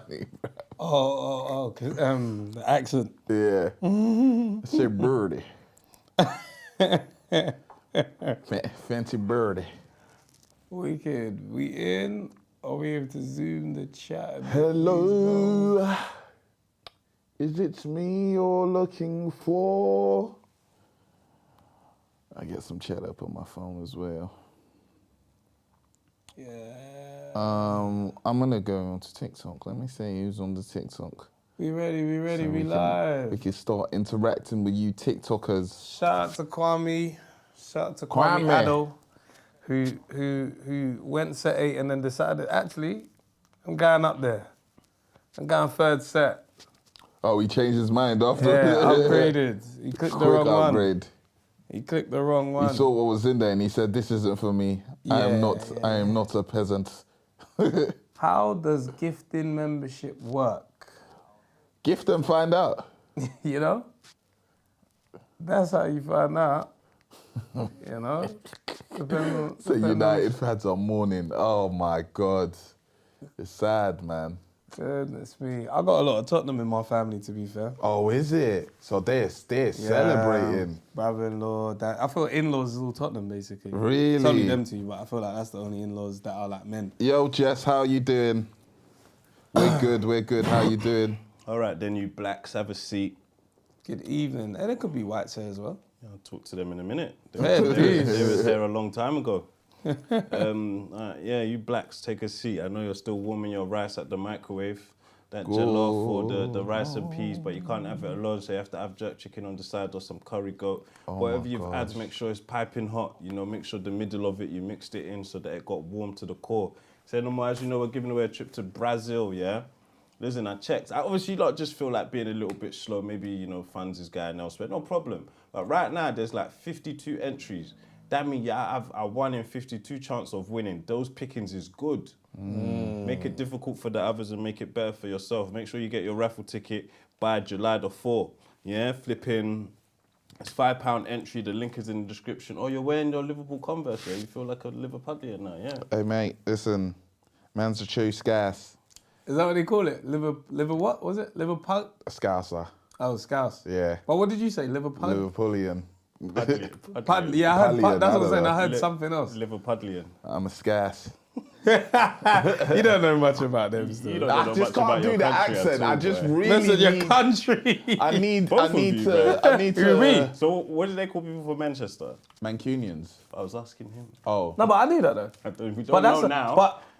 funny, bro. The accent. Yeah. Say birdie. Fancy birdie. Wicked. We in? Are we able to zoom the chat? Hello. Is it me you're looking for? I get some chat up on my phone as well. Yeah. I'm gonna go onto TikTok. Let me see who's on the TikTok. We ready, So we live. We can start interacting with you TikTokers. Shout out to Kwame. Shout out to Kwame Addo, who went set 8 and then decided, actually, I'm going up there. I'm going third set. Oh, he changed his mind after. Yeah, upgraded. He clicked the wrong upgrade. one. He clicked the wrong one. He saw what was in there and he said, "This isn't for me. I am not a peasant." How does gifting membership work? Gift and find out. You know? That's how you find out. You know? So United fans are mourning. Oh my God. It's sad, man. Goodness me. I got a lot of Tottenham in my family, to be fair. Oh, is it? So they're celebrating. Brother-in-law, I feel in-laws is all Tottenham, basically. Really? It's only them two, but I feel like that's the only in-laws that are like men. Yo, Jess, how you doing? We're good. How you doing? All right, then you blacks, have a seat. Good evening. And there could be whites here as well. Yeah, I'll talk to them in a minute. Yeah, They was here a long time ago. Yeah, you blacks, take a seat. I know you're still warming your rice at the microwave. That jollof or the rice and peas, but you can't have it alone, so you have to have jerk chicken on the side or some curry goat. Whatever you've had, make sure it's piping hot. You know, make sure the middle of it, you mixed it in so that it got warm to the core. Say no more, as you know, we're giving away a trip to Brazil, yeah? Listen, I checked. Obviously, you just feel like being a little bit slow. Maybe, you know, funds is going elsewhere. No problem. But right now, there's like 52 entries. That means I have a 1 in 52 chance of winning. Those pickings is good. Make it difficult for the others and make it better for yourself. Make sure you get your raffle ticket by July the 4th. Yeah, flipping. It's £5 entry. The link is in the description. Oh, you're wearing your Liverpool Converse, yeah? You feel like a Liverpudlian now, yeah? Hey, mate, listen. Man's a true scarce. Is that what they call it? Liver what was it? Liverpool? A scouser. Oh, Scouse. Yeah. But what did you say? Liverpool? Liverpoolian. Pudley. Yeah, I heard Pudlian, that's what I'm I saying. don't I heard know. something else. Liverpudlian. I'm a scarce. You don't know much about them still. You don't I know just much about can't do your the country at accent. all, I just boy. really Listen, your need... country. I need you, to... So what do they call people from Manchester? Mancunians. I was asking him. Oh. No, but I knew that though. We don't know now.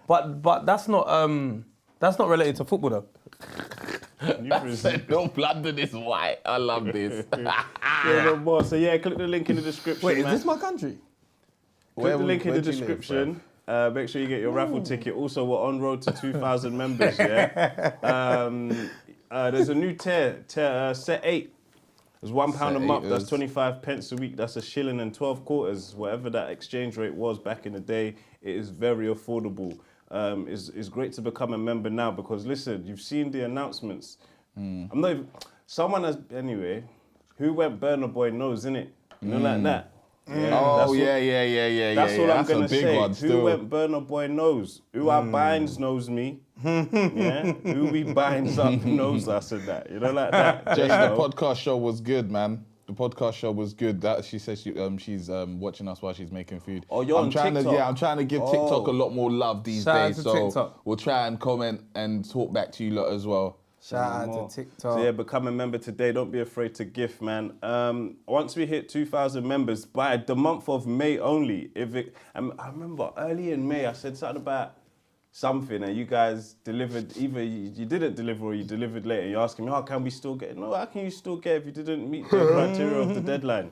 But that's not related to football though. No, London is white. I love this. Yeah, no more. So yeah, click the link in the description. Wait, is man. this my country? Click the link in the do you live, description. Make sure you get your raffle ticket. Also, we're on road to 2,000 members, yeah? There's a new tier, set 8. There's £1 a month, that's 25 pence a week. That's £1 and 12 quarters. Whatever that exchange rate was back in the day, it is very affordable. It's great to become a member now because, listen, you've seen the announcements. I'm not even... Someone has... Anyway, who went Burna Boy knows, innit? You know, like that. Yeah, Oh, yeah. That's all I'm gonna say. Who still. went Burna Boy knows. Who our binds knows me. Yeah. Who we binds up knows us and that. You know, like that. Just the podcast show was good, man. The podcast show was good. That she says she's watching us while she's making food. Oh, you're on TikTok? I'm trying to give TikTok a lot more love these Shout out days. to So TikTok. we'll try and comment and talk back to you lot as well. Shout out to TikTok. So yeah, become a member today. Don't be afraid to gift, man. Once we hit 2,000 members by the month of May only, I remember early in May I said something about something and you guys delivered. Either you didn't deliver or you delivered late. And you're asking me, how can we still get it? No, how can you still get it if you didn't meet the criteria of the deadline?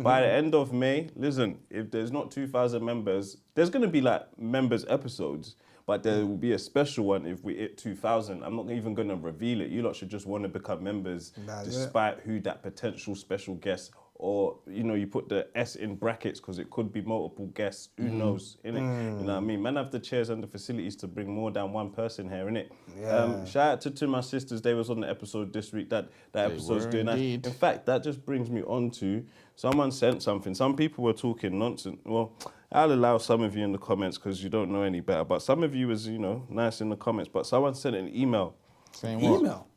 By the end of May, listen, if there's not 2,000 members, there's gonna be like members episodes. But there will be a special one if we hit 2,000. I'm not even going to reveal it. You lot should just want to become members despite who that potential special guest or, you know, you put the S in brackets because it could be multiple guests. Who knows, innit? You know what I mean? Man have the chairs and the facilities to bring more than one person here, innit? Yeah. Shout out to my sisters. They was on the episode this week. That episode's doing that. In fact, that just brings me on to someone sent something. Some people were talking nonsense. Well, I'll allow some of you in the comments because you don't know any better. But some of you was, you know, nice in the comments. But someone sent an email Saying what? Email.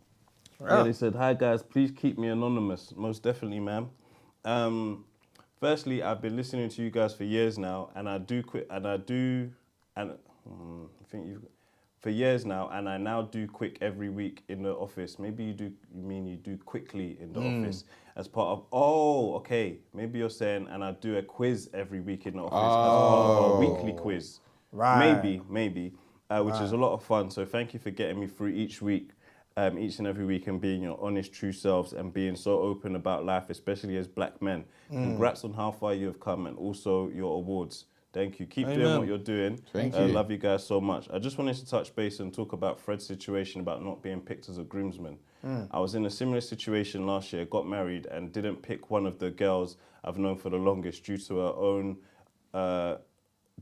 Yeah, they said, "Hi guys, please keep me anonymous." Most definitely, ma'am. Firstly, I've been listening to you guys for years now, and I think you've for years now, and I now do quick every week in the office. Maybe you do quickly in the office as part of. Oh, okay. Maybe you're saying, and I do a quiz every week in the office as part of our weekly quiz. Right. Maybe, which is a lot of fun. So thank you for getting me through each week. Each and every week, and being your honest, true selves, and being so open about life, especially as black men. Congrats on how far you have come, and also your awards. Thank you. Keep doing what you're doing. Thank you. Love you guys so much. I just wanted to touch base and talk about Fred's situation about not being picked as a groomsman. I was in a similar situation last year, got married, and didn't pick one of the girls I've known for the longest due to her own,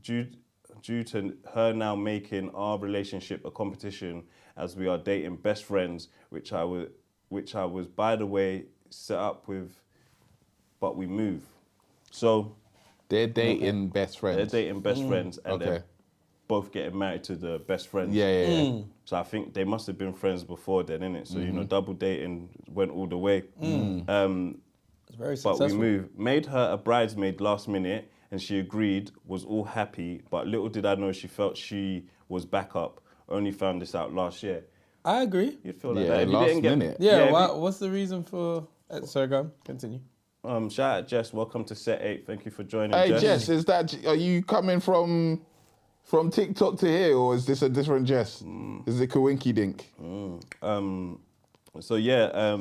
due to her now making our relationship a competition, as we are dating best friends, which I was, by the way, set up with, but we move. So They're dating best friends. they're dating best friends, and they're both getting married to the best friends. Yeah. So I think they must have been friends before then, innit? So, you know, double dating went all the way. It's very But successful. we moved. Made her a bridesmaid last minute, and she agreed, was all happy. But little did I know she felt she was back up. Only found this out last year. I agree. You'd feel like Yeah, that. If you last didn't get, minute. Yeah, if you- what's the reason for... sorry, go on. Continue. Shout out Jess, welcome to set 8. Thank you for joining. Hey, Jess, are you coming from TikTok to here, or is this a different Jess? Is it Kawinky Dink? So yeah,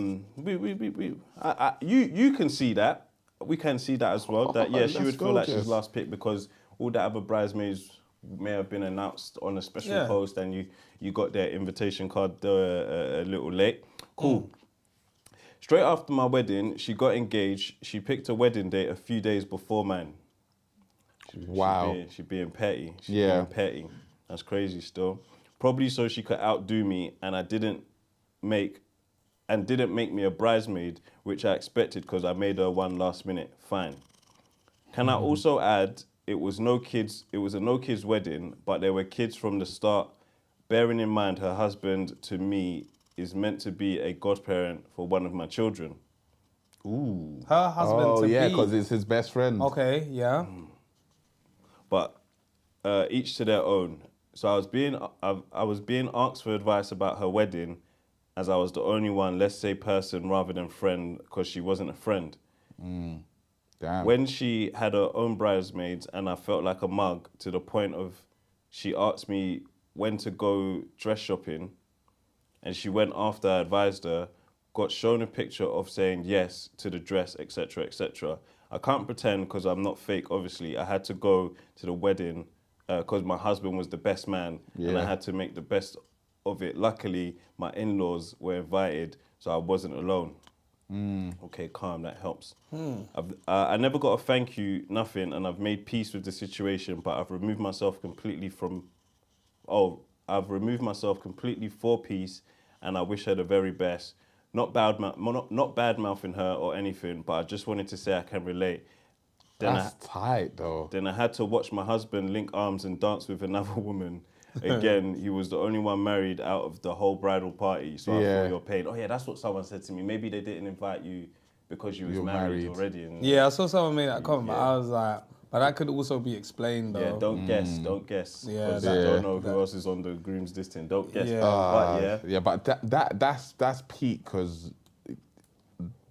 you can see that. We can see that as well. That yeah, she let's would feel go, like Jess. she's last pick because all the other bridesmaids may have been announced on a special post, and you got their invitation card a little late. Cool. Straight after my wedding, she got engaged. She picked a wedding date a few days before mine. Wow. She being petty. She's Yeah. being petty. That's crazy still. Probably so she could outdo me, and didn't make me a bridesmaid, which I expected because I made her one last minute. Fine. Can I also add, it was a no kids wedding, but there were kids from the start, bearing in mind her husband to me is meant to be a godparent for one of my children. Ooh. Her husband to be... because it's his best friend. Okay, yeah. But each to their own. So I was being asked for advice about her wedding, as I was the only one, let's say person rather than friend, because she wasn't a friend. Damn. When she had her own bridesmaids, and I felt like a mug to the point of she asked me when to go dress shopping, and she went after I advised her, got shown a picture of saying yes to the dress, etc., etc. I can't pretend because I'm not fake, obviously. I had to go to the wedding because my husband was the best man, and I had to make the best of it. Luckily, my in-laws were invited, so I wasn't alone. Okay, calm, that helps. I never got a thank you, nothing, and I've made peace with the situation, but I've removed myself completely for peace, and I wish her the very best. Not bad mouthing her or anything, but I just wanted to say I can relate. That's tight, though. Then I had to watch my husband link arms and dance with another woman. Again, he was the only one married out of the whole bridal party, so I feel your pain. Oh yeah, that's what someone said to me. Maybe they didn't invite you because you was married already. And Yeah, I saw someone make that comment, but I was like, but that could also be explained though. yeah, don't guess. Yeah, Because you don't know who else is on the groom's listing. Don't guess. Yeah. But that's peak because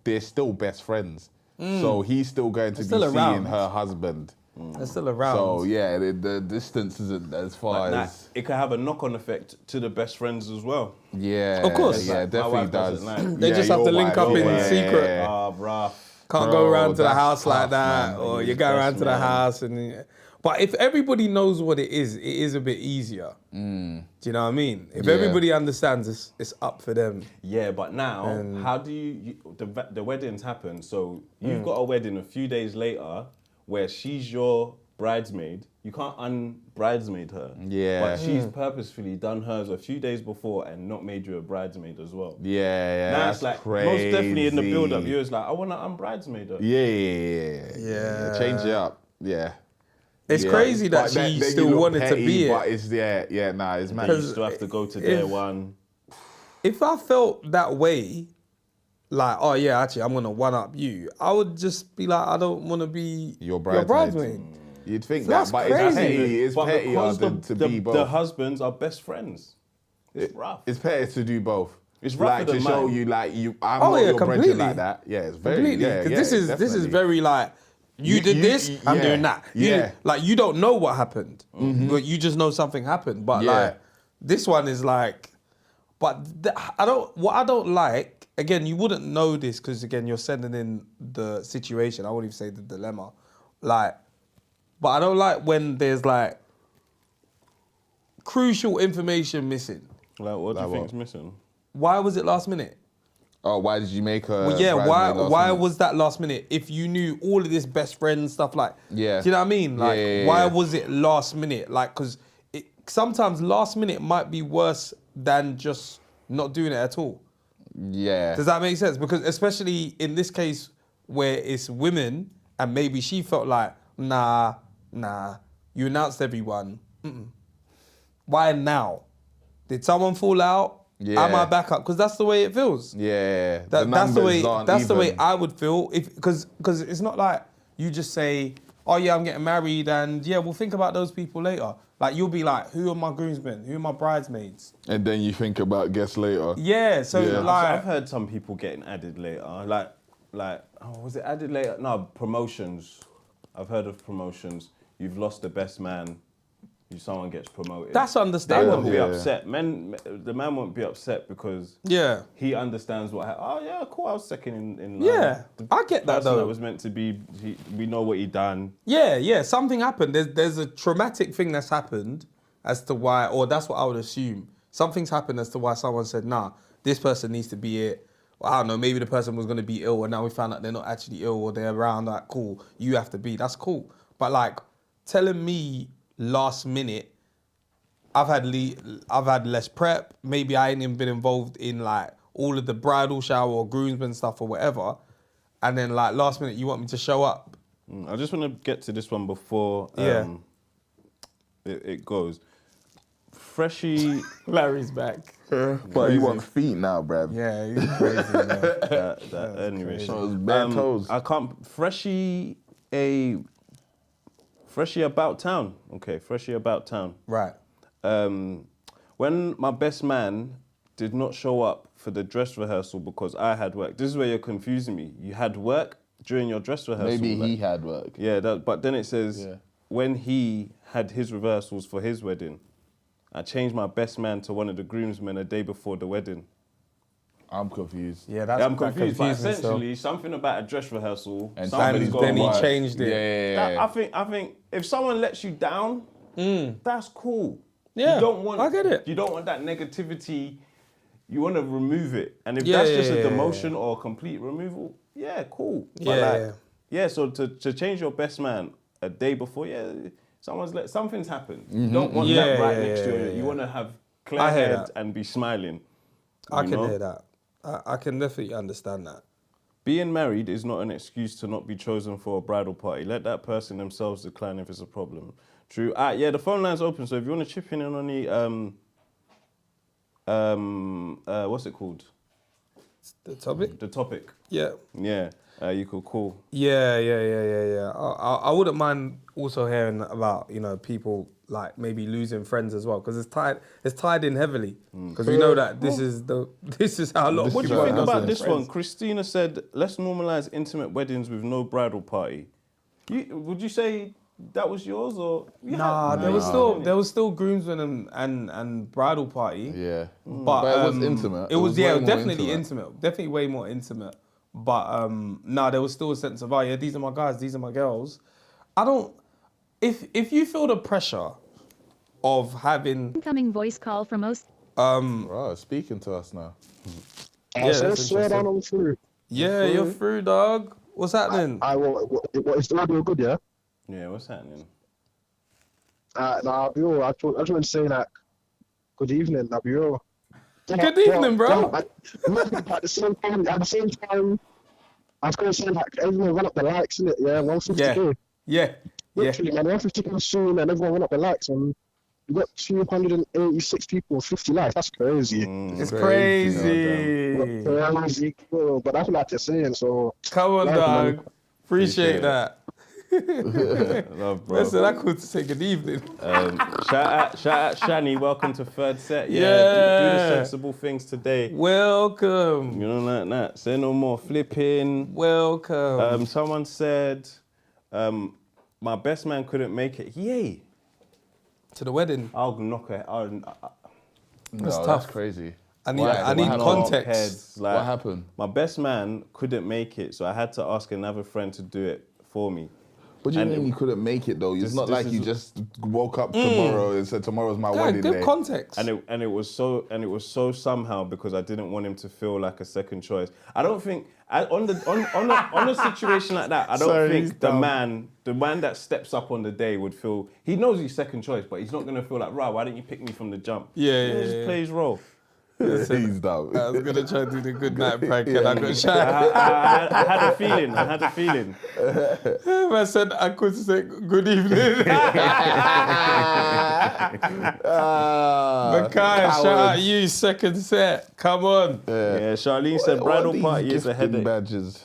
they're still best friends. So he's still going to be still seeing around. her husband. They're still around. So yeah, the distance isn't as far as. it could have a knock-on effect to the best friends as well. Yeah, Of course. yeah, My definitely wife does. doesn't like- They just have to link up in secret. Ah, bruh. Can't Bro, go around to the that's house like tough, that, man. or He's you go best around to the man. house and. But if everybody knows what it is a bit easier. Do you know what I mean? If Yeah. everybody understands, it's up for them. Yeah, but now, how do the weddings happen? So you've got a wedding a few days later where she's your bridesmaid. You can't unbridesmaid her. Yeah. But she's purposefully done hers a few days before and not made you a bridesmaid as well. Yeah, Now that's it's like, crazy. most definitely in the build-up, you was like, I want to unbridesmaid her. Yeah. Change it up. Yeah. It's crazy that But she then you still look wanted to petty, be it. But it's it's mad. You still have to go to their one. if I felt that way, like, oh yeah, actually, I'm gonna one up you, I would just be like, I don't want to be Your bridesmaid. You'd think That's that, but crazy. it's pettier to be both. The husbands are best friends. It's rough. It's pettier to do both. It's rougher like to than show mine. you, like I'm not your brethren like that. Yeah, it's very Completely. yeah. Because this is very like you did this, I'm doing that. Like you don't know what happened, but you just know something happened. But like this one is like, but what I don't like. Again, you wouldn't know this because again you're sending in the situation. I wouldn't even say the dilemma, like. But I don't like when there's like crucial information missing. Like, what do you think's missing? Why was it last minute? Oh, why did you make her? Well, yeah, why was that last minute? If you knew all of this best friend stuff, like, do you know what I mean? Like, why was it last minute? Like, because sometimes last minute might be worse than just not doing it at all. Yeah. Does that make sense? Because especially in this case where it's women and maybe she felt like, nah, you announced everyone. Why now? Did someone fall out? Yeah. Am I back up? Because that's the way it feels. Yeah. That's the way I would feel. Because it's not like you just say, oh yeah, I'm getting married and yeah, we'll think about those people later. Like you'll be like, who are my groomsmen? Who are my bridesmaids? And then you think about guests later. Yeah, so like... I've heard some people getting added later. Like, oh, was it added later? No, promotions. I've heard of promotions. You've lost the best man. Someone gets promoted. That's They understandable. won't be upset. The man won't be upset because he understands what happened. Oh yeah, cool. I was second in line. Yeah, I get that though. That was meant to be. We know what he done. Yeah. Something happened. There's a traumatic thing that's happened as to why, or that's what I would assume. Something's happened as to why someone said, nah, this person needs to be it. Well, I don't know. Maybe the person was going to be ill, and now we found out they're not actually ill, or they're around. Like, cool, you have to be. That's cool. But like telling me last minute, I've had less prep. Maybe I ain't even been involved in like all of the bridal shower or groomsmen stuff or whatever. And then like last minute, you want me to show up. I just want to get to this one before it goes. Freshie. Larry's back. But you want feet now, bruv. Yeah, he's crazy. Anyway, So bare toes. I can't. Freshie about town. Okay, freshie about town. Right. When my best man did not show up for the dress rehearsal because I had work. This is where you're confusing me. You had work during your dress rehearsal. Maybe he had work. Yeah, but then it says when he had his rehearsals for his wedding, I changed my best man to one of the groomsmen a day before the wedding. I'm confused. Yeah, that's I'm confused. But confusing essentially, something about a dress rehearsal. And then he changed it. Yeah. I think if someone lets you down, that's cool. Yeah, you don't want, I get it. You don't want that negativity. You want to remove it. And if that's just a demotion or a complete removal, yeah, cool. But so to change your best man a day before, something's happened. You don't want that right next to you. You want to have clear head and be smiling. I can hear that. I can definitely understand that. Being married is not an excuse to not be chosen for a bridal party. Let that person themselves decline if it's a problem. True. The phone line's open, so if you want to chip in on the what's it called? The topic? The topic. Yeah. Yeah. You could call. Yeah. I wouldn't mind also hearing about, people like maybe losing friends as well, because it's tied in heavily. Because we know that this is how a lot of What do people you think about this friends. one? Christina said, let's normalize intimate weddings with no bridal party. Would you say that was yours or? There was still groomsmen and bridal party. Yeah. But it was intimate. It was way more definitely intimate. Definitely way more intimate. But there was still a sense of, these are my guys, these are my girls. If you feel the pressure of having incoming voice call from most speaking to us now. Swear down on through. Yeah, you're through, dog. What's happening? Is the audio good, yeah? Yeah, what's happening? I'll be all. I just want to say that. Good evening, I'll be all. Good evening, bro. At the same time, I was going to say like everyone run up the likes, innit? Yeah, 150k. Yeah. Literally, man, 150k soon, and everyone run up the likes, and You got 286 people, 50 likes. That's crazy. It's crazy. crazy. Crazy, cool. But that's what I have to say. And so, Come on, love, dog. man. Appreciate that. Love, bro. Listen, I could say good evening. Shout out Shani, welcome to third set. Yeah, do the sensible things today. Welcome. You know, like that. Say no more flipping. Welcome. Someone said, my best man couldn't make it. Yay. To the wedding. I'll knock it. No, That's that's tough. crazy. I need happened? context. Like, What happened? My best man couldn't make it, so I had to ask another friend to do it for me. What do you And mean you couldn't make it though? It's not this like you is- just woke up tomorrow and said tomorrow's my Yeah, wedding good day. context. And it was so somehow because I didn't want him to feel like a second choice. I don't think on a situation like that, I don't Sorry, he's think the dumb. man that steps up on the day would feel he knows he's second choice, but he's not gonna feel like, right, why didn't you pick me from the jump? Yeah, Just play his role. He's dumb. I was gonna try to do the good night prank and I got shot. I had a feeling. I said I could say good evening. Makai, shout out you, second set. Come on. Yeah, Charlene said What are bridal these party is a gifting headache. badges?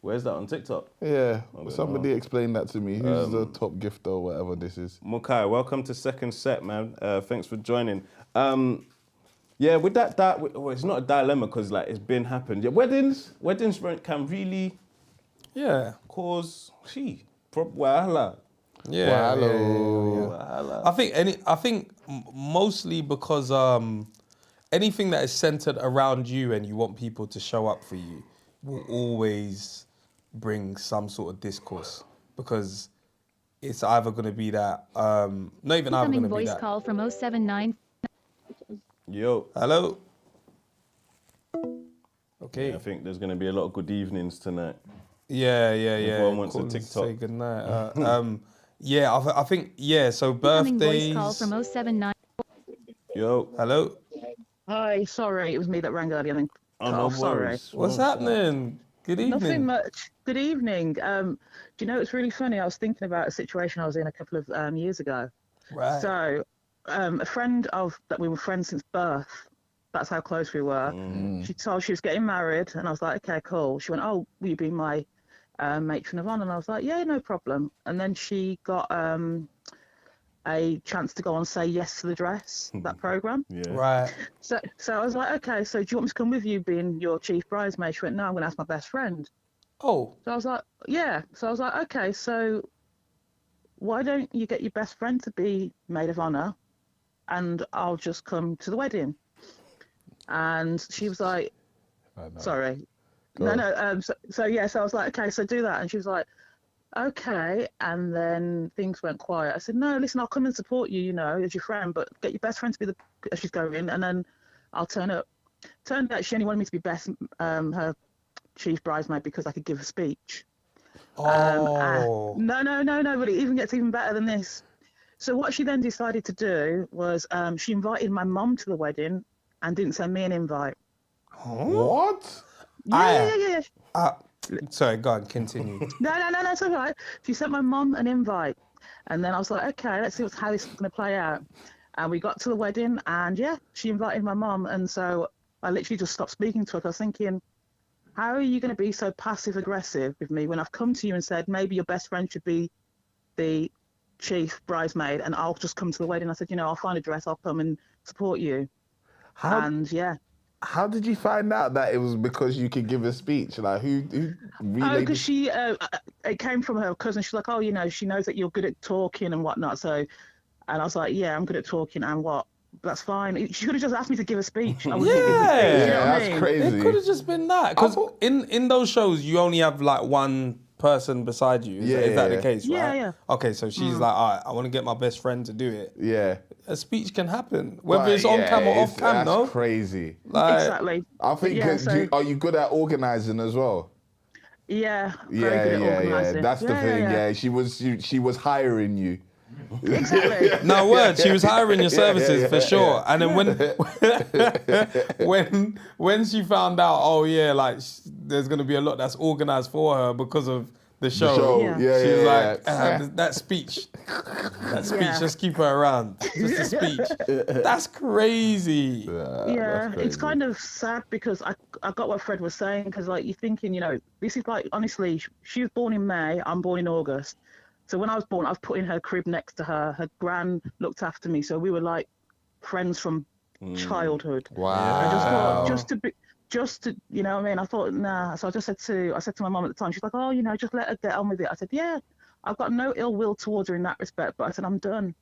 Where's that on TikTok? Yeah, somebody explain that to me. Who's the top gifter or whatever this is? Mukai, welcome to second set, man. Thanks for joining. Yeah, with that, well, it's not a dilemma because like it's been happened. Yeah, weddings can really Yeah. cause wahala. Yeah. Hello. Wahala. I think mostly because anything that is centered around you and you want people to show up for you will always bring some sort of discourse because it's either going to be that not even either going Incoming to be voice that. call from 079. Yo, Hello. Okay. I think there's gonna be a lot of good evenings tonight. Yeah. Everyone wants a Call and TikTok. Say goodnight. Yeah, I think yeah. So Incoming voice call birthdays. from 079. Yo, Hello. Hi, sorry, it was me that rang earlier. I think. oh, no sorry. worries. What's happening? Good evening. Nothing much. Good evening. Do you know it's really funny? I was thinking about a situation I was in a couple of years ago. Right. So, a friend that we were friends since birth. That's how close we were. She told she was getting married, and I was like, okay, cool. She went, oh, will you be my matron of honor? And I was like, yeah, no problem. And then she got a chance to go on Say Yes to the Dress, that program. Yeah. Right. So I was like, okay, so do you want me to come with you being your chief bridesmaid? She went, no, I'm going to ask my best friend. Oh. So I was like, yeah. So I was like, okay, so why don't you get your best friend to be maid of honor and I'll just come to the wedding? And she was like, sorry. Go on. No. So yeah, so I was like, okay, so do that. And she was like, okay. And then things went quiet. I said, no, listen, I'll come and support you, as your friend, but get your best friend to be she's going, and then I'll turn up. Turned out she only wanted me to be her chief bridesmaid because I could give a speech. Oh. No, but it even gets even better than this. So what she then decided to do was she invited my mum to the wedding and didn't send me an invite. What? Yeah. Sorry, go on, continue. No, it's all right. She sent my mum an invite. And then I was like, okay, let's see how this is going to play out. And we got to the wedding and yeah, she invited my mum. And so I literally just stopped speaking to her. I was thinking, how are you going to be so passive aggressive with me when I've come to you and said, maybe your best friend should be the chief bridesmaid and I'll just come to the wedding. I said, I'll find a dress, I'll come and support you. And yeah. How did you find out that it was because you could give a speech? Like who relayed? Because she, it came from her cousin. She's like, she knows that you're good at talking and whatnot. So, and I was like, yeah, I'm good at talking and what? That's fine. She could have just asked me to give a speech. I wouldn't give a speech, you know what I that's mean? crazy. It could have just been that. Because in those shows, you only have like one person beside you. Is that the case, right? Yeah. Okay, so she's like, all right, I want to get my best friend to do it. Yeah. A speech can happen. Whether But it's on yeah, cam or off cam, that's no? crazy. Like, Exactly. I think, Yeah, so- are you good at organising as well? Yeah. Very good at organising. That's the thing. Yeah, she was hiring you. Exactly. no word. She was hiring your services for sure. yeah. And then when she found out, oh yeah, like there's gonna be a lot that's organised for her because of The show. show. Yeah. Yeah, She was yeah, like, yeah. that speech. That speech, Yeah. just keep her around. Just a speech. That's crazy. Yeah, that's it's crazy. kind of sad because I got what Fred was saying because like you're thinking, this is like honestly, she was born in May, I'm born in August. So when I was born, I was put in her crib next to her. Her gran looked after me, so we were like friends from childhood. Wow. I just thought just to you know what I mean. I thought nah. So I said to my mum at the time. She's like, oh, just let her get on with it. I said, yeah, I've got no ill will towards her in that respect, but I said I'm done.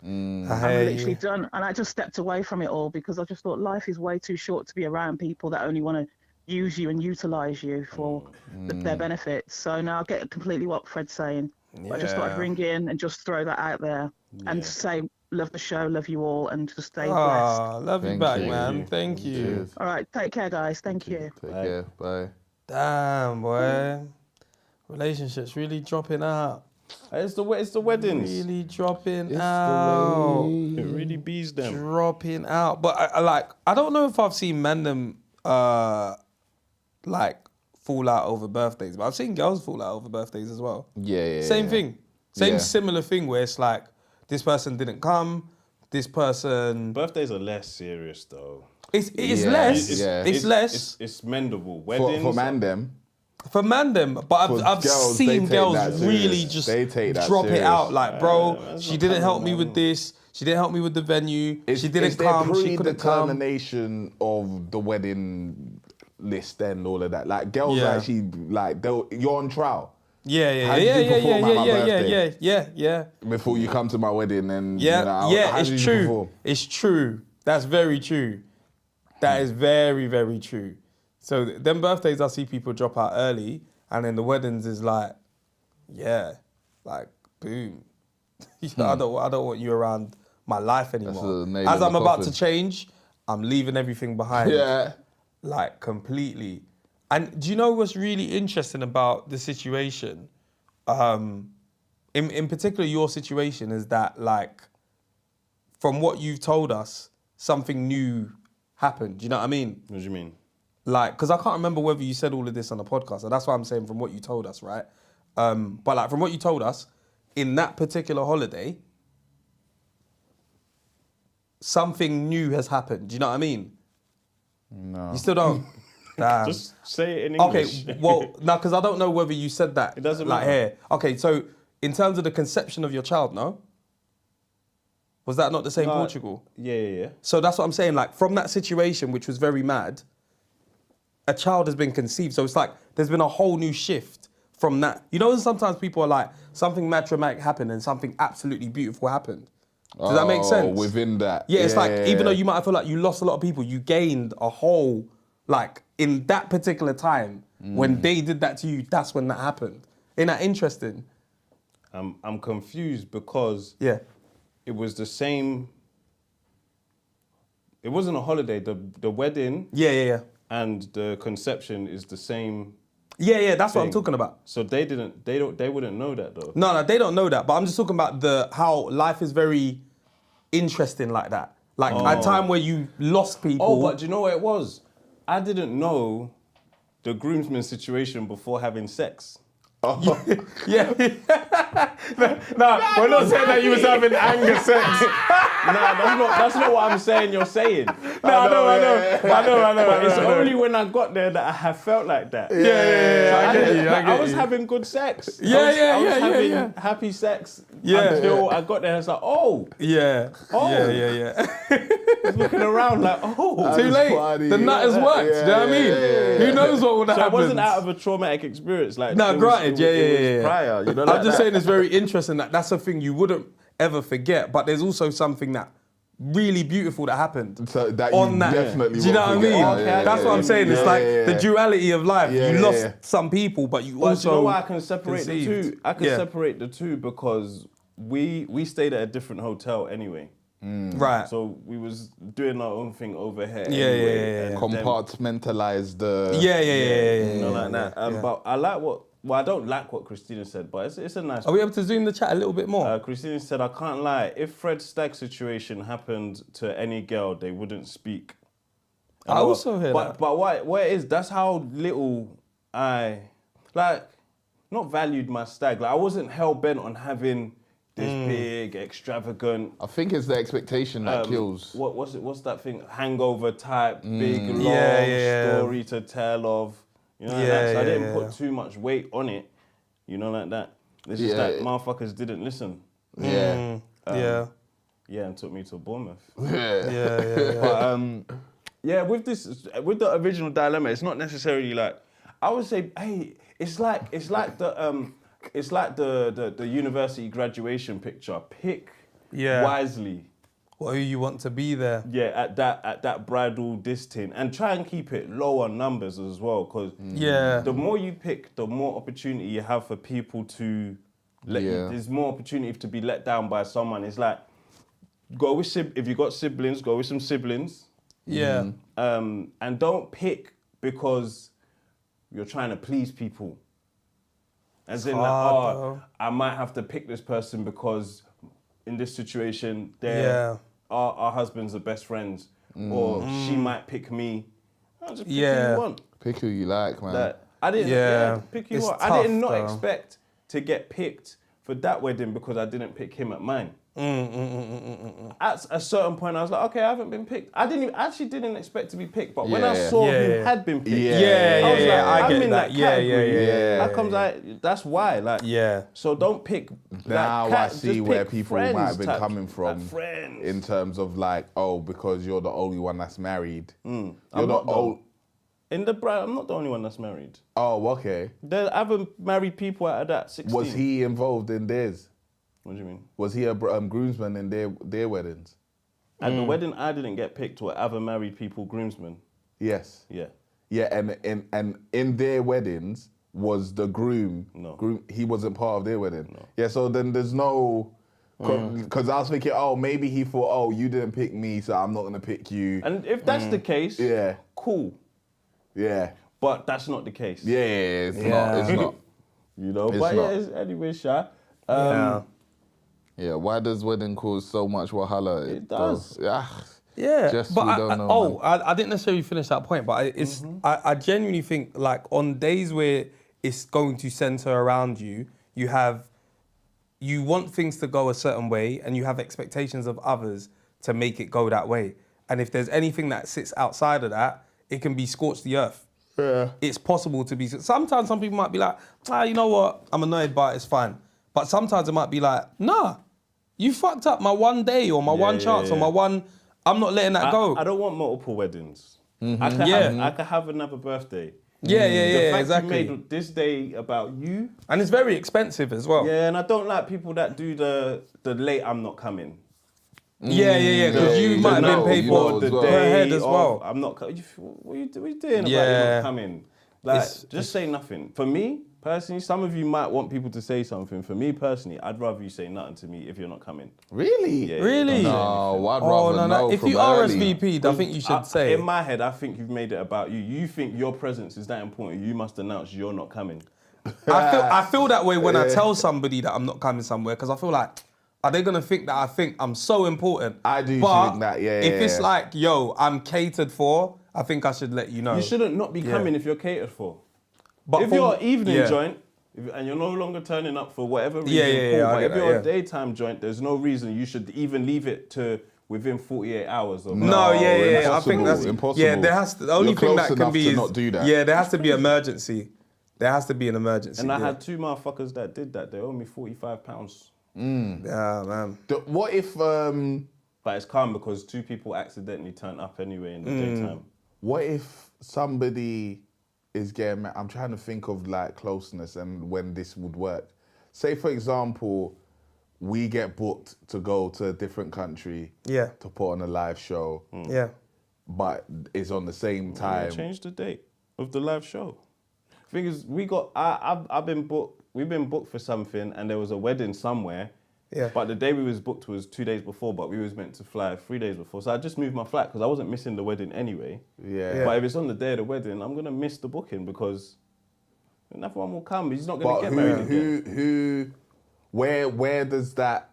I'm literally done, and I just stepped away from it all because I just thought life is way too short to be around people that only want to use you and utilize you for their benefits. So now I get completely what Fred's saying. I just thought I'd ring in and just throw that out there and say, love the show, love you all, and just stay blessed. Love you Thank back, you. man. Thank you. Cheers. All right, take care, guys. Thank you. Take care. Bye. Damn, boy. Relationships really dropping out. It's the weddings. Really dropping out. It really bees them. Dropping out. But I don't know if I've seen men them fall out over birthdays, but I've seen girls fall out over birthdays as well. Yeah. Same thing. Same Yeah. similar thing where it's like this person didn't come, this person. Birthdays are less serious though. It is Yeah. less. Yeah. It's less It's mendable. Weddings. For man them. for man them, but For I've girls, they seen take girls that really serious. just They take that drop it serious. out. Like, bro, that's she not didn't coming, help me man. with this. She didn't help me with the venue. She didn't It's their come. She couldn't come. predetermination of the wedding list and all of that. Like girls Yeah. actually you're on trial Yeah. How did you perform at my birthday? Yeah. before you come to my wedding and Yeah, how it's did you true. perform? It's true. That's very true. That is very, very true. So them birthdays, I see people drop out early, and then the weddings is like, boom. I don't want you around my life anymore. the nail As in I'm the about coffin. to change, I'm leaving everything behind. Yeah. Like completely. And do you know what's really interesting about the situation? In particular, your situation is that like, from what you've told us, something new happened. Do you know what I mean? What do you mean? Like, because I can't remember whether you said all of this on the podcast, and that's why I'm saying from what you told us, right? But like from what you told us, in that particular holiday, something new has happened. Do you know what I mean? No. You still don't? Damn. Just say it in English. Okay, well, no, because I don't know whether you said that. It doesn't like matter. here. Okay, so in terms of the conception of your child, no? Was that not the same Portugal? Yeah. So that's what I'm saying. Like from that situation, which was very mad, a child has been conceived. So it's like there's been a whole new shift from that. You know, sometimes people are like, something mad traumatic happened and something absolutely beautiful happened. Does that make sense? Within that. Yeah, it's like, even though yeah. you might feel like you lost a lot of people, you gained a whole, like, in that particular time, when they did that to you, that's when that happened. Isn't that interesting? I'm confused because Yeah. it was the same. It wasn't a holiday. The wedding Yeah. and the conception is the same. Yeah, that's what I'm thing. talking about. So they wouldn't know that though. No, they don't know that. But I'm just talking about how life is very interesting like that. Like a time where you lost people. Oh, but do you know what it was? I didn't know the groomsman situation before having sex. Yeah. No, we're not saying that you was having anger sex. That's not what I'm saying. You're saying. I know. But it's only when I got there that I have felt like that. Yeah, I was having good sex. Yeah, I was yeah, having yeah. happy sex Yeah. until I got there. It's like, Yeah. Oh. Yeah. looking around like, Too late. funny. The nut has worked. Do you know what I mean? Yeah. Who knows what would have So it happened? wasn't out of a traumatic experience. Like, No, it was- granted, it was yeah. prior, you know, I'm like just that. saying it's very interesting that that's a thing you wouldn't ever forget, but there's also something that really beautiful that happened So that you on that. definitely Do you know what I won't mean? forget. Okay, That's what I'm saying. It's like the duality of life. Yeah, you yeah, lost yeah. some people, but you But also do you know why I can separate the conceived. two? I can Yeah. separate the two because we stayed at a different hotel anyway. Right. So we was doing our own thing over here. Yeah, anyway, yeah. and then, Compartmentalize the. Yeah. you know, like that. But I like I don't like what Christina said, but it's a nice. Are we able to zoom the chat a little bit more? Christina said, I can't lie. If Fred's stag situation happened to any girl, they wouldn't speak. I also hear that. But what it is, that's how little I... Like, not valued my stag. Like I wasn't hell bent on having this big, extravagant. I think it's the expectation that kills. What's that thing? Hangover type, big, long Yeah. story to tell of. You know, like that. So I didn't put too much weight on it. You know, like that. It's just that motherfuckers didn't listen. Yeah. Yeah, and took me to Bournemouth. Yeah. But with the original dilemma, it's not necessarily like I would say, hey, it's like the university graduation picture. Pick wisely. Or who you want to be there. Yeah, at that bridal distin, and try and keep it low on numbers as well, because the more you pick, the more opportunity you have for people to let you. There's more opportunity to be let down by someone. It's like go with if you got siblings, go with some siblings. Yeah. And don't pick because you're trying to please people. As in, I might have to pick this person because in this situation, our husbands are best friends, or she might pick me. Just pick who you want. Pick who you like, man. I didn't. Pick who you want. Tough, I did not expect to get picked for that wedding because I didn't pick him at mine. At a certain point, I was like, okay, I haven't been picked. I actually didn't expect to be picked, but when I saw who had been picked, I was like, I'm in that category. That comes like, that's why, like, so don't pick. Now like, I see where people might have been type, coming from in terms of like, oh, because you're the only one that's married. You're in the bride, I'm not the only one that's married. Oh, okay. There are other married people out of that 16. Was he involved in theirs? What do you mean? Was he a groomsman in their weddings? At the wedding, I didn't get picked were other married people groomsmen. Yes. Yeah. Yeah, and in their weddings was the groom. No. He wasn't part of their wedding. No. Yeah, so then there's no. Because I was thinking, oh, maybe he thought, oh, you didn't pick me, so I'm not gonna pick you. And if that's the case, cool. Yeah. But that's not the case. Yeah, it's not. It's not. You know, It's but not. anyway, Sha. Yeah, why does wedding cause so much wahala? It does. Yeah. Yeah, but we don't know, man. I didn't necessarily finish that point, but I genuinely think like on days where it's going to center around you, you want things to go a certain way and you have expectations of others to make it go that way. And if there's anything that sits outside of that, it can be scorched the earth. Yeah. It's possible to be. Sometimes some people might be like, you know what, I'm annoyed, but it's fine. But sometimes it might be like, nah, you fucked up my one day or my one chance or my one. I'm not letting that go. I don't want multiple weddings. Mm-hmm. I could have another birthday. The fact exactly. You made this day about you, and it's very expensive as well. Yeah, and I don't like people that do the late I'm not coming. Because you might have been paid for the day ahead as well. I'm not. What are you doing about you not coming? Like, just say nothing. For me personally, some of you might want people to say something. For me personally, I'd rather you say nothing to me if you're not coming. Really? Yeah, really? No, I'd rather know. If you RSVP'd, I think you should say. In my head, I think you've made it about you. You think your presence is that important. You must announce you're not coming. I feel that way when I tell somebody that I'm not coming somewhere because I feel like, are they gonna think that I think I'm so important? I do think that, if it's like, yo, I'm catered for, I think I should let you know. You shouldn't not be coming if you're catered for. But if you're evening joint and you're no longer turning up for whatever reason, cool, but if you're a daytime joint, there's no reason you should even leave it to within 48 hours. Or I think that's impossible. Yeah, there has to. The only thing that can be is not do that. Yeah, there has to be emergency. There has to be an emergency. And I had two motherfuckers that did that. They owe me £45. Yeah, man. What if? But it's calm because two people accidentally turned up anyway in the daytime. What if somebody is getting I'm trying to think of like closeness and when this would work. Say for example, we get booked to go to a different country to put on a live show. Yeah. But it's on the same time. Change the date of the live show. Thing is, we've been booked for something and there was a wedding somewhere. Yeah. But the day we was booked was 2 days before, but we was meant to fly 3 days before. So I just moved my flight because I wasn't missing the wedding anyway. Yeah. But if it's on the day of the wedding, I'm gonna miss the booking because another one will come. He's not gonna get married again. Where does that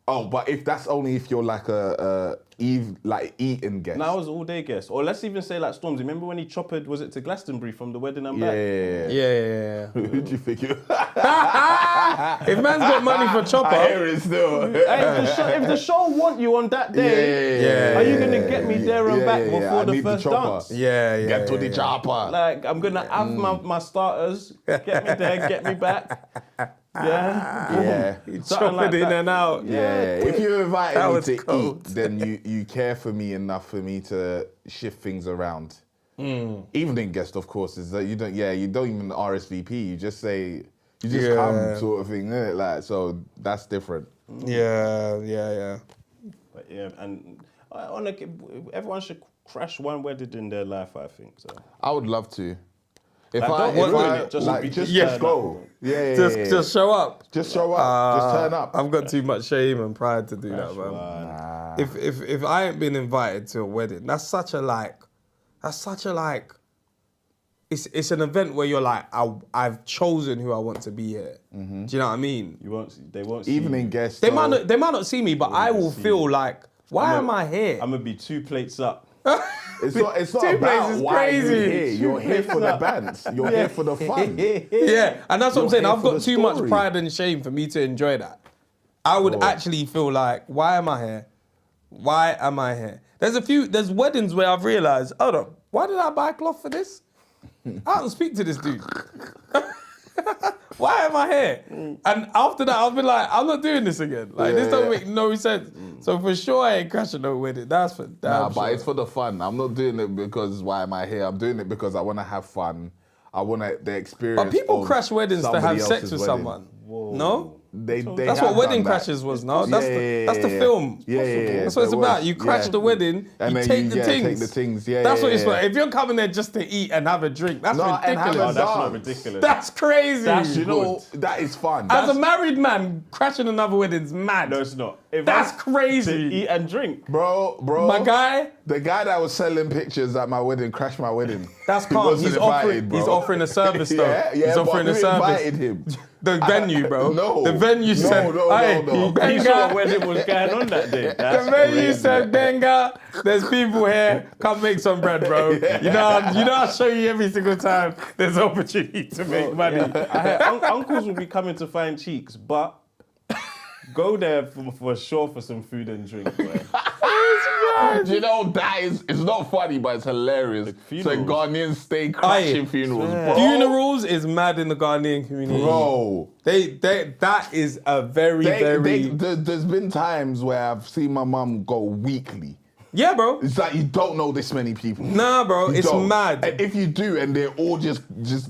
Oh, but if that's only if you're like a eating guest. Now I was all day guest. Or let's even say like Storms. Remember when he choppered, was it to Glastonbury from the wedding and back? Yeah. Who do you think you? If man's got money for chopper, I hear it still. Hey, if the show want you on that day, are you gonna get me there and back before I the need first chopper. dance? Get to the chopper. Like I'm gonna have my starters, get me there, get me back. Yeah. chopping in and out. If you invited That me was to cold. eat, then you care for me enough for me to shift things around. Evening guest, of course, is that you don't even RSVP. You just say come sort of thing, innit? Like, so that's different. Yeah. But yeah, and everyone should crash one wedding in their life, I think. So I would love to. If Like, I, don't if ruin I it, just like, be- just Yeah. go. Just show up. Just show up. Just turn up. I've got too much shame and pride to do that, man. If I ain't been invited to a wedding, that's such a it's an event where you're like, I've chosen who I want to be here. Do you know what I mean? they won't see Evening you. guests. They might not see me, but I will feel like, why am I here? I'm gonna be 2 plates up. It's not Two about places why crazy. you're here. You're here for the bands. You're here for the fun. Yeah, and that's what I'm You're saying. here I've for got the too much story. pride and shame for me to enjoy that. I would actually feel like, why am I here? Why am I here? There's weddings where I've realised, hold on, why did I buy cloth for this? I don't speak to this dude. Why am I here? And after that, I've been like, I'm not doing this again. Like, this don't make no sense. So for sure, I ain't crashing no wedding. That's for damn Nah, sure. but it's for the fun. I'm not doing it because why am I here? I'm doing it because I want to have fun. I want the experience. But people of crash weddings to somebody have sex else's with wedding. someone. No? They That's have what wedding done that. crashes was, no? That's Yeah, the film. Yeah. That's what it's there about. was. You crash the wedding, And you then take you, the yeah, things. take the things. Yeah, That's yeah, what it's yeah. for. If you're coming there just to eat and have a drink, that's No, and have ridiculous. a That's not dance. ridiculous. That's crazy. That's You know, good. that is fun. As a That's, married man, crashing another wedding's mad. No, it's not. If That's to crazy. eat and drink. bro. My guy, The guy that was selling pictures at my wedding crashed my wedding. that's He calm. wasn't He's invited, bro. offering a service though. Yeah, He's but offering who a service. invited him? The venue, bro. No. The venue No, said, no, hey, no. You Benga. saw where it was going on that day. That's The venue crazy. said, Benga, there's people here, come make some bread, bro. You know I'll show you every single time there's opportunity to make money. I heard uncles will be coming to find cheeks, but go there for sure for some food and drink, man. You know, that is, it's not funny, but it's hilarious. So funerals. Ghanaians stay crashing Aye. funerals, bro. Funerals is mad in the Ghanaian community. Bro. That is a very. There's been times where I've seen my mum go weekly. Yeah, bro. It's like you don't know this many people. Nah, bro, You it's don't. mad. And if you do, and they're all just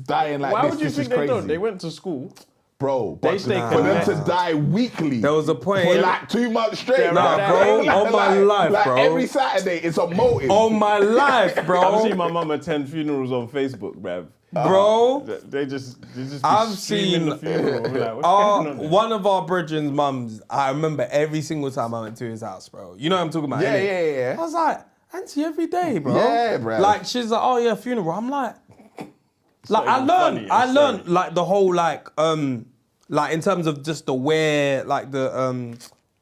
dying like Why this, would you this think is they crazy. don't? They went to school. Bro, They but stay for them to connected. die weekly. There was a point. For like 2 months straight. Nah, like, bro, like, on my life, like bro. Every Saturday, it's a motive. On my life, I've bro. seen my mum attend funerals on Facebook, bruv. Bro, They just be I've streaming seen the funeral. We're like, what's going on there? one of our brethren's mums, I remember every single time I went to his house, bro. You know what I'm talking about? Yeah, innit? yeah. I was like, Auntie, every day, bro. Yeah, bro. Like, she's like, oh yeah, funeral. I'm like I even learned, funny, I'm sorry. like the whole like in terms of just the wear, like the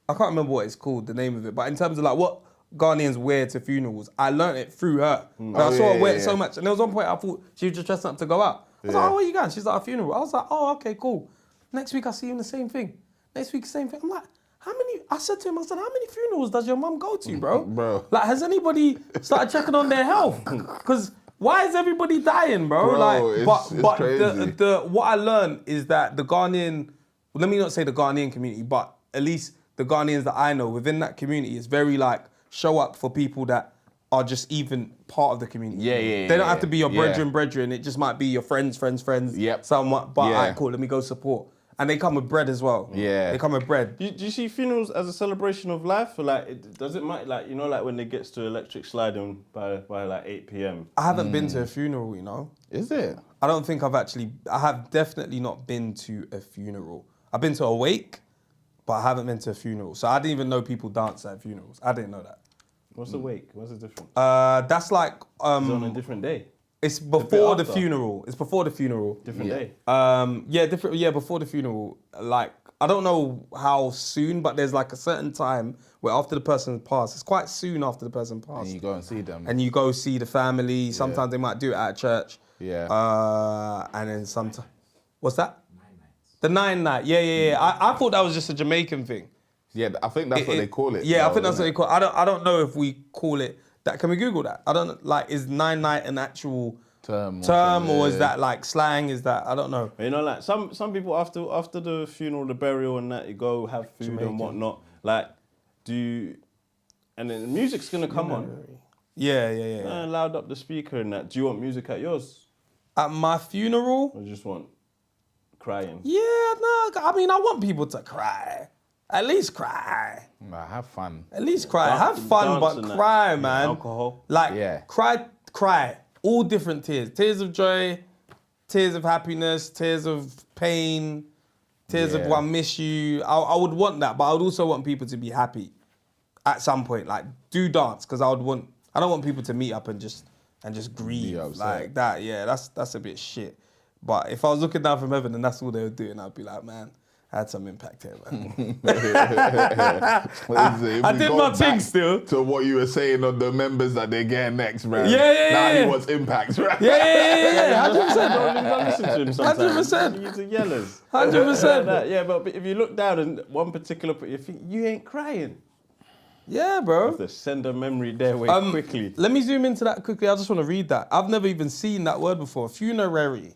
I can't remember what it's called, the name of it, but in terms of like what Ghanaians wear to funerals, I learned it through her. And I saw her wear it so much, and there was one point I thought she was just dressing up to go out. I was like, oh, where you going? She's like, a funeral. I was like, oh, okay, cool. Next week I see you in the same thing. Next week, same thing. I'm like, I said to him, how many funerals does your mum go to, bro? Bro. Like, has anybody started checking on their health? Because why is everybody dying, bro? Bro, like, it's but crazy. what I learned is that the Ghanaian, well, let me not say the Ghanaian community, but at least the Ghanaians that I know within that community is very like show up for people that are just even part of the community. Yeah. They don't have to be your Yeah. brethren. It just might be your friends. Yep. Somewhat, but Yeah. alright, cool. Let me go support. And they come with bread as well. Yeah. They come with bread. Do you see funerals as a celebration of life? Or like, does it matter? Like, you know, like when it gets to electric sliding by like 8 p.m. I haven't been to a funeral, you know. Is it? I don't think I have definitely not been to a funeral. I've been to a wake, but I haven't been to a funeral. So I didn't even know people dance at funerals. I didn't know that. What's the wake? What's the difference? That's like, Is it on a different day? It's before the after. funeral. It's before the funeral. Different day. Different. Yeah, before the funeral. Like, I don't know how soon, but there's like a certain time where after the person passed, it's quite soon after the person passed. And you go and see them. And you go see the family. Sometimes they might do it at church. Yeah. And then sometimes, what's that? 9 nights. The 9 night. Yeah. I thought that was just a Jamaican thing. Yeah, I think that's what they call it. Yeah, I though, think that's what isn't they call it. I don't know if we call it that. Can we Google that? I don't like. Is 9 night an actual term or is that like slang? Is that I don't know. You know, like some people after the funeral, the burial, and that you go have food and whatnot. Like, and then the music's gonna come on. Yeah. Loud up the speaker and that. Do you want music at yours? At my funeral? Or just want crying? Yeah, no. I mean, I want people to cry. At least cry. Nah, have fun. At least cry. Have fun, but cry, man. Alcohol. Like, cry. All different tears. Tears of joy, tears of happiness, tears of pain, tears of I miss you. I would want that, but I would also want people to be happy at some point. Like, do dance, because I don't want people to meet up and just grieve like that. Yeah, that's a bit shit. But if I was looking down from heaven and that's all they were doing, I'd be like, man, I had some impact here, man. I did my thing still. To what you were saying on the members that they're getting next, man. Yeah. Now he wants impacts, right? Yeah. 100%. Don't listen to him sometimes. 100%. He's a yellers. 100%. Yeah, but if you look down and one particular, you think you ain't crying. Yeah, bro. To send a memory their way quickly. Let me zoom into that quickly. I just want to read that. I've never even seen that word before. Funerary.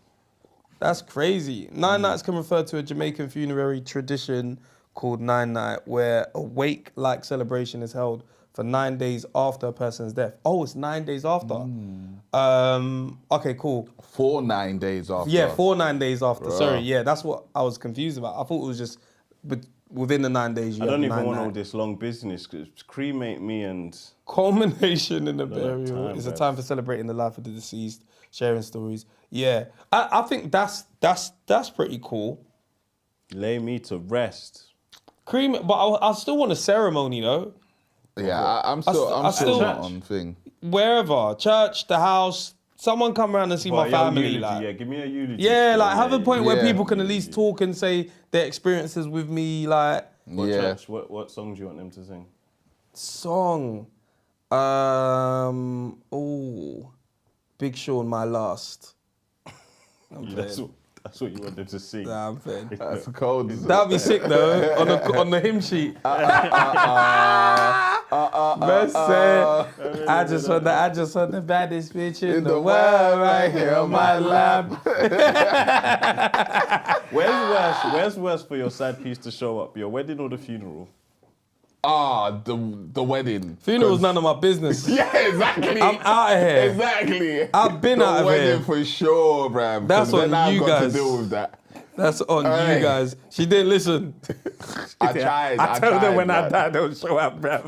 That's crazy. 9 nights can refer to a Jamaican funerary tradition called 9 night, where a wake-like celebration is held for 9 days after a person's death. Oh, it's 9 days after. Okay, cool. 4 9 days after. Yeah, 9 days after. Sorry, yeah, that's what I was confused about. I thought it was just within the 9 days. I don't even want all this long business, because cremate me and... Culmination in the burial. It's a time for celebrating the life of the deceased, sharing stories. Yeah, I think that's pretty cool. Lay me to rest. But I still want a ceremony though. Yeah, I'm still not on thing. Wherever, church, the house, someone come around and see my family. Eulogy, like, yeah, give me a eulogy. Yeah, like have a point where Yeah. people can at least talk and say their experiences with me. Like, What song do you want them to sing? song, Big Sean, My Last. That's what you want them to sing. Nah, I'm playing. That's cold. That'd be sick though, on the hymn sheet. I just want the baddest bitch in the world right here on my lap. Where's worse for your side piece to show up? Your wedding or the funeral? The wedding. Funeral's none of my business. Yeah, exactly. I'm out of here. Exactly. I've been out of The here. wedding for sure, bruv. That's 'cause on then I've you got guys. to deal with that. That's on Hey. you guys. She didn't listen. I tried. I told her when I bruv. die, don't show up, bro.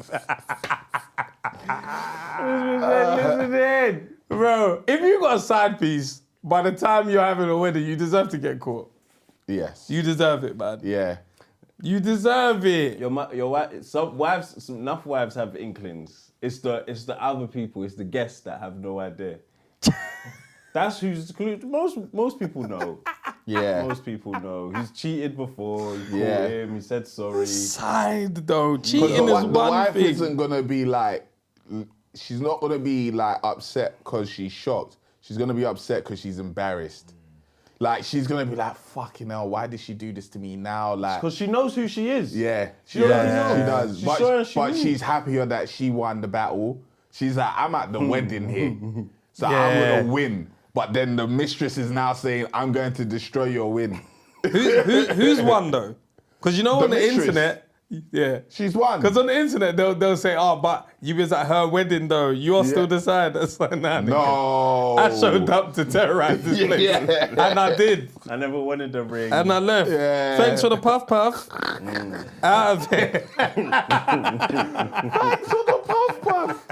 Listen in. Bro, if you got a side piece, by the time you're having a wedding, you deserve to get caught. Yes. You deserve it, man. Yeah. You deserve it. Your wife. Enough wives have inklings. It's the other people. It's the guests that have no idea. That's who's most people know. Yeah. Most people know. He's cheated before. You called Yeah. him. He said sorry. Side though, 'Cause cheating is the one wife thing. isn't gonna be like, she's not gonna be like upset because she's shocked. She's gonna be upset because she's embarrassed. Like she's gonna be like, fucking hell, why did she do this to me now? Like, Because she knows who she is. yeah, She already knows. she does. She's But, sure she but knew. she's happier that she won the battle. She's like, I'm at the wedding here, so Yeah. I'm gonna win. But then the mistress is now saying, I'm going to destroy your win. Who's won though? Because you know The on the mistress. internet, yeah. She's won. Because on the internet they'll say, oh, but you was at her wedding though. You are still the side. That's like, nah, nigga. No. I showed up to terrorize this place. Yeah. And I did. I never wanted the ring. And I left. Yeah. Thanks for the puff. Out of here. Thanks for the puff.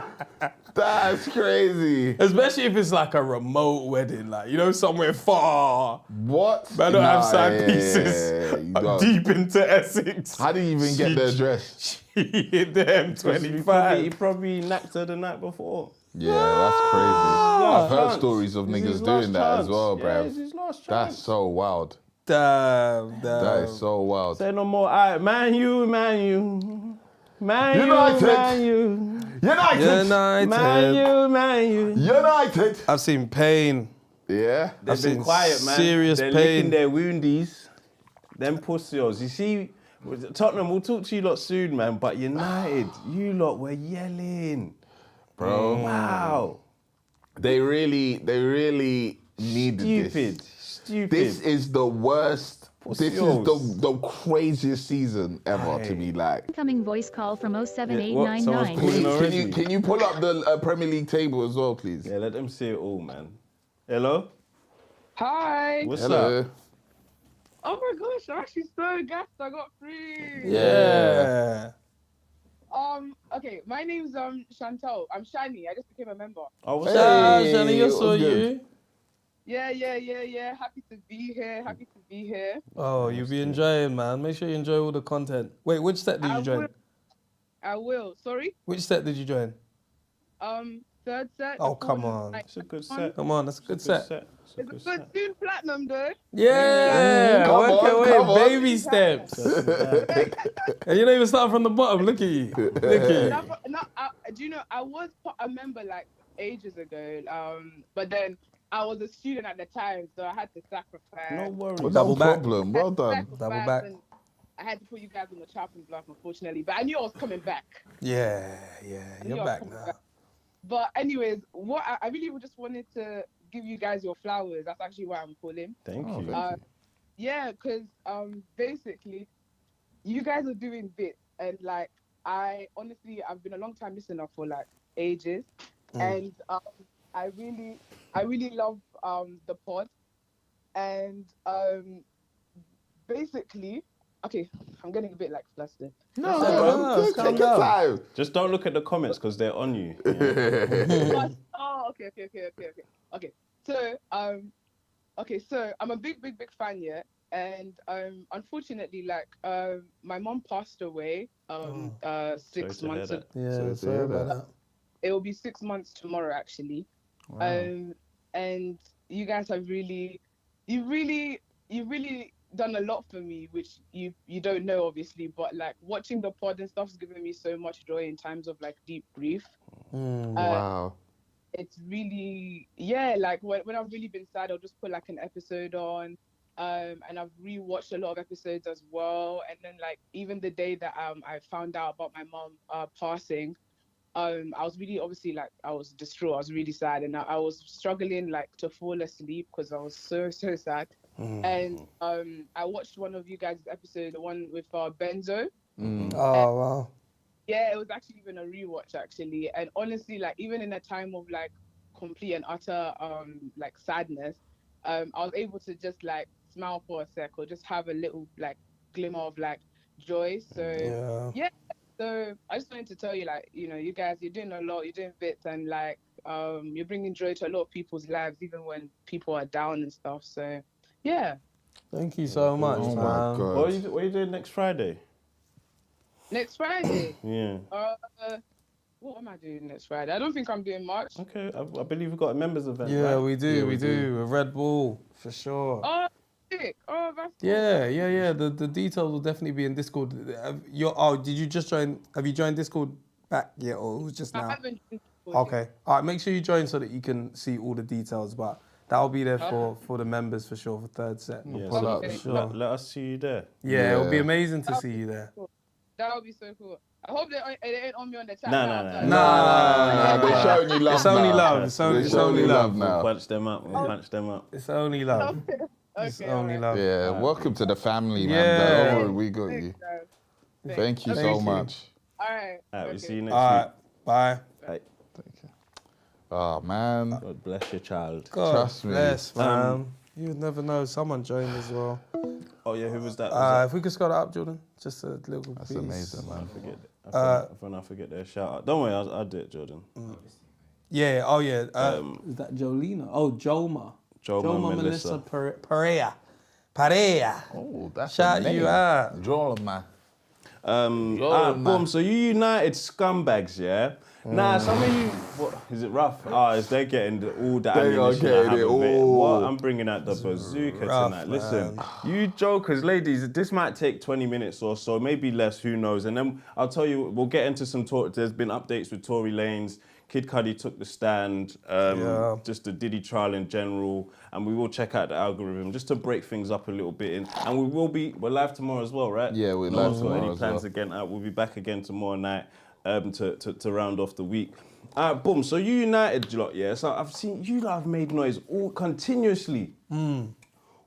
That's crazy. Especially if it's like a remote wedding, like, you know, somewhere far. What? I don't have side yeah, pieces. you I'm don't. deep into Essex. How do you even get the address? She hit the He M25. probably knacked her the night before. Yeah, that's crazy. I've heard stories of niggas doing that as well, Yeah, bruv. it's his last That's chance. so wild. Damn. That is so wild. Say no more. Man, you. Man, United. you. United. Man, you. United. I've seen pain. Yeah. They've been seen quiet, man. serious They're pain. licking their woundies. Them pussies. You see, Tottenham, we'll talk to you lot soon, man. But United, you lot were yelling. Bro. Wow. They really needed this. Stupid. This is the worst. This is the craziest season ever to me. Like, Incoming voice call from Someone's 07899. calling already. can you pull up the Premier League table as well, please? Yeah, let them see it all, man. Hello? Hi. What's Hello. up? Oh my gosh, I'm actually so gassed. I got free. Yeah. Okay, my name's Chantal. I'm Shani. I just became a member. Oh, what's Hey. up? Shani, you what's saw good? you. Yeah. Happy to be here. Oh, you'll be enjoying, man. Make sure you enjoy all the content. Wait, which set did you join? I will. Sorry. Which set did you join? Third set. Oh, come on. It's a good set. Come on, that's a good set. It's a It's good a good set. soon platinum though. Yeah, Come work your on, way, come on. baby steps. And you don't even start from the bottom. Look at you. Look at you. Do you know I was a member like ages ago. But then I was a student at the time, so I had to sacrifice. No worries. Well, Double no back. problem. Well done. Double back. And I had to put you guys on the chopping block, unfortunately. But I knew I was coming back. Yeah, you're back coming now. back. But anyways, what I really just wanted to give you guys your flowers. That's actually why I'm calling. Thank Oh, you. thank Yeah, because basically, you guys are doing bits, and like I've been a long time listener for like ages, and I really love the pod, and basically, okay, I'm getting a bit like flustered. No, calm take your down. time. Just don't look at the comments because they're on you. Yeah. Okay. So I'm a big fan, yeah. And unfortunately, like my mom passed away 6 Sorry to months hear ago. Yeah, sorry about that. It will be 6 months tomorrow, actually. And you guys have really done a lot for me, which you don't know, obviously, but like watching the pod and stuff's given me so much joy in times of like deep grief. Wow. It's really, like when I've really been sad, I'll just put like an episode on, and I've rewatched a lot of episodes as well. And then like even the day that I found out about my mom passing, I was really, obviously, like I was distraught. I was really sad, and I was struggling like to fall asleep because I was so sad. And I watched one of you guys' episode, the one with Benzo. Oh, wow. Yeah, it was actually even a rewatch, actually. And honestly, like even in a time of like complete and utter like sadness, I was able to just like smile for a sec or just have a little like glimmer of like joy. So yeah. So I just wanted to tell you, like, you know, you guys, you're doing a lot, you're doing bits, and like you're bringing joy to a lot of people's lives, even when people are down and stuff. So yeah. Thank you so much, Oh man. my God. What are you doing next Friday? Next Friday. Yeah. What am I doing next Friday? I don't think I'm doing much. Okay, I believe we've got a members event. Yeah, right? we do. A Red Bull, for sure. Oh, sick. Oh, that's cool. Yeah. The details will definitely be in Discord. Did you just join? Have you joined Discord back yet, or it was just I now? haven't. Okay. All right. Make sure you join so that you can see all the details. But that'll be there for the members for sure for third set. Yeah, Pull up. Okay. Sure. let us see you there. Yeah, it'll be Yeah. amazing to see you there. That would be so cool. I hope they ain't on me on the chat. Nah, now. nah. Nah, they're showing you love. It's only now. love. It's They're showing only you love. now. We'll punch them up. We'll punch them up. It's only love. It's Okay, only alright. love. Yeah, welcome to the family, man. Yeah. Don't worry, we got you. Thank you so much. All right. All right, we'll see you next All week. right. Bye. Bye. Oh, man. God bless your child. God Trust me. bless, man. You would never know. Someone joined as well. Oh yeah, who was that? If we could scroll that up, Jordan. Just a little That's piece. amazing, man. I forget their shout out. Don't worry, I'll do it, Jordan. Yeah. Oh yeah. Is that Jolina? Oh, Joma. Joma Melissa. Perea. Oh, that's Shout a name. you out. Draw, man. Boom. So you United scumbags, yeah? Nah, some of you, what, is it rough? Is they're getting all the They are ammunition I getting have it of it. all. What? I'm bringing out the bazooka rough, tonight. Listen, man. you jokers, ladies, this might take 20 minutes or so, maybe less, who knows. And then I'll tell you, we'll get into some talk. There's been updates with Tory Lanez. Kid Cudi took the stand, just the Diddy trial in general, and we will check out the algorithm just to break things up a little bit. And we're live tomorrow as well, right? Yeah, we're No live one's got tomorrow any as plans well. again. We'll be back again tomorrow night to round off the week. All right, boom. So you United lot, yeah. So I've seen you lot have made noise all continuously,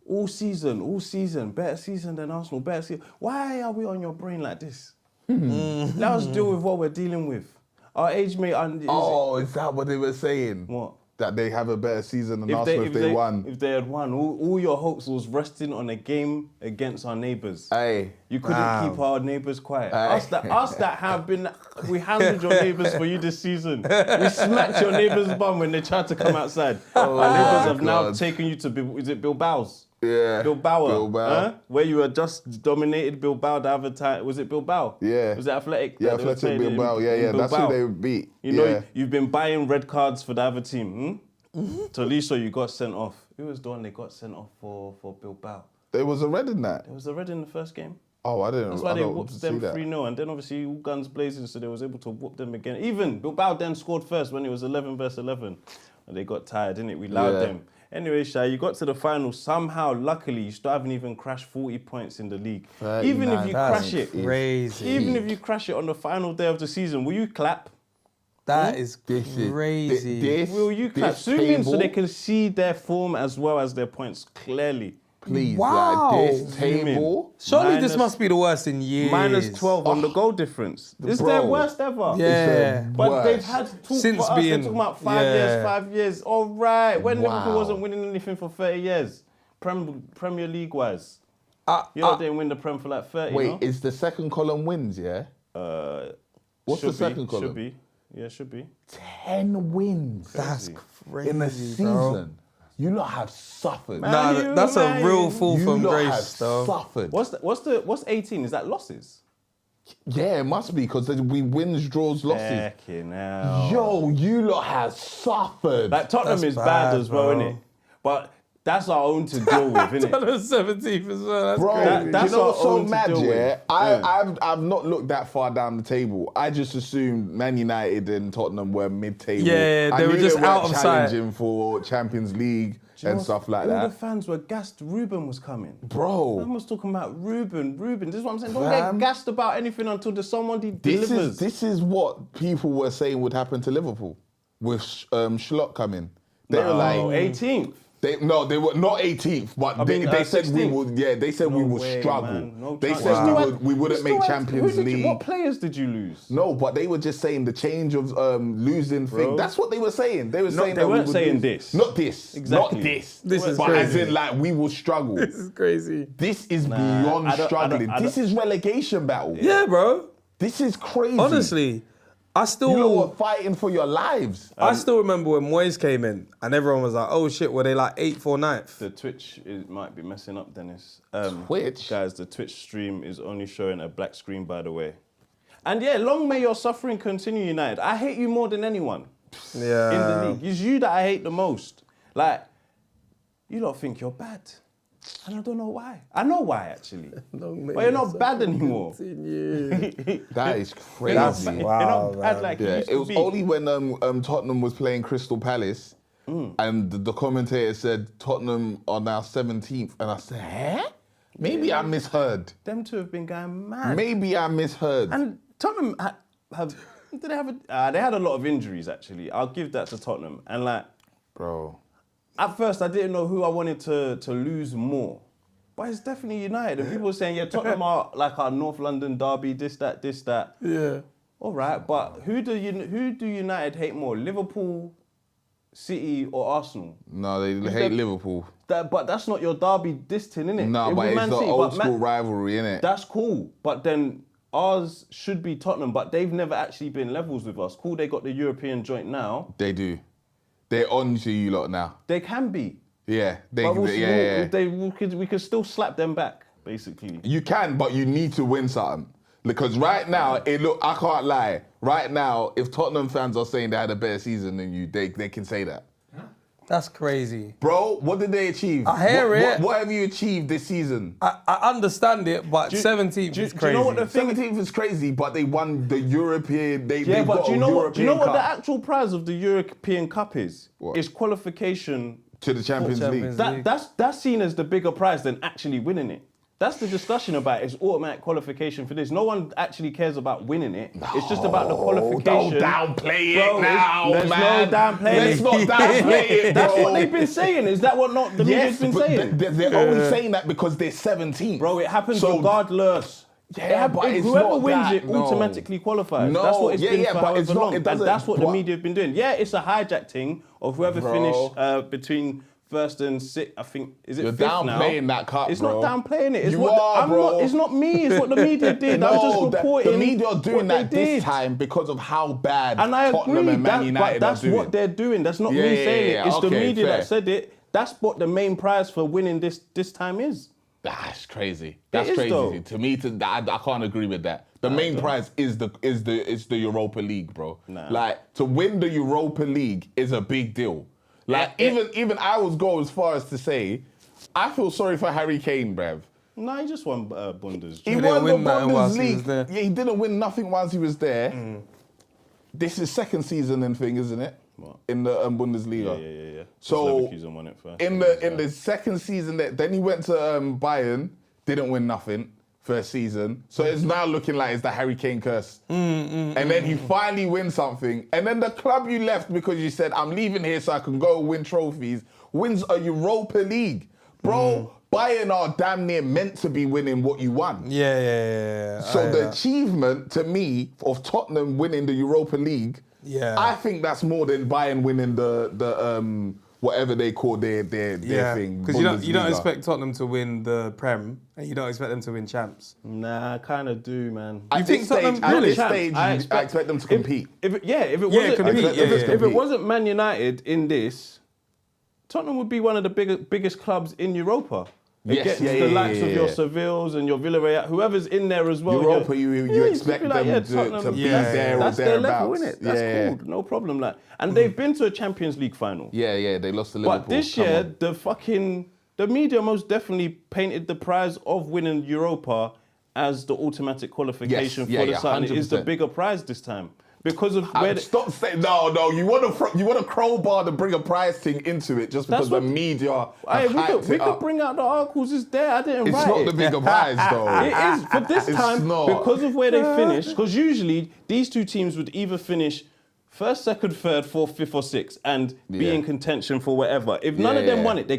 all season, better season than Arsenal, better season. Why are we on your brain like this? Let us deal with what we're dealing with. Our age mate. Is that what they were saying? What? That they have a better season than Arsenal if they won. If they had won, all your hopes was resting on a game against our neighbours. Aye. You couldn't keep our neighbours quiet. Aye. Us that have been, we handled your neighbours for you this season. We smacked your neighbours' bum when they tried to come outside. Our neighbours have now God. taken you to, is it Bilbao's? Yeah. Bilbao. Huh? Where you were just dominated Bilbao the other time. Was it Bilbao? Yeah. Was it Athletic? Yeah, that they were Athletic playing in Bilbao. Yeah. That's who Bilbao? they beat. You know, yeah. you've been buying red cards for the other team. Tolisso, you got sent off. Who was the one they got sent off for Bilbao? There was a red in that. It was the red in the first game. Oh, I didn't. That's why I they don't whooped see them that. 3-0, and then obviously all guns blazing, so they was able to whoop them again. Even Bilbao then scored first when it was 11 versus 11, and they got tired, didn't it? We allowed them. Anyway, Shai, you got to the final. Somehow, luckily, you still haven't even crashed 40 points in the league. Even if you crash it, Crazy. even if you crash it on the final day of the season, will you clap? That is This is crazy. Will you clap? this Zoom in so table- they can see their form as well as their points clearly. Please, Wow. like this table. Surely this Minus- must be the worst in years. Minus 12 on the goal difference. It's their Bro. worst ever. Yeah. But they've worst. had talk Since for us. being- They're talking about 5 yeah. years, 5 years. All right. When Liverpool Wow. wasn't winning anything for 30 years, Premier League wise. Uh, You lot didn't win the Prem for like 30, Wait, no? is the second column wins, yeah? What's the Should be, second column? Should be. Yeah, should be. 10 wins. That's crazy, in a bro. season. You lot have suffered. Nah, Man, that's a man. real fall you from lot grace, have though. suffered. What's 18? Is that losses? Yeah, it must be because we wins, draws, losses. Fucking hell. Yo, you lot have suffered. Like Tottenham That's is bad bad, as well, bro. innit? But that's our own to deal with, innit? On the 17th as well. That's Bro, crazy. that's you know our what's so own to mad, deal yeah? with. I've not looked that far down the table. I just assumed Man United and Tottenham were mid-table. Yeah, I they were knew just weren't out of sight. challenging for Champions League and stuff like All the that. fans were gassed. Ruben was coming. I Bro, was talking about Ruben. This is what I'm saying. Don't Fam. get gassed about anything until somebody this delivers. is what people were saying would happen to Liverpool with Schlott coming. They were like, 18th. they were not 18th, but I mean, they said we 16th. would. Yeah, they said we No would way, struggle. man. No They chance. said we wouldn't You make still had- Champions League. What players did you lose? No, but they were just saying the change of losing thing. Bro. That's what they were saying. They were No, saying they that we weren't would saying lose. this. Not this. Exactly. Not this. This is but as crazy. in like we will struggle. This is crazy. This is beyond I don't- struggling. I don't- This is relegation battle. Yeah, bro. This is crazy. Honestly, I still... you lot were fighting for your lives. I still remember when Moyes came in and everyone was like, oh shit, were they like 8th or 9th? The Twitch might be messing up, Dennis. Twitch? Guys, the Twitch stream is only showing a black screen, by the way. And yeah, long may your suffering continue, United. I hate you more than anyone Yeah. in the league. It's you that I hate the most. Like, you lot think you're bad. And I don't know why. I know why, actually. But you're not bad anymore. That is crazy. You're not, you're not bad man. like you Yeah, used it to was be. only when Tottenham was playing Crystal Palace and the commentator said Tottenham are now 17th, and I said, "Huh? Maybe I misheard. Them two have been going mad. Maybe I misheard." And Tottenham did they have they had a lot of injuries, actually. I'll give that to Tottenham. And like, Bro, at first I didn't know who I wanted to lose more. But it's definitely United. And people were saying, yeah, Tottenham are like our North London derby, this, that. Yeah. All right, but who do United hate more? Liverpool, City or Arsenal? no, they hate Liverpool. But that's not your derby this thing, innit? No, It but was it's Man the City, old but school rivalry, innit? That's cool. But then ours should be Tottenham, but they've never actually been levels with us. Cool, they got the European joint now. They do. They're on to you lot now. They can be. Yeah, But yeah. we could still slap them back, basically. You can, but you need to win something. Because right now, I can't lie. Right now, if Tottenham fans are saying they had a better season than you, they can say that. That's crazy. Bro, what did they achieve? I hear it. What have you achieved this season? I understand it, but 17th is crazy. Do you know what the thing 17th is crazy, but they won the European. Yeah, but do you know what Cup the actual prize of the European Cup is? What? It's qualification to the Champions League. That's seen as the bigger prize than actually winning it. That's the discussion about it. It's automatic qualification for this. No one actually cares about winning it. It's just about the qualification. Don't downplay Bro, it now, there's man. no downplaying Let's it. not downplay it, bro. That's what they've been saying. Is that what not the media's been but saying? they're only saying that because they're 17. Bro, it happens regardless. Yeah, but it's whoever not wins that, it no. automatically qualifies. No, That's what it's been for but it's however not. long. It And doesn't. that's what the but- media have been doing. Yeah, it's a hijack thing of whoever Bro. finished between first and sixth. I think is it You're fifth now? downplaying that cup, It's bro. not downplaying it. It's You what are, bro. It's not me. It's what the media did. I'm just reporting. The media are doing what they that this did. time because of how bad And I Tottenham agree. and Man United but that's are doing. what they're doing. That's not Yeah, me yeah, saying yeah. it. It's the Okay, media fair. that said it. That's what the main prize for winning this time is. That's crazy. That's is, crazy. though. To me, I can't agree with that. The main prize is the Europa League, bro. Nah. Like to win the Europa League is a big deal. Like even I would go as far as to say, I feel sorry for Harry Kane, bruv. No, he just won Bundes. He didn't won the win nothing whilst he was Bundesliga. there. Yeah, he didn't win nothing whilst he was there. This is second season in thing, isn't it? What? In the Bundesliga. Yeah. So Leverkusen won it first. in the second season, then he went to Bayern, didn't win nothing first season. So it's now looking like it's the Harry Kane curse. And then he finally wins something. And then the club you left because you said, I'm leaving here so I can go win trophies, wins a Europa League. Bro, Bayern are damn near meant to be winning what you won. Yeah. So the achievement to me of Tottenham winning the Europa League, I think that's more than Bayern winning the whatever they call their thing. Because you don't Bundesliga. expect Tottenham to win the Prem, and you don't expect them to win champs. Nah, I kind of do, man. At think this stage, Tottenham at really? this stage, I expect them to compete. If it compete, wasn't Man United in this, Tottenham would be one of the biggest clubs in Europa. Yes, Against the likes of your Sevilles and your Villarreal, whoever in there as well. Europa, you you'd expect be like, them Tottenham, to be there or that's their level, thereabouts. innit? That's cool, no problem. Like, and they've been to a Champions League final. Yeah, they lost to Liverpool. But this Come year, on. the media most definitely painted the prize of winning Europa as the automatic qualification for the side. It is the 100%. bigger prize this time because of where. Stop saying no. You want to crowbar to bring a prize thing into it just because the media. Hey, have we hyped it could up. bring out the articles. It's there. I didn't It's write not it. the bigger prize though. It is for this It's time not. because of where they finished. Because usually these two teams would either finish first, second, third, fourth, fifth, or sixth, and be in contention for whatever. If none of them won it,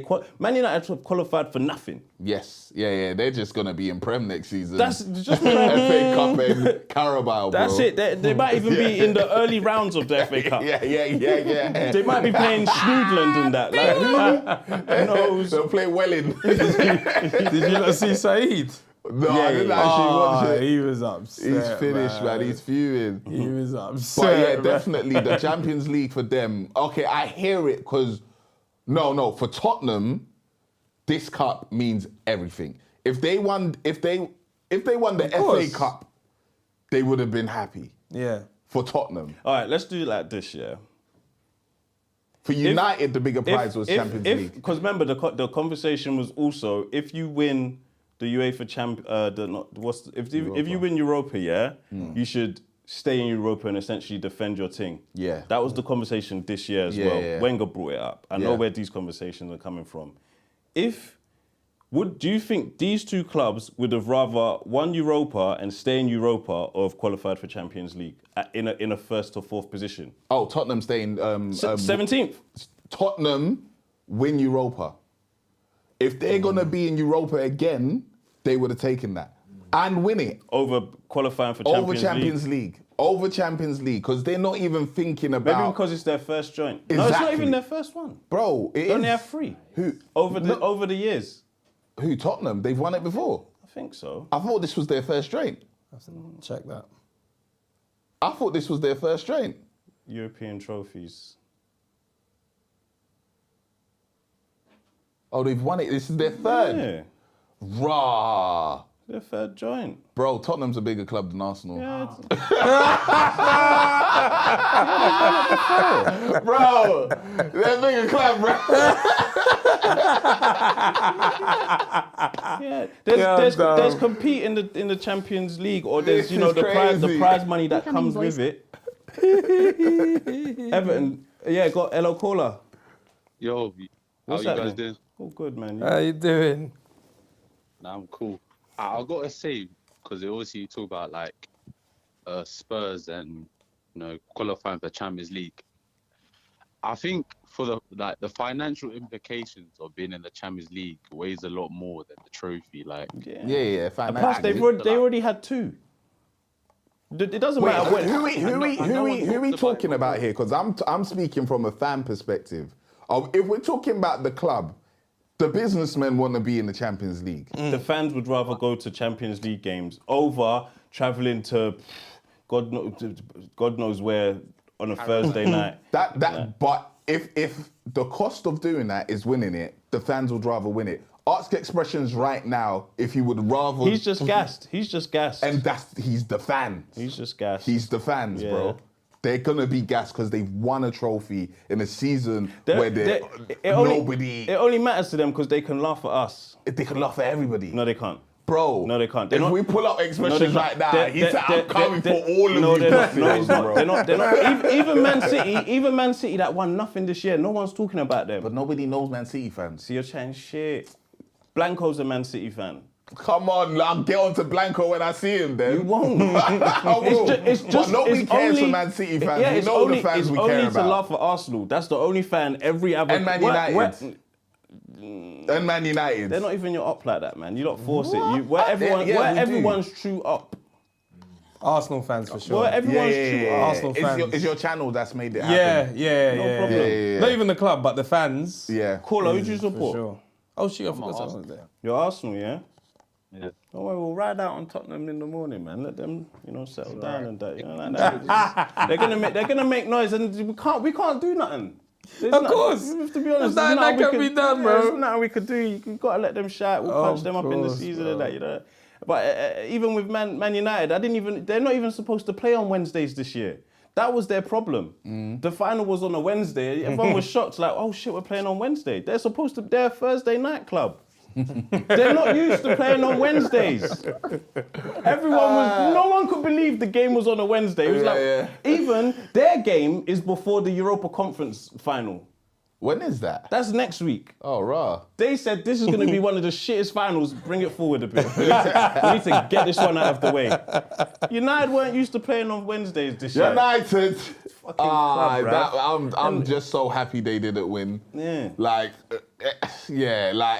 Man United have qualified for nothing. Yes, they're just gonna be in Prem next season. That's just FA Cup and Carabao, bro. That's it. They might even be in the early rounds of the FA Cup. Yeah. They might be playing Snoodland and that. Like, who knows? They'll play Welling. Did you not see Saeed? No, I didn't actually watch it. He was upset. He's finished, man. He's fuming. He was upset. But yeah, man. definitely the Champions League for them. Okay, I hear it because for Tottenham, this cup means everything. If they won the FA course. Cup, they would have been happy. Yeah. For Tottenham. All right, let's do it like this, yeah. For United, the bigger prize was Champions League. Because remember, the conversation was also if you win the UEFA if you win Europa, you should stay in Europa and essentially defend your team. Yeah. That was the conversation this year as well. Yeah. Wenger brought it up. I know where these conversations are coming from. Do you think these two clubs would have rather won Europa and stay in Europa or have qualified for Champions League in a first or fourth position? Oh, Tottenham staying 17th. Tottenham win Europa. If they're gonna be in Europa again, they would have taken that and win it Over qualifying for Champions League. Over Champions League, because they're not even thinking about. Maybe because it's their first joint. No, it's not Exactly. even their first one. Bro, it They only is. have three. Who? Over the years. Who? Tottenham? They've won it before. I think so. I thought this was their first strain. Check that. I thought this was their first strain. European trophies. Oh, they've won it. This is their third. Yeah. Rah. They're third joint. Bro, Tottenham's a bigger club than Arsenal. Yeah, Bro, they're a bigger club, bro. yeah. There's compete in the Champions League, or there's This is the prize money that Incoming comes voice. with it. Everton, got Elo Cola. Yo, What's how you guys happening? doing? Oh, good, man. How you doing? Nah, I'm cool. I gotta say, because obviously you talk about like Spurs and qualifying for Champions League. I think for the financial implications of being in the Champions League weighs a lot more than the trophy. Like, Yeah, And plus, they already had two. It doesn't Wait, matter. who are we talked talking about about here? Because I'm speaking from a fan perspective. If we're talking about the club, the businessmen want to be in the Champions League. The fans would rather go to Champions League games over travelling to God knows where on a Thursday night. But if the cost of doing that is winning it, the fans would rather win it. Ask Expressions right now if he would rather. He's just gassed. And he's the fans. He's just gassed. He's the fans, Yeah. bro. They're gonna be gassed because they've won a trophy in a season where nobody. It only matters to them because they can laugh at us. They can laugh at everybody. No, they can't. Bro. No, they can't. If we pull up Expressions right now, he said, I'm coming for all of no, you. they're not. No, he's not. bro. They're not. Even Man City that won nothing this year, no one's talking about them. But nobody knows Man City fans. So you're chatting shit. Blanco's a Man City fan. Come on, I'll get onto Blanco when I see him then. You won't. I will. But nobody cares for only- Man City fans. Yeah, we it's know only, the fans it's we only care to about. laugh at Arsenal. That's the only fan every other... And Man United. And Man United. They're not even your up like that, man. You don't force it. Where Yeah, we do. everyone's true up. Arsenal fans for sure. Where everyone's true up. Arsenal fans. It's your channel that's made it happen. Yeah. problem. Yeah. Not even the club, but the fans. Yeah. Caller, who do you For support? sure. Oh, shit, I forgot something there. You're Arsenal, yeah? Yeah. Don't worry, we'll ride out on Tottenham in the morning, man. Let them, settle down and that. Like that. They're gonna make noise, and we can't do nothing. Of course. To be honest, There's nothing that can be done, bro. There's nothing we could do. You gotta let them shout. We'll punch them up in the course, season bro. and that, But even with Man United, they're not even supposed to play on Wednesdays this year. That was their problem. The final was on a Wednesday. Everyone was shocked, like, oh shit, we're playing on Wednesday. They're a Thursday night club. They're not used to playing on Wednesdays. No one could believe the game was on a Wednesday. It was even their game is before the Europa Conference final. When is that? That's next week. Oh, raw. They said this is going to be one of the shittest finals. Bring it forward a bit. We need to get this one out of the way. United weren't used to playing on Wednesdays this year. United. club, I'm just so happy they didn't win. Yeah.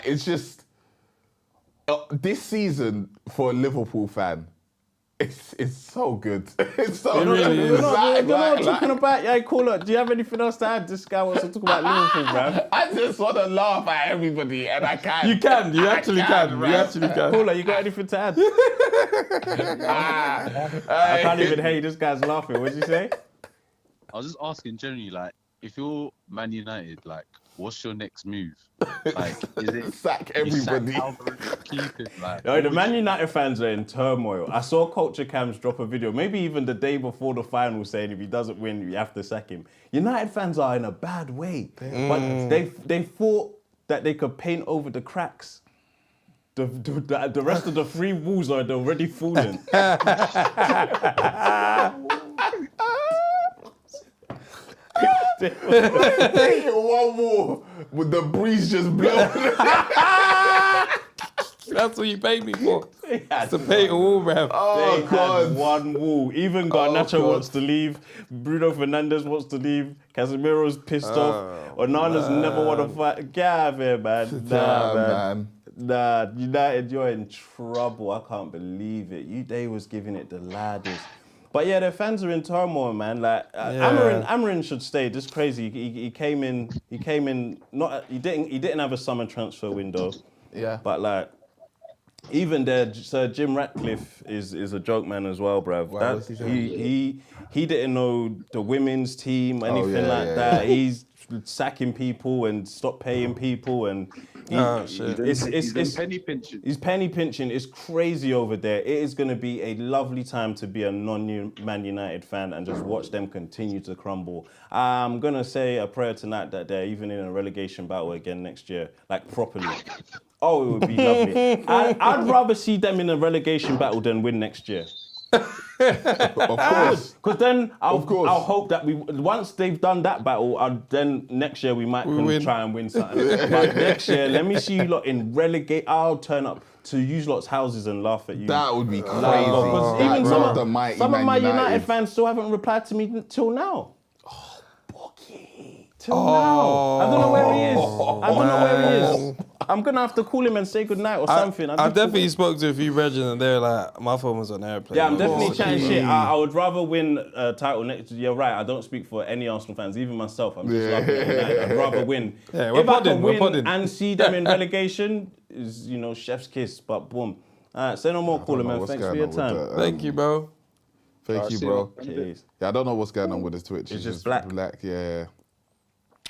It's just this season for a Liverpool fan. It's so good. It's so really good. is. You're not talking about, caller. Do you have anything else to add? This guy wants to talk about Liverpool, bruv. I just want to laugh at everybody, and I can't. You can. You actually can. You bruv. actually can. Caller, you got anything to add? I can't even hear you. This guy's laughing. What'd you say? I was just asking generally, like, if you're Man United, like, what's your next move? Like, is it Sack you sack everybody. Alvarez, keep it, like, The Man United fans are in turmoil. I saw Culture Cams drop a video, maybe even the day before the final, saying if he doesn't win, you have to sack him. United fans are in a bad way, but they thought that they could paint over the cracks. The rest of the three walls are already falling. One more with the breeze just blowing. That's what you paid me for. To pay a wall, bruv. Oh, They God. had one wall. Even Garnacho God. wants to leave. Bruno Fernandes wants to leave. Casemiro's pissed off. Onana's never want to fight. Get out of here, man. Nah, man. Nah, United, you're in trouble. I can't believe it. They was giving it the ladders. But yeah, their fans are in turmoil, man. Like Amarin should stay. This is crazy. He came in. He didn't have a summer transfer window. Yeah. But like, even there, Sir Jim Ratcliffe is a joke man as well, bruv. Why was he saying he didn't know the women's team, anything yeah, like yeah, that. yeah. He's sacking people and stop paying people and shit. He's penny pinching. He's penny pinching. It's crazy over there. It is going to be a lovely time to be a non-Man United fan and just watch them continue to crumble. I'm going to say a prayer tonight that they're even in a relegation battle again next year, like properly. Oh, it would be lovely. I'd rather see them in a relegation battle than win next year. Of course. Because then I'll course. hope that once they've done that battle, then next year we might try and win something. But next year, let me see you lot in relegate. I'll turn up to you lot's houses and laugh at you. That would be crazy. Because even some of my United United fans still haven't replied to me till now. Till now. I don't know where he is. I don't know where he is. I'm going to have to call him and say goodnight or something. I definitely spoke to a few Regins and they're like, my phone was on airplane. Yeah, I'm definitely chatting shit. I would rather win a title next year. You're right, I don't speak for any Arsenal fans, even myself. I'm just laughing at United. I'd rather win. Yeah, if I can win and see them in relegation, is, chef's kiss, but boom. All right, say no more, Caller, man. Thanks for your time. Thank you, bro. Thank you, bro. Cheers. Yeah, I don't know what's going on with his Twitch. It's just black. Yeah.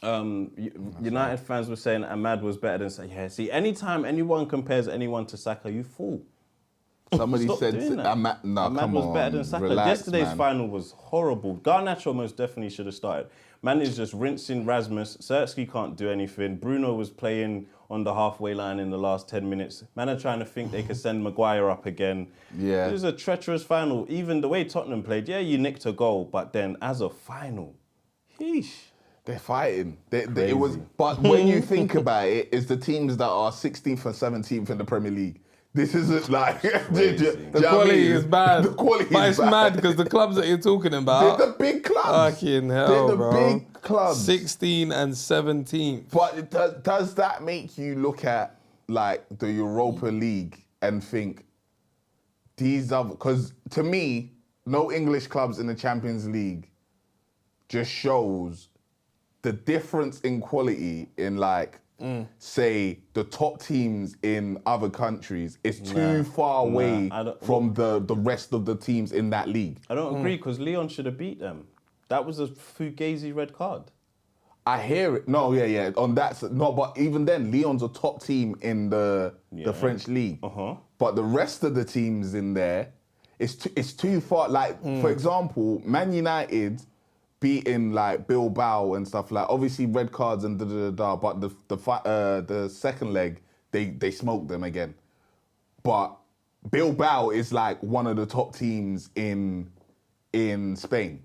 United fans were saying Ahmad was better than Saka. Yeah, see, anytime anyone compares anyone to Saka, you fool. Somebody Stop said doing that. Ahmad was better than Saka. Relax, Yesterday's man. final was horrible. Garnacho most definitely should have started. Man is just rinsing Rasmus. Sirski can't do anything. Bruno was playing on the halfway line in the last 10 minutes. Man are trying to think they could send Maguire up again. Yeah. It was a treacherous final. Even the way Tottenham played, yeah, you nicked a goal, but then as a final, sheesh. They're fighting. It was, but when you think about it, it's the teams that are 16th and 17th in the Premier League. This isn't like the quality is bad. The quality but is it's bad. mad because the clubs that you're talking about, They're the big clubs. Fucking hell, They're the bro. big clubs. 16 and 17th. But does that make you look at like the Europa League and think these other? Because to me, no English clubs in the Champions League just shows the difference in quality in like, say, the top teams in other countries is too far away from the rest of the teams in that league. I don't agree, because Leon should have beat them. That was a fugazi red card. I hear it. No, yeah. On that, no, but even then, Lyon's a top team in the French league. But the rest of the teams in there, it's too far. Like, for example, Man United beating like Bilbao and stuff like. Obviously, red cards and But the second leg, they smoked them again. But Bilbao is like one of the top teams in Spain.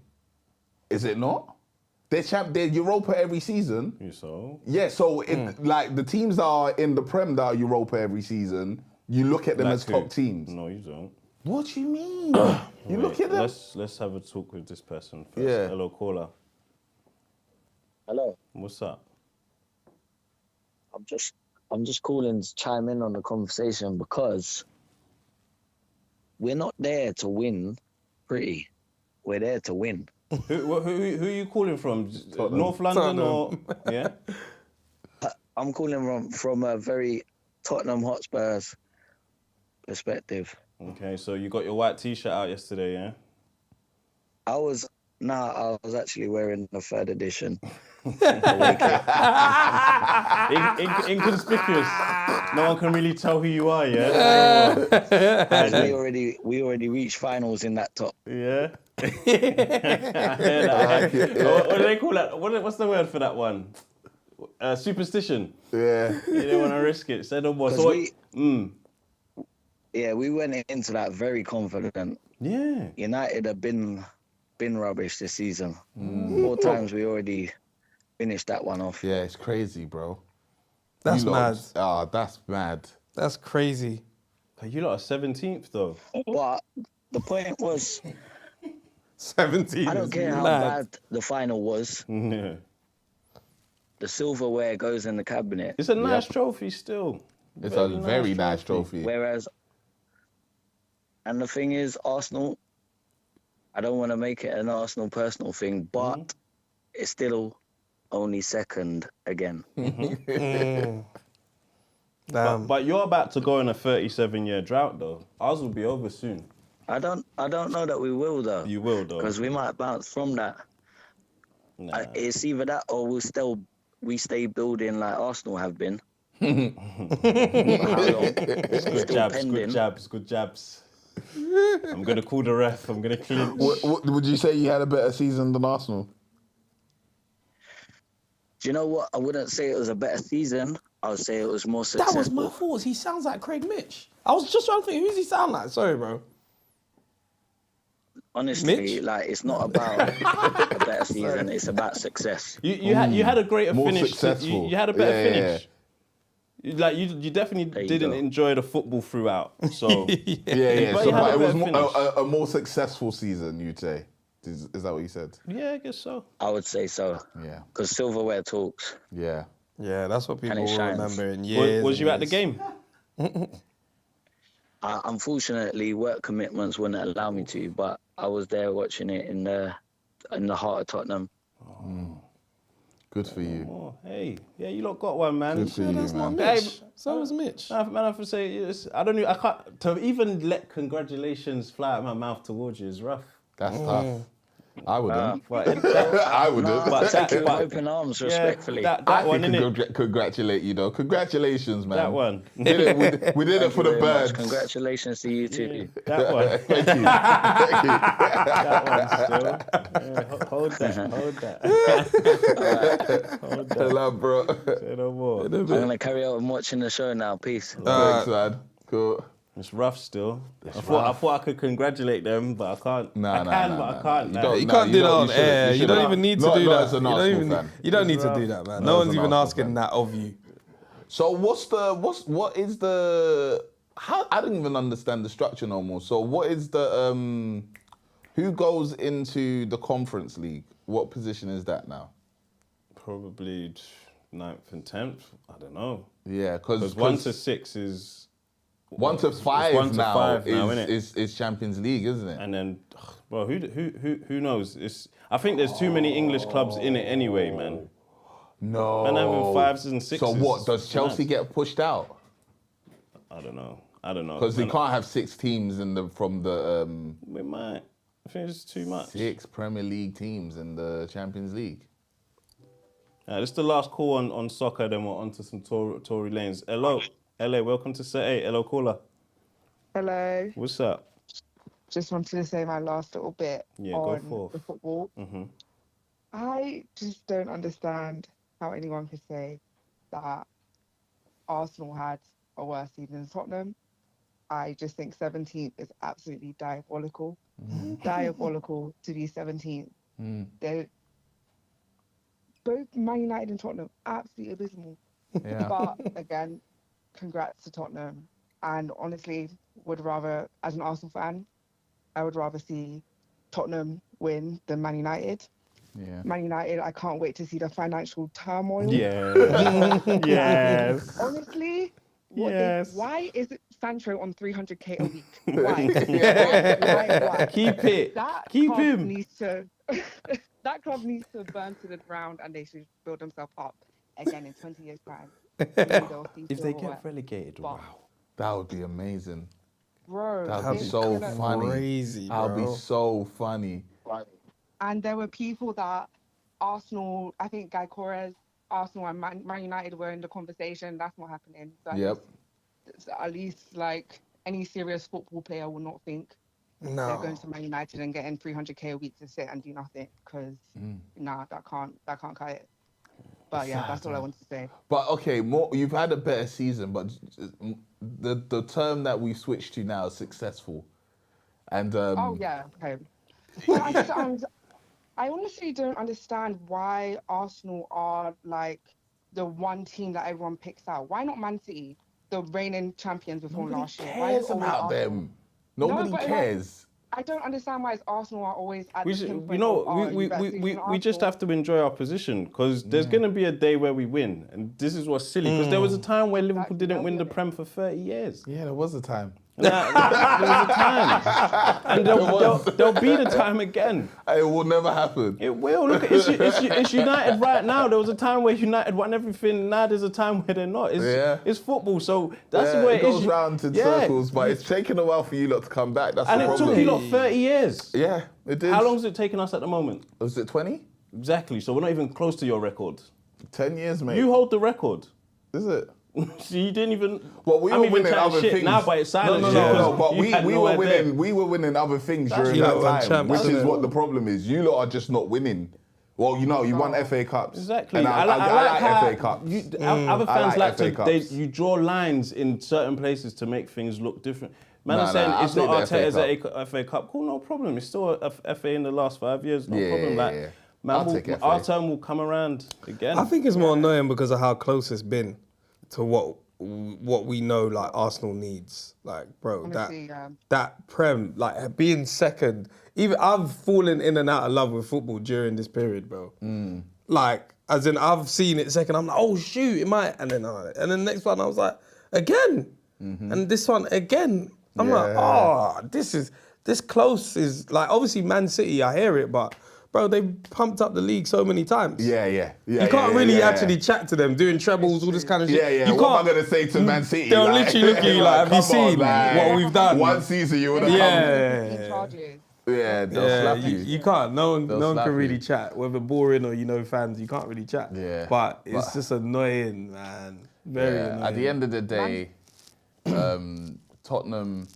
Is it not? They're Europa every season. You so? Yeah, so like the teams that are in the Prem that are Europa every season, you look at them as top teams. No, you don't. What do you mean? You look at them. Let's have a talk with this person first. Yeah. Hello, caller. Hello. What's up? I'm just calling to chime in on the conversation because we're not there to win pretty. We're there to win. Who are you calling from? North London or yeah? I'm calling from a very Tottenham Hotspurs perspective. Okay, so you got your white T-shirt out yesterday, yeah? I was actually wearing the third edition. Inconspicuous. No one can really tell who you are, yeah? we already reached finals in that top. Yeah. I hear that. What do they call that? What's the word for that one? Superstition. Yeah. You don't want to risk it. Say no more. Yeah, we went into that very confident. Yeah. United have been rubbish this season. 4 times we already finished that one off. Yeah, it's crazy, bro. That's mad. That's mad. That's crazy. You lot are 17th though. But the point was, 17. I don't care how bad the final was. Yeah. The silverware goes in the cabinet. It's a nice trophy still. It's a very nice trophy. Whereas, and the thing is, Arsenal, I don't want to make it an Arsenal personal thing, but it's still only second again. But you're about to go on a 37-year drought though. Ours will be over soon. I don't know that we will though. You will though. Because we might bounce from that. It's either that or we stay building like Arsenal have been. How long? Good Still jabs, pending. good jabs. I'm going to call the ref. I'm going to clinch. Would you say you had a better season than Arsenal? Do you know what? I wouldn't say it was a better season. I would say it was more successful. That was my fault. He sounds like Craig Mitch. I was just trying to think, who does he sound like? Sorry, bro. Honestly, Mitch? like it's not about a better season. It's about success. You had a greater More finish. successful. You had a better Yeah, yeah, finish. You definitely you didn't go. enjoy the football throughout. So Yeah. But So, you had but a it was better a more successful season, you'd say. Is that what you said? yeah, I guess so. I would say so. Yeah. Because silverware talks. Yeah. Yeah, that's what people it will shines. remember in years. Was you and at the years. game? Unfortunately, work commitments wouldn't allow me to, but I was there watching it in the heart of Tottenham. Good for you. Oh, hey, yeah, you lot got one, man. Good for you, That's not man. Mitch. So was Mitch. Man, I have to say, I can't, to even let congratulations fly out of my mouth towards you is rough. That's tough. I wouldn't. But I wouldn't. But Take it with but- open arms, yeah, respectfully. that I one, can innit? congratulate you, though. Congratulations, man. That one. We did it, we did it for the Very much. birds. Congratulations to you too. That one. Thank you. Thank you. That one still. Yeah, hold that. Hold that. Love, bro. Say no more. I'm gonna carry on watching the show now. Peace. Thanks, man. Cool. It's rough still. I thought I could congratulate them, but I can't. I can, but I can't. You now. don't- You No, can't you do that don't- on you shouldn't. air. You You shouldn't. don't even need to Not- do not that. as an You don't Arsenal even fan. you don't need to do that, man. Not No as one's an even Arsenal asking fan. that of you. So what is the how I don't even understand the structure no more. So what is the who goes into the Conference League? What position is that now? Probably 9th and 10th. I don't know. Yeah, Because 1 to 6 is. 1 to 5 1 to now, 5 now, innit? is Champions League, isn't it? And then, bro, who knows? I think there's too many English clubs in it anyway, man. No. Man having 5s and 6s. So what, does Chelsea get pushed out? I don't know. Because they can't have 6 teams from the We might. I think it's too much. 6 Premier League teams in the Champions League. This is the last call on soccer, then we're on to some Tory lanes. Hello. LA, welcome to Set 8. Hello, caller. Hello. What's up? Just wanted to say my last little bit Yeah, go on forth. the football. Mm-hmm. I just don't understand how anyone could say that Arsenal had a worse season than Tottenham. I just think 17th is absolutely diabolical. Diabolical to be 17th. They're both Man United and Tottenham, absolutely abysmal. Yeah. But again, congrats to Tottenham. And honestly, would rather, as an Arsenal fan, I would rather see Tottenham win than Man United. Yeah. Man United, I can't wait to see the financial turmoil. Yeah. Yes. Honestly, Yes. why is it Sancho on 300k a week? Why? Keep it. Keep club him. Needs to, that club needs to burn to the ground and they should build themselves up again in 20 years' time. If they get relegated, wow. That would be amazing. Bro, That would be it's so gonna- funny. Crazy, That would be bro. so funny. And there were people that Arsenal, I think Guy Corez, Arsenal and Man United were in the conversation. That's not happening. So Yep. at least like any serious football player will not think they're No. going to Man United and getting 300k a week to sit and do nothing because nah, that can't cut it. But yeah, that's all I wanted to say. But okay, you've had a better season, but the term that we switched to now is successful. And Oh yeah, okay. But I honestly don't understand why Arsenal are like the one team that everyone picks out. Why not Man City, the reigning champions before last year? Why is cares it always about Arsenal? them. Nobody but, like, cares. I don't understand why Arsenal are always at We the should, pinpoint you know, of, oh, we you better see we just have to enjoy our position because there's going to be a day where we win. And this is what's silly because there was a time where Liverpool didn't win the Prem for 30 years. Yeah, there was a time. There was a time. And there'll be the time again. It will never happen. It will. Look, it's United right now. There was a time where United won everything. Now there's a time where they're not. It's football. So that's the way it goes round in circles, but it's taken a while for you lot to come back. That's And the it problem. took you lot 30 years. Yeah, it did. How long has it taken us at the moment? Was it 20? Exactly. So we're not even close to your record. 10 years, mate. You hold the record. Is it? So you didn't even. Well, we I'm were even winning chatting other shit things. now, but it's silent. No. But You we had were no idea. winning. We were winning other things during you that lot were time, champs, which isn't is it? what the problem is. You lot are just not winning. Well, you know, you won FA Cups. Exactly. And I like how FA Cups. Other fans like FA to. Cups. You draw lines in certain places to make things look different. Man, I'm Nah, saying I'll it's not take the Arteta's FA FA Cup. Cool, no problem. It's still a FA in the last 5 years. No Yeah, problem. Like, yeah. man, I'll take FA. our turn will come around again. I think it's more annoying because of how close it's been to what we know like Arsenal needs. Like, bro, Honestly, that Prem, like being second. Even I've fallen in and out of love with football during this period, bro. Like, as in I've seen it second, I'm like, oh shoot, it might, and then the next one I was like, again, and this one again. I'm like, oh, this close is like obviously Man City. I hear it, but. Bro, they pumped up the league so many times. Yeah. You can't really actually chat to them, doing trebles, all this kind of shit. Yeah. You What am I going to say to Man City? They'll literally look at you like, have you seen what we've done? One season you would have Yeah, they'll slap you. You can't. No one slap can really you. chat. Whether boring or fans, you can't really chat. Yeah. But it's just annoying, man. Very annoying. At the end of the day, Tottenham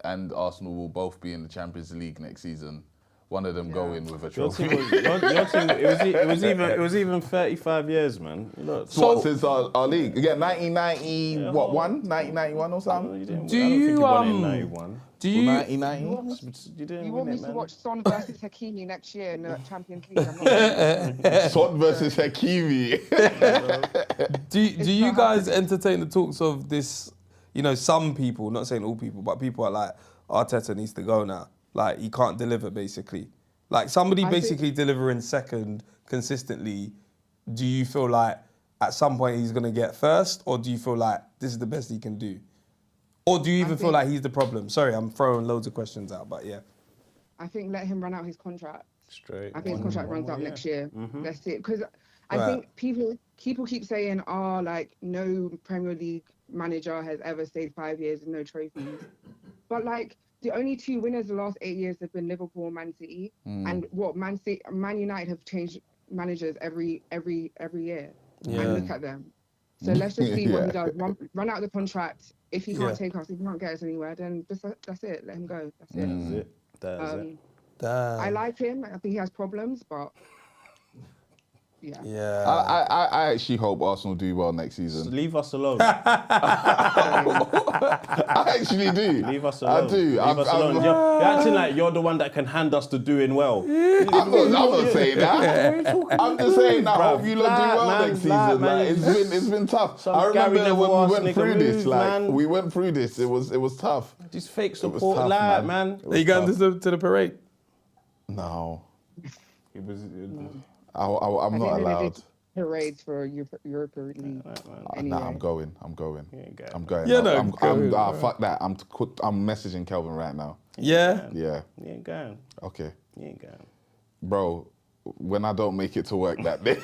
and Arsenal will both be in the Champions League next season. One of them go in with a Your trophy. team it was even 35 years, man. Look, So since our league, again, 1990, what, 1991 or something? Do you won it in 91. Do you? 1990? You didn't You win want me it, to man. watch Son versus Hakimi next year in the Champions League? I'm not Son versus Hakimi. Do you guys entertain the talks of this? You know, some people, not saying all people, but people are like, Arteta needs to go now. Like, he can't deliver, basically. Like, somebody basically delivering second consistently, do you feel like at some point he's going to get first? Or do you feel like this is the best he can do? Or do you even feel like he's the problem? Sorry, I'm throwing loads of questions out, but yeah. I think let him run out his contract. Straight. I think his contract runs out next year. Let's see it. Because I Right. think people keep saying, like, no Premier League manager has ever stayed 5 years with no trophies. But, like, the only two winners the last 8 years have been Liverpool and Man City. And Man United have changed managers every year. Yeah. And look at them. So let's just see what he does. Run out the contract. If he can't take us, if he can't get us anywhere, then that's it. Let him go. That's it. That's it. That's it. Damn. I like him. I think he has problems, but yeah. Yeah. I actually hope Arsenal do well next season. Leave us alone. I actually do. Leave us alone. I do. Leave us alone. You're acting like you're the one that can hand us to doing well. I'm not saying that. I'm just saying I hope you lot do well man, next season. man. It's been tough. Some I remember Gary when Neville we went nigga through this. move, Like man. we went through this. It was tough. These fake was support, tough, like, man. man. Are you going to the parade? No, It was. I'm not allowed. Parades for Europa League. Anyway. Nah, I'm going. You ain't going. I'm going. Yeah, no, I'm going, bro. fuck that. I'm messaging Kelvin right now. Yeah. Yeah. You ain't going. Okay. You ain't going. Bro, when I don't make it to work that day.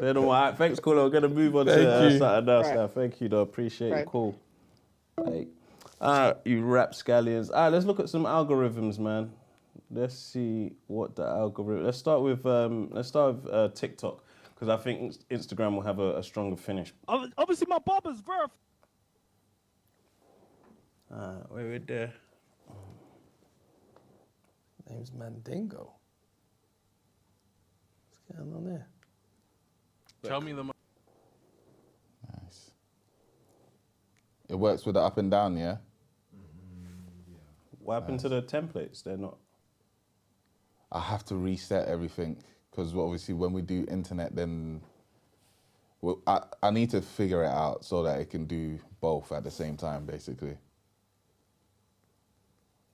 Then all right, thanks, Colo. We're gonna move on Thank to you. something else Right. now. Thank you, though. Appreciate your Right. call. Hey. You rapscallions. All right, let's look at some algorithms, man. Let's see what the algorithm. Let's start with TikTok, because I think Instagram will have a stronger finish. Obviously, my barber's verified. Where we there? Name's Mandingo. What's going on there? Tell me the. Nice. It works with the up and down, yeah? What happened to the templates? They're not. I have to reset everything because obviously when we do internet, then I need to figure it out so that it can do both at the same time, basically.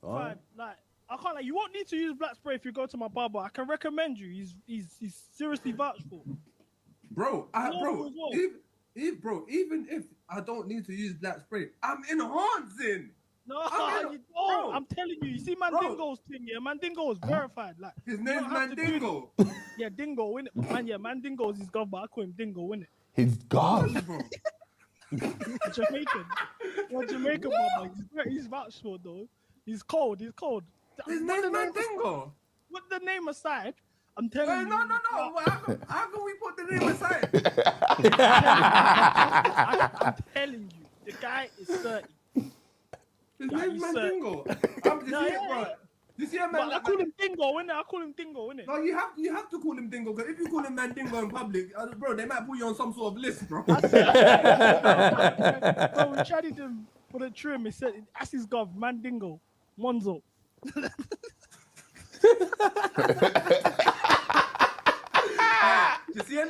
Fine. Like, I can't. Like, you won't need to use black spray if you go to my barber. I can recommend you. He's seriously vouched for. Bro, even if I don't need to use black spray, I'm enhancing. No, I'm you don't. I'm telling you. You see Mandingo's thing, yeah? Mandingo is verified. Like, His you name's don't have to do Mandingo. Yeah, Dingo, win it. Man, yeah, Mandingo's his god, but I call him Dingo, win it. He's gone. Jamaican. Well, Jamaican, brother. He's vouched for, though. He's cold. His name's Mandingo. Put the name aside. I'm telling you. No. How can we put the name aside? I'm telling you, the guy is 30. His name's Mandingo. I'm just here, bro. You see a man I call him Dingo, innit? I call him Dingo, innit? No, you have to call him Dingo, because if you call him Mandingo in public, bro, they might put you on some sort of list, bro. Bro, we tried him for the trim. He said, "That's his gov, Mandingo, Monzo." To see a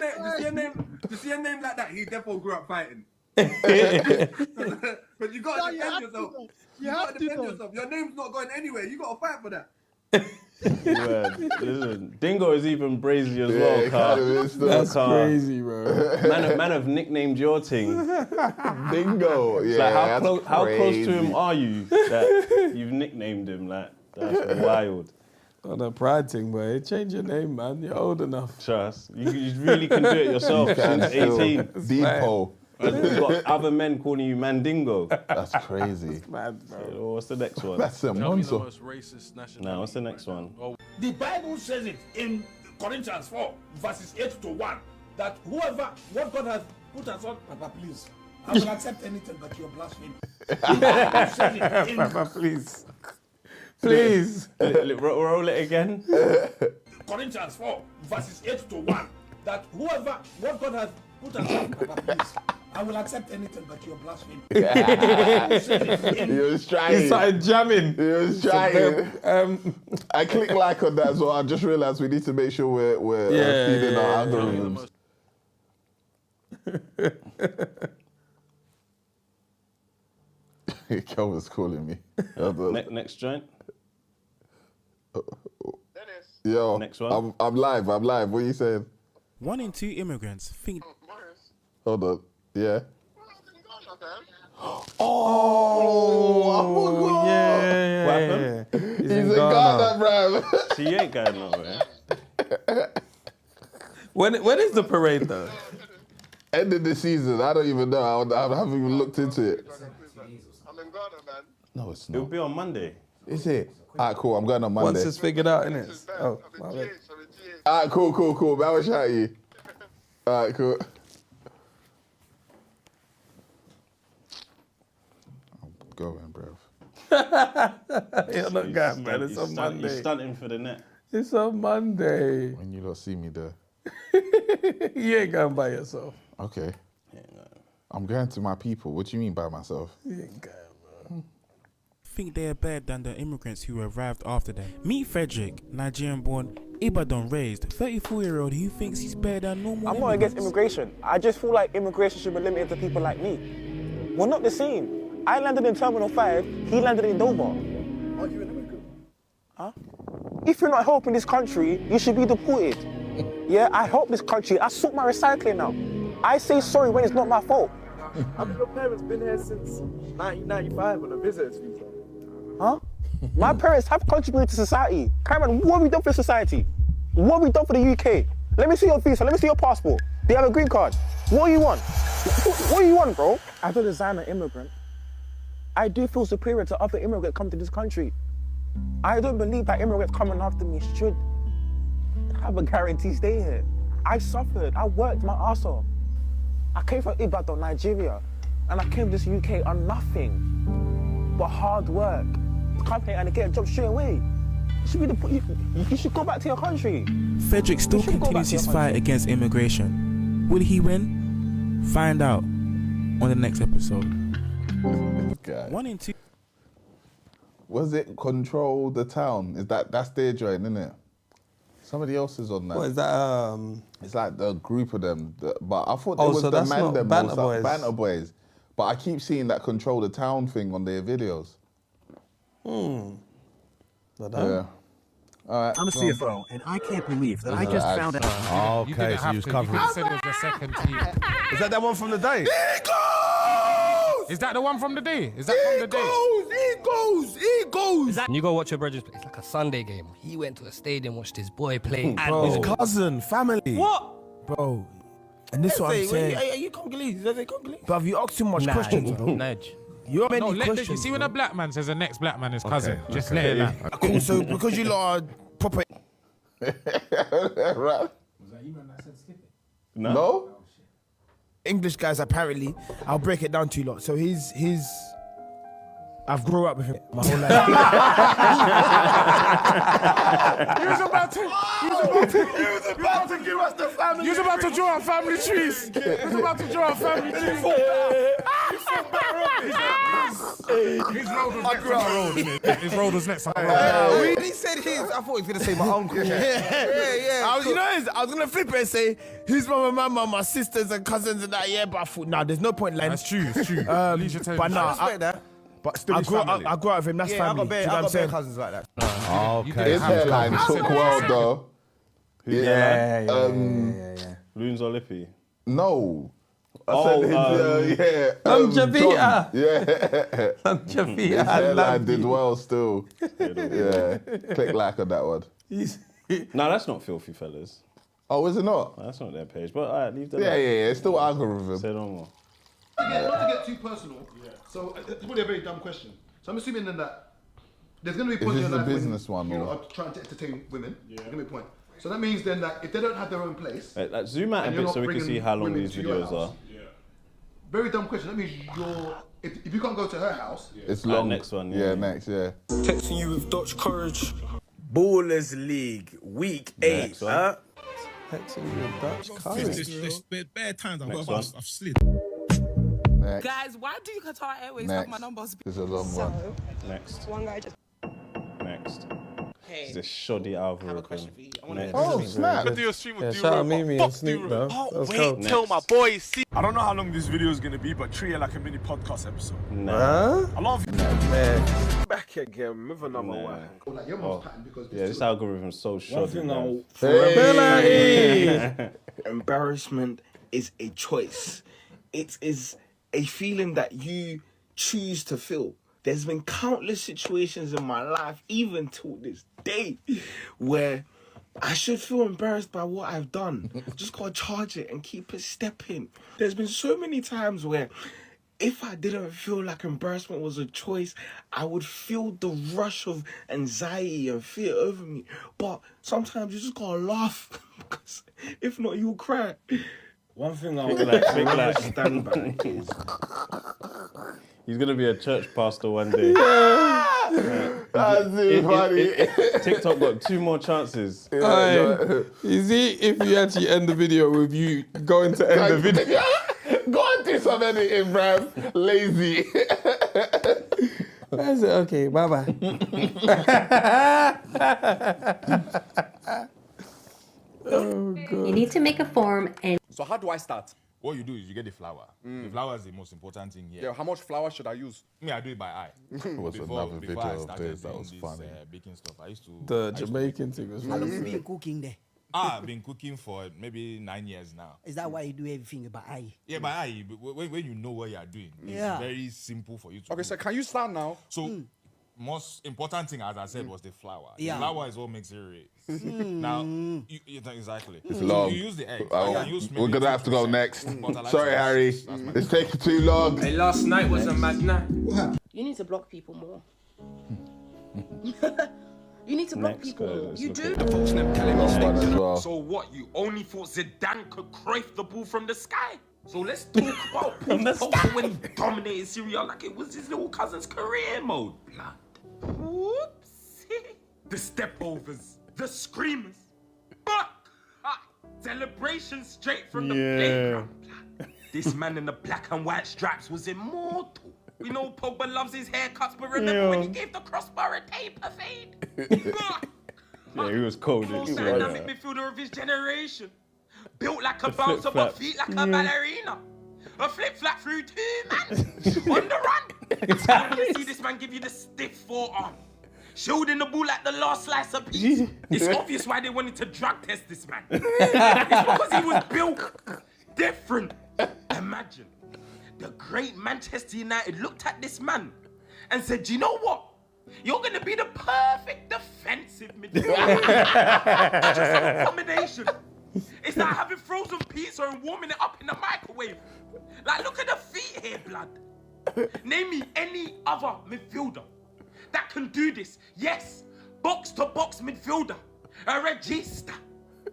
name like that, he definitely grew up fighting. But you gotta defend yourself. You gotta defend yourself. Your name's not going anywhere. You gotta fight for that. Yeah, listen, Dingo is even brazy as well, Carl. That's crazy, bro. Man have nicknamed your thing. Dingo. It's Yeah, like, how close to him are you that you've nicknamed him? Like, that's wild. On a pride thing, boy. Change your name, man. You're old enough. Trust. You really can do it yourself since 18. Depot. You've got other men calling you Mandingo. That's crazy. That's mad, bro. So what's the next one? That's a monster. Now, what's the next one? The Bible says it in Corinthians 4, verses 8 to 1, that what God has put aside, Papa, please, I will accept anything but your blasphemy. Papa, please. Please. Roll it again. Corinthians 4, verses 8 to 1, that what God has put aside, Papa, please, I will accept anything but your blasphemy. He was trying. He started jamming. He was trying. I clicked like on that as well. I just realised we need to make sure we're feeding our algorithms. Kelvin's calling me. Next joint. Yo, next one. I'm live. What are you saying? 1 in 2 immigrants think. Hold on. Yeah. Oh, yeah. What happened? He's in Ghana, bro. She ain't going nowhere. When is the parade, though? End of the season. I don't even know. I haven't even looked into it. I'm in Ghana, man. No, it's It'll not. be on Monday. Is it? Alright, cool. I'm going on Monday. Once it's figured out, innit? Oh, my bad. Alright, cool. Man, I'll shout you. Alright, cool. I'm going, bro. You're not going, man. It's on Monday. You're stunting for the net. It's on Monday. When you lot see me there. You ain't going by yourself. Okay. I'm going to my people. What do you mean by myself? You ain't going, bro. Think they are better than the immigrants who arrived after them. Meet Frederick, Nigerian-born, Ibadan-raised, 34-year-old who thinks he's better than normal I'm not against immigration. I just feel like immigration should be limited to people like me. We're not the same. I landed in Terminal 5, he landed in Dover. Are you an immigrant? Huh? If you're not helping this country, you should be deported. Yeah, I help this country. I sort my recycling now. I say sorry when it's not my fault. I mean, your parents been here since 1995 on a visitor's visa. Huh? My parents have contributed to society. Cameron, what have we done for society? What have we done for the UK? Let me see your visa. Let me see your passport. Do you have a green card? What do you want? What do you want, bro? As a designer immigrant, I do feel superior to other immigrants come to this country. I don't believe that immigrants coming after me should have a guarantee stay here. I suffered. I worked my ass off. I came from Ibadan, Nigeria, and I came to this UK on nothing but hard work. Company and get a job straight away. You should go back to your country. Frederick still continues his fight against immigration. Will he win? Find out on the next episode. 1 in 2. Was it Control the Town? That's their joint, isn't it? Somebody else is on that. What is that? It's like the group of them. But I thought it Oh, was so the that's man not them. Banter or Boys. Banter Boys. But I keep seeing that Control the Town thing on their videos. Yeah. All right. I'm a CFO, and I can't believe that I just found out. Oh, okay, so you was covering. You said it was the second team. Is that one from the day? Is that the one from the day? Is that from the day? He goes. And you go watch your brother's play. It's like a Sunday game. He went to a stadium, watched his boy play. Bro, and his cousin, family. What? Bro, and this is what I'm saying. Are you Congolese? Is that Congolese? But have you asked too much questions, bro? Nudge. You're many No, questions. you see when bro. a black man says the next black man is cousin, just okay. let it land. Cool. So because you lot are proper. Right. No? No? English guys, apparently, I'll break it down to you lot. So he's I've grown up with him my whole life. He was about to give us the family. He was about to draw our family trees. He was about to draw our family trees. His road was next on my road, innit? His road was next on my road. When he said his, I thought he was going to say my uncle. Yeah. I was going to flip it and say, his mama, my sisters and cousins and that, yeah, but I thought, nah, there's no point in lying. That's true, it's true. But nah, But still, I grew up with him, that's family. Do you know what I'm saying? cousins like that. Okay. His hairline took well, though. Yeah. Loons or Lippy? No. I Oh, said Javita. Yeah. Javita. His hairline did well still. Yeah. Click like on that one. No, that's not filthy, fellas. Oh, is it not? That's not their page. But alright, leave that. Yeah, it's still algorithm. Say no more. Not to get too personal. So it's probably a very dumb question. So I'm assuming then that there's going to be points in your life business when one, you or? are trying to entertain women. Yeah. There's going to be a point. So that means then that if they don't have their own place, Like, zoom out a and you're bit so not we can bringing see how long women these to your videos house, are. very dumb question. That means if you can't go to her house, It's long. Next one. Yeah, next, yeah. Texting you with Dutch courage. Ballers League, week 8. Huh? Texting you with Dutch courage. There's bare times Next one. I've slid. Next. Guys, why do Qatar Airways have my numbers? This is a long one. Next. One guy just. Next. Hey. It's a shoddy algorithm. Next. Oh, snap. Could do a stream with Yeah, D shout out Rover. Mimi and Snoop, bro. Let's go. Till my boys see. I don't know how long this video is gonna be, but treat it like a mini podcast episode. Nah. A lot of you. Back again with another one. like your mom's pattern because Yeah, this algorithm's so One shoddy. thing man. I'll embarrassment is a choice. It is a feeling that you choose to feel. There's been countless situations in my life, even till this day, where I should feel embarrassed by what I've done. Just gotta charge it and keep it stepping. There's been so many times where if I didn't feel like embarrassment was a choice, I would feel the rush of anxiety and fear over me. But sometimes you just gotta laugh, because if not, you'll cry. One thing I would like to stand back is... He's gonna be a church pastor one day. That's funny. TikTok got 2 more chances. You see, if you actually end the video with you going to end the video. Go on, do some editing, bruv. Lazy. I said, okay, bye-bye. Oh, God. You need to make a form and... So how do I start? What you do is you get the flour. The flour is the most important thing here. Yeah, how much flour should I use? Me, I do it by eye. It was another video I of started this that doing was this, funny. Baking stuff. I used to. The Jamaican thing was How long really have you been funny. cooking there? I've been cooking for maybe 9 years now. Is that why you do everything by eye? Yeah, by eye. But when you know what you are doing, Yeah. it's very simple for you to. Okay, so can you start now? So, most important thing, as I said, was the flour. Yeah. The flour is what makes it rich. Now, exactly. It's So long. You use the egg. Oh, You can use we're maybe gonna have to go 2% next. butter, Sorry, like Harry. It's taking too long. Hey, last night was a mad night. You need to block people more. You need to block people. You do. So what? You only thought Zidane could crave the ball from the sky? So let's talk about Pogba when he dominated Syria like it was his little cousin's career mode. Blood. Whoops. The stepovers, the screamers, celebration straight from the playground. Blood. This man in the black and white stripes was immortal. We know Pogba loves his haircuts, but remember when he gave the crossbar a taper fade? Yeah, he was cold. Most dynamic midfielder of his generation. Built like a bouncer, but feet like a ballerina. A flip-flap through 2 man on the run. I want to see this man give you the stiff forearm. Shielding the ball like the last slice of pizza. It's obvious why they wanted to drug test this man. It's because he was built different. Imagine. The great Manchester United looked at this man and said, "Do you know what? You're going to be the perfect defensive midfielder." Just a combination. It's like having frozen pizza and warming it up in the microwave. Like, look at the feet here, blood. Name me any other midfielder that can do this. Yes, box-to-box midfielder, a regista.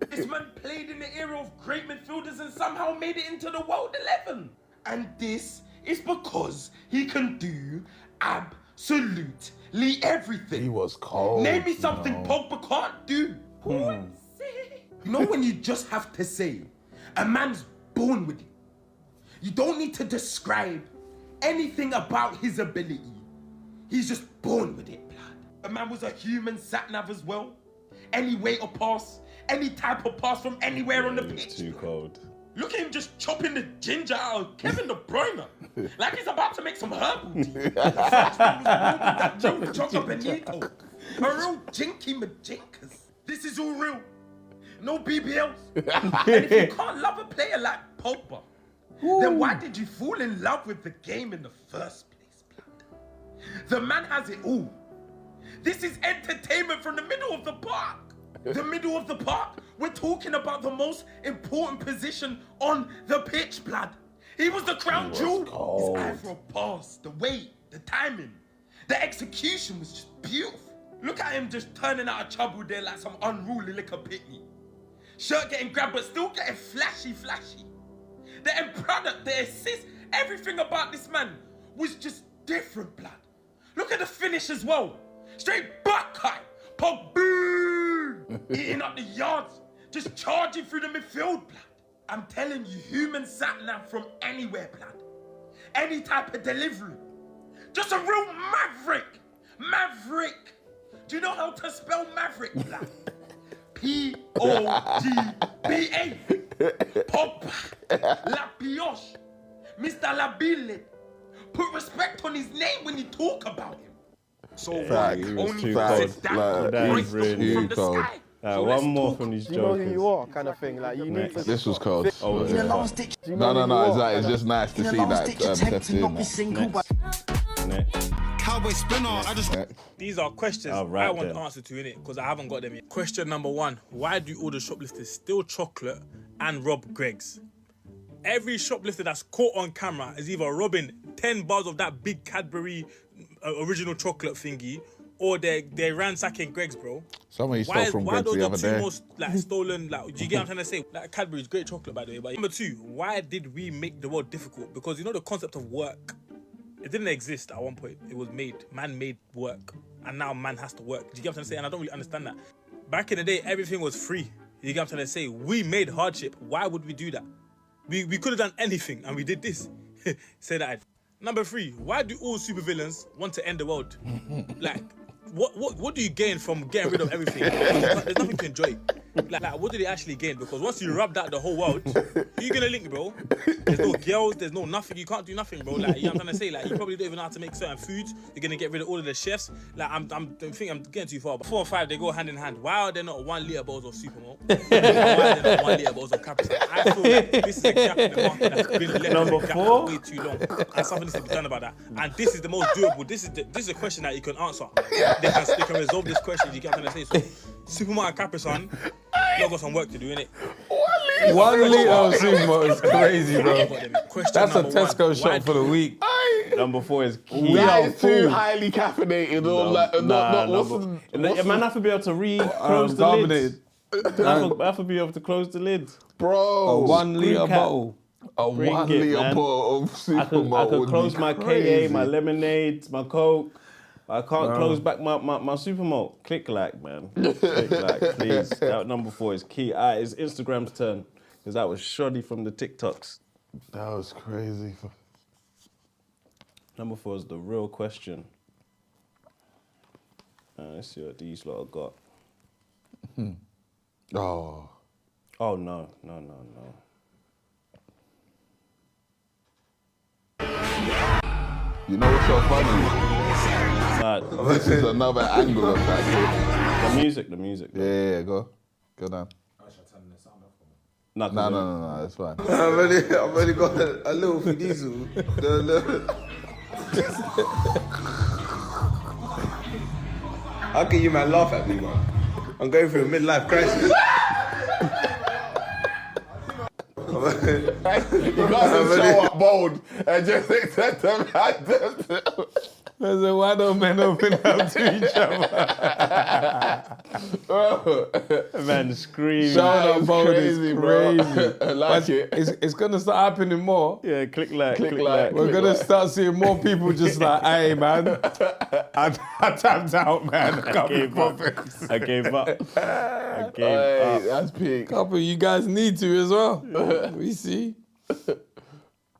This man played in the era of great midfielders and somehow made it into the World 11. And this is because he can do absolutely everything. He was cold. Name me something Pogba can't do. You know when you just have to say, a man's born with it. You don't need to describe anything about his ability. He's just born with it, blood. A man was a human sat-nav as well. Any way or pass, any type of pass from anywhere on the pitch. Too cold. Look at him just chopping the ginger out of Kevin De Bruyne. Like he's about to make some herbal tea. That Joker Benito. A real jinky majinkas. This is all real. No BBLs. And if you can't love a player like Pogba, then why did you fall in love with the game in the first place, blood? The man has it all. This is entertainment from the middle of the park. The middle of the park, we're talking about the most important position on the pitch, blood. He was the crown jewel. His eye for a pass, the weight, the timing, the execution was just beautiful. Look at him just turning out of trouble there like some unruly liquor pitney. Shirt getting grabbed, but still getting flashy. The end product, the assist, everything about this man was just different, blood. Look at the finish as well. Straight back cut, Pogba, eating up the yards, just charging through the midfield, blood. I'm telling you, human sat-nav from anywhere, blood. Any type of delivery. Just a real maverick. Maverick. Do you know how to spell maverick, blood? P-O-G-B-A. Pogba. La Pioche. Mr. Labile. Put respect on his name when you talk about him. So only sit down, That's really from the sky. One more from these You know jokers. who you are, kind of thing. Like, you need to... This was cold. Oh, Yeah. No, it's just nice to see that Cowboy spinner, I just... These are questions I want the answer to, innit? Because I haven't got them yet. Question number 1. Why do all the shoplifters steal chocolate and rob Greggs? Every shoplifter that's caught on camera is either robbing 10 bars of that big Cadbury original chocolate thingy, or they're ransacking Greggs, bro. Someone stole from Greggs the other day. Why are those the two most stolen? Do you get what I'm trying to say? Like Cadbury's great chocolate, by the way. But number 2, why did we make the world difficult? Because you know the concept of work, it didn't exist at one point. It was made. Man made work, and now man has to work. Do you get what I'm trying to say? And I don't really understand that. Back in the day, everything was free. You get what I'm trying to say? We made hardship. Why would we do that? We could have done anything, and we did this. Say that. Number 3, why do all supervillains want to end the world? Like, what do you gain from getting rid of everything? There's nothing to enjoy. Like, what do they actually gain? Because once you rubbed out the whole world, who you gonna link, bro? There's no girls, there's no nothing. You can't do nothing, bro. Like, you know what I'm trying to say? Like, you probably don't even know how to make certain foods. You're gonna get rid of all of the chefs. Like, I think I'm getting too far. But 4 and 5, they go hand in hand. Why are there not 1 litre bottles of Supermalt? Why are there not 1 litre bottles of Capri? I feel like this is a gap in the market that's been left Number 4? way too long. And something needs to be done about that. And this is the most doable. This is a question that you can answer. They can resolve this question. You get what I'm trying to say? So, Supermalt and Capri Sun, y'all got some work to do, innit? 1 litre of Supermalt is crazy, bro. That's a number Tesco one. shop for the week. Number 4 is key. That is too highly caffeinated. Man have to be able to close the lid. Man have to be able to close the lid. Bro. A 1 litre bottle. A 1 litre bottle of Supermalt. I can close my KA, my lemonades, my Coke. I can't close back my Supermalt. Click like, man. Click like, please. That number 4 is key. It's Instagram's turn. Because that was shoddy from the TikToks. That was crazy. Number 4 is the real question. Let's see what these lot have got. Oh. Oh, no. You know what's so funny? This is another angle of that. The music. Yeah, go down. No, it's fine. I've only got a little for diesel. How can you man laugh at me, man? I'm going through a midlife crisis. You can't just show up bold and just accept them. I said, why don't men open up to each other? Man, screaming. Showing up bold crazy, is bro. crazy. I like it. It's going to start happening more. Yeah, click like. We're going to start seeing more people just like, hey, man, I tapped out, man. I gave up. That's peak. Couple, you guys need to as well. We see.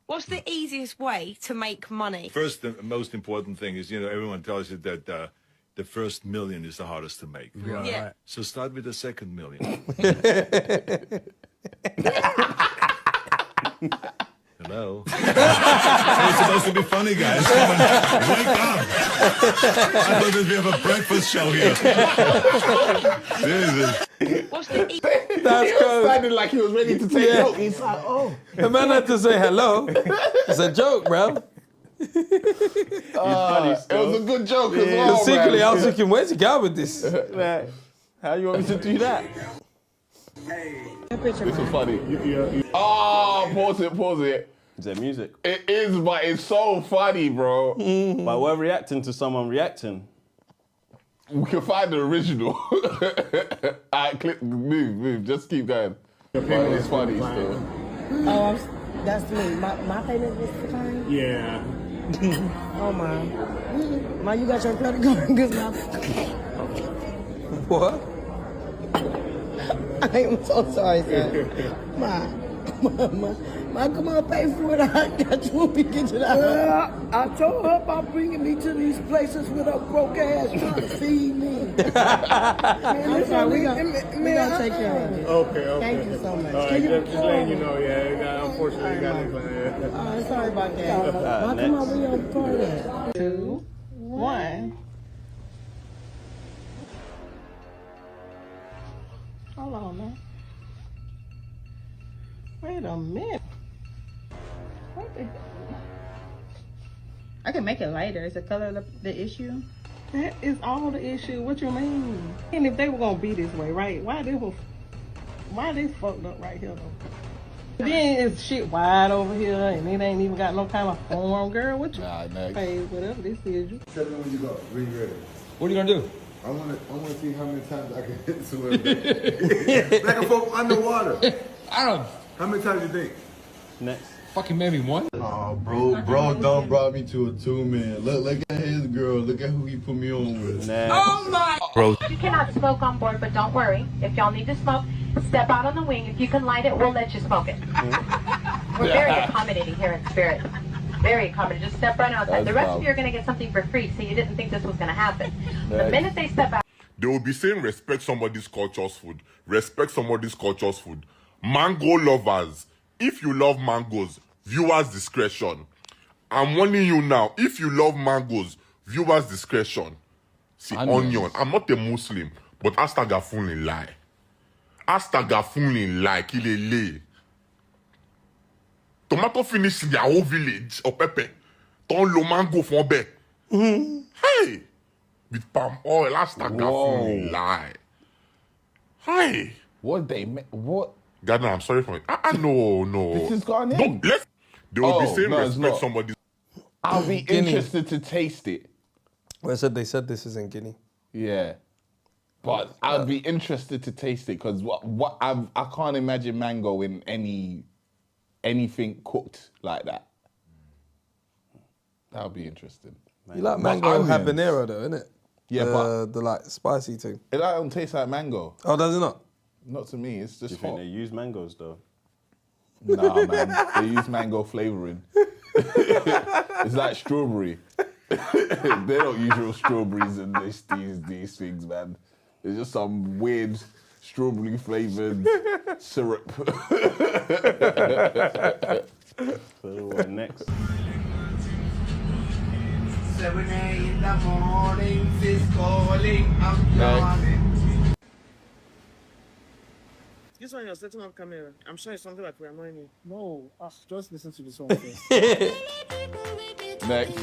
What's the easiest way to make money? First, the most important thing is, everyone tells you that the first million is the hardest to make. Yeah. So start with the second million. Hello. It's supposed to be funny, guys. Come on, wake up! I thought that we have a breakfast show here. Jesus. That's good. Sounded like he was ready to take note. He's like, oh. The man had to say hello. It's a joke, bro. It was a good joke as well, Because secretly, man. I was thinking, where's he going with this? How you want me to do that? This was funny. Oh, pause it. Is there music? It is, but it's so funny, bro. But we're reacting to someone reacting. We can find the original. Alright, move. Just keep going. But it's funny still. Oh, that's me. My payment was declined? Yeah. Oh, my. Ma, you got your credit card? Good enough. What? I am so sorry, sir. Ma, come on, pay for it. I got you when we get to the house. I told her about bringing me to these places with her broke ass trying to feed me. I'm sorry, we gonna take care of it. Okay. Thank you so much. All right, just letting you know, unfortunately, you got it. Oh, sorry about that. Ma, come on, we on part 2, 1. Hold on, man. Wait a minute. What the? I can make it lighter. Is the color the issue? That is all the issue. What you mean? And if they were gonna be this way, right? Why they fucked up right here though? Then it's shit wide over here, and it ain't even got no kind of form, girl. What you pay? Whatever this is. Tell me when you go. When you ready. What are you gonna do? I want to see how many times I can hit swim. Back and forth underwater. I don't. How many times you think? Next. Fucking maybe one. Oh, bro, don't brought me to a 2-man. Look at his girl. Look at who he put me on with. Next. Oh my! Bro. You cannot smoke on board, but don't worry. If y'all need to smoke, step out on the wing. If you can light it, we'll let you smoke it. We're very accommodating here in Spirit. Very accommodating. Just step right outside. The rest of you are going to get something for free, so you didn't think this was going to happen. The minute they step out. They will be saying respect somebody's culture's food. Respect somebody's culture's food. Mango lovers, if you love mangoes, viewers discretion. I'm warning you now, if you love mangoes, viewers discretion. See, onion. I'm not a Muslim, but astagfirullah lie. Astagfirullah lie, kilele. Tomato finish in their whole village, or pepper. Don't lo mango for be. Hey! With palm oil, astagfirullah lie. Hey! What they make? What? Gardner, I'm sorry for it. No. This has gone in. They will be saying respect somebody. I'll be interested to taste it. Well, they said this is in Guinea. Yeah. But I'd be interested to taste it because I can't imagine mango in anything cooked like that. That would be interesting. You like mango habanero though, innit? Yeah, but the like spicy thing. It don't taste like mango. Oh, does it not? Not to me. It's just Do you think they use mangoes though? Nah, man. They use mango flavoring. It's like strawberry. They don't use real strawberries in these things, man. It's just some weird strawberry flavored syrup. So next. 7 in the morning, sis calling, I'm yawning. This one you're setting up camera. I'm sure it's something like we're annoying you. No, just listen to the song first. Next.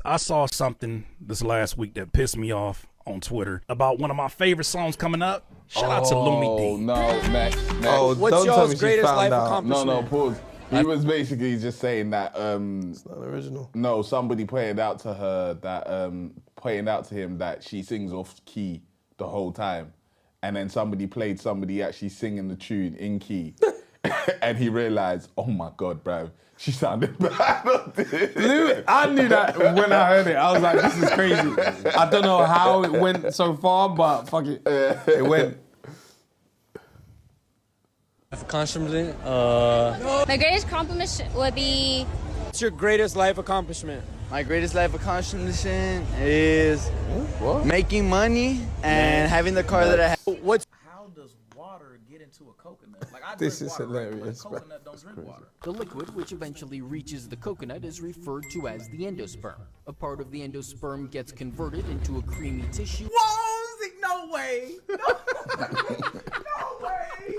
I saw something this last week that pissed me off on Twitter about one of my favorite songs coming up. Shout out to Lumidee. Oh, no, next. Oh, What's don't tell me y'all's she greatest found life out. accomplishment? No, pause. He was basically just saying that It's not original. no, somebody pointed out to her that pointed out to him that she sings off key the whole time. And then somebody played somebody actually singing the tune in key. And he realized, oh my God, bruv, she sounded bad on this. I knew that when I heard it. I was like, this is crazy. I don't know how it went so far, but fuck it. It went. Accomplishment. My greatest compliment would be... What's your greatest life accomplishment? My greatest life accomplishment is making money and having the car that I have. How does water get into a coconut? Like, I This drink is water, right? hilarious, But a coconut don't drink water. The liquid, which eventually reaches the coconut, is referred to as the endosperm. A part of the endosperm gets converted into a creamy tissue. No way! No way!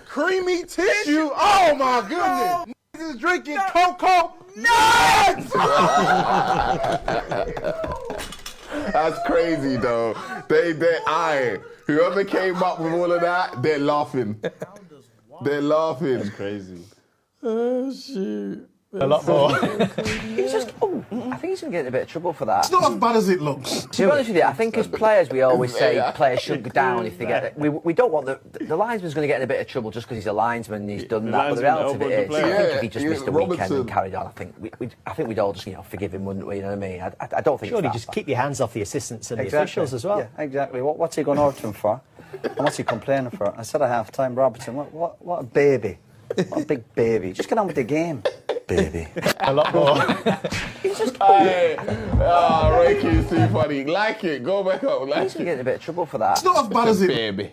Creamy tissue. Oh my goodness. Niggas is drinking cocoa nuts. That's crazy though. Whoever came up with all of that, they're laughing. They're laughing. That's crazy. Oh, shoot. A lot more. He's just, I think he's going to get in a bit of trouble for that. It's not as bad as it looks. To be honest with you, I think as players we always say players shouldn't go down if they get. We don't want the linesman's going to get in a bit of trouble just because he's a linesman and he's done that. But the reality of it is, I think if he just missed the weekend and carried on, I think we'd all just forgive him, wouldn't we? You know what I mean? I don't think. Surely just keep your hands off the assistants and the officials as well. Yeah, exactly. What's he going over to him for? And what's he complaining for? I said at half time, Robertson, what a baby. What a big baby. Just get on with the game. Baby. A lot more. He's just... Hey, Reiki is too funny. Like it. Go back up. Like he's going to get in a bit of trouble for that. It's not as bad as it... Baby.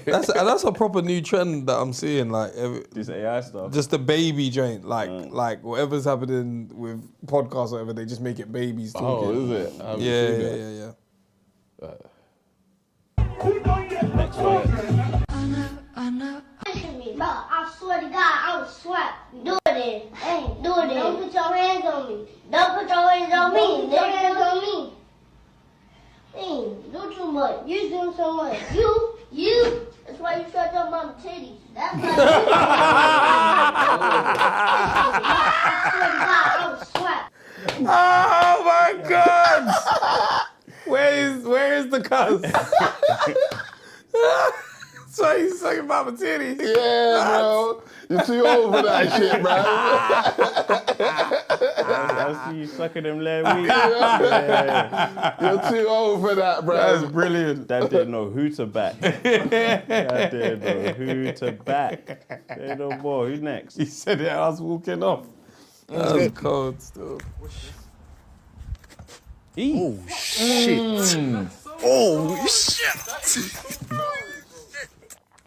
That's a proper new trend that I'm seeing. Like This AI stuff. Just a baby joint. Like whatever's happening with podcasts or whatever, they just make it babies talking. Oh, is it? Yeah. Next one. Bro, I swear to God, I will slap. Do it. Hey, do it. Don't put your hands on me. Don't put your hands on me. Put your hands on me. Hey, do too much. You do so much. You. That's why you shut your mama titties. That's why I swear to God, I will slap. Oh my God! Where is the cuz? So he's sucking mama titties. Yeah, bro. You're too old for that shit, bro. I see you sucking them leg weed. You're too old for that, bro. That's brilliant. Dad didn't know who to back. Dad didn't know who to back. Say no more. Who next? He said it. I was walking off. That was cold still. Oh shit. Oh shit.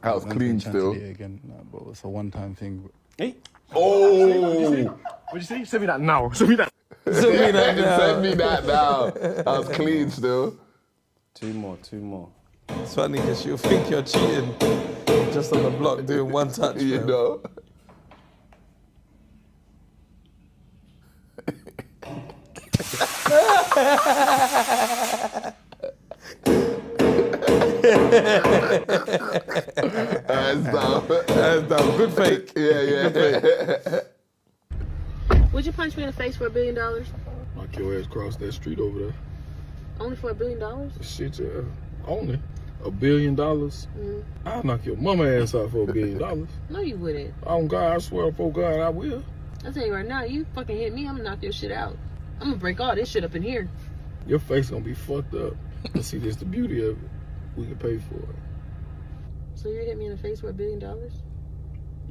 That was clean still. Again, but it's a one-time thing. Hey. Oh! What'd you say? Send me that now. Send me that. Send me that now. Send me that now. That was clean still. Two more. It's funny because you'll think you're cheating just on the block doing one touch. You know? That's dumb. Good fake. Yeah. Would you punch me in the face for $1 billion? Knock your ass across that street over there. Only for $1 billion? Shit, yeah. Only $1 billion. I'll knock your mama ass out for $1 billion. No, you wouldn't. On God, I swear for God, I will. I'll tell you right now, you fucking hit me, I'm gonna knock your shit out. I'm gonna break all this shit up in here. Your face gonna be fucked up. But see, this the beauty of it. We can pay for it. So you hit me in the face for $1 billion?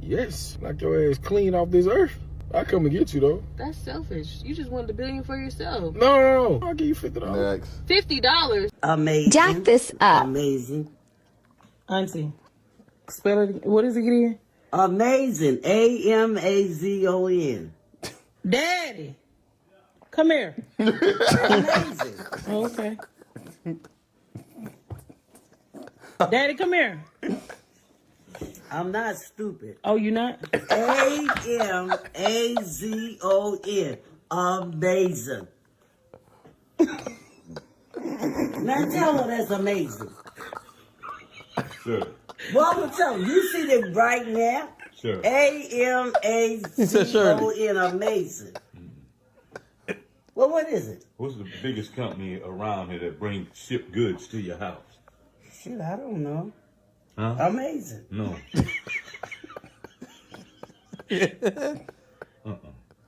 Yes. Knock your ass clean off this earth. I come and get you, though. That's selfish. You just wanted $1 billion for yourself. No. I'll give you $50. Next. $50? Amazing. Jack this up. Amazing. Auntie, spell it. What is it again? Amazing. AMAZON. Daddy, come here. Amazing. Okay. Daddy, come here. I'm not stupid. Oh, you not? AMAZON. Amazing. Now tell her that's amazing. Sure. Well, I'm telling you, you see this right now? Sure. AMAZON, amazing. Well, what is it? What's the biggest company around here that ship goods to your house? Shit, I don't know. Huh? Amazing. No.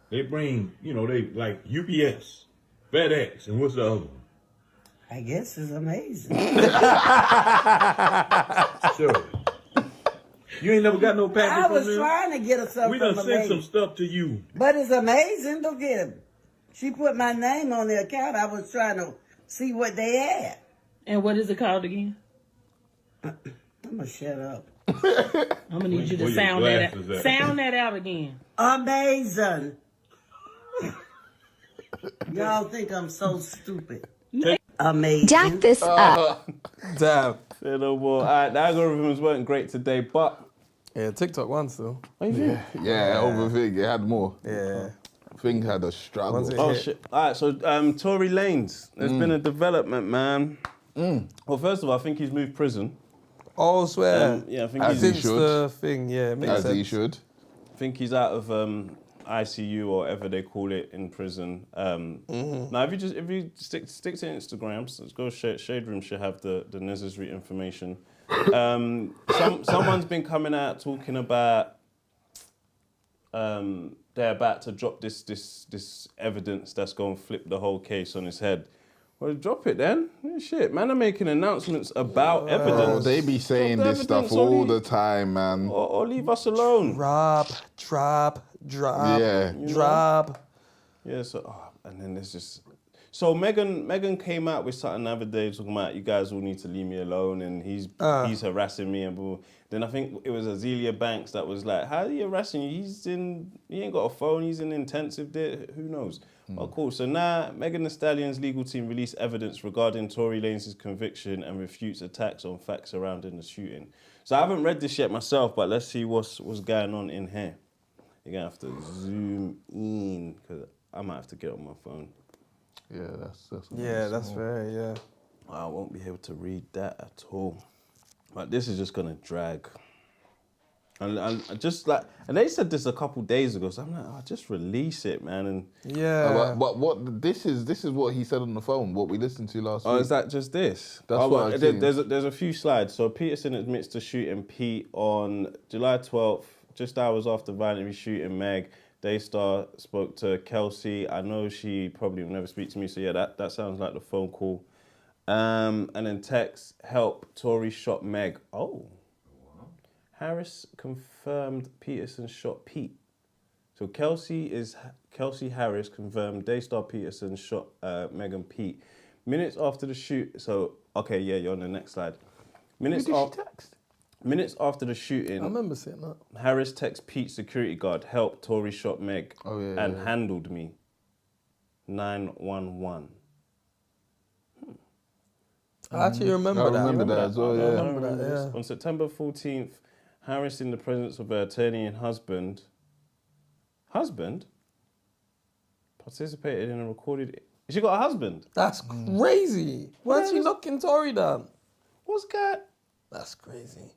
They bring, they like UPS, FedEx, and what's the other one? I guess it's amazing. Sure. You ain't never got no package I from was them? trying to get her something. We done from sent Amazing. some stuff to you. But it's amazing. Look at it. She put my name on the account. I was trying to see what they had. And what is it called again? I'm going to shut up. I'm going to need you to sound that out. Sound that out again. Amazing. Y'all think I'm so stupid. Amazing. Jack this up. Damn. Say no more. Alright, the algorithms weren't great today, but yeah, TikTok won still. Yeah, over Vig, it had more. Yeah. Vig had a struggle. Oh shit. Alright, so Tory Lanez, there's been a development, man. Well, first of all, I think he's moved prison. Oh, swear. Yeah, I think As he's he should. The thing, yeah, it makes As sense. he should. I think he's out of ICU or whatever they call it in prison. Now, if you stick to Instagram, so let's go. Shade Room should have the necessary information. Someone's been coming out talking about they're about to drop this evidence that's going to flip the whole case on its head. Well, drop it then. Shit, man, are making announcements about evidence. They be saying this stuff all the time, man. Or leave us alone. Drop. Yeah. Drop. Yeah, so, and then there's just... So Megan came out with something the other day talking about, you guys all need to leave me alone, and he's harassing me and blah. Then I think it was Azealia Banks that was like, how are you harassing you? He ain't got a phone, he's in intensive there, who knows? Oh, cool. So now Megan Thee Stallion's legal team released evidence regarding Tory Lanez's conviction and refutes attacks on facts surrounding the shooting. So I haven't read this yet myself, but let's see what's going on in here. You're gonna have to zoom in, because I might have to get on my phone. Yeah, that's fair, yeah. I won't be able to read that at all. But this is just gonna drag. And just like, and they said this a couple days ago, so I'm like, oh, just release it, man. And yeah. But what this is what he said on the phone. What we listened to last week. Oh, is that just this? That's what I've seen. There's a few slides. So Peterson admits to shooting Pete on July 12th, just hours after violently shooting Meg. Daystar spoke to Kelsey. I know she probably will never speak to me, so yeah, that sounds like the phone call. And then text, help, Tory shot Meg. Oh. Harris confirmed Peterson shot Pete. So Kelsey Harris confirmed Daystar Peterson shot Meg and Pete. Minutes after the shoot, so, okay, yeah, you're on the next slide. Minutes after the shooting, I remember seeing that. Harris texts Pete's security guard, help, Tory shot Meg and handled me. 911. I actually remember that. I remember that as well, yeah. I remember that, yeah. On September 14th, Harris, in the presence of her attorney and husband, participated in a recorded... She got a husband? That's crazy. Why's she knocking Tory down? What's that? That's crazy.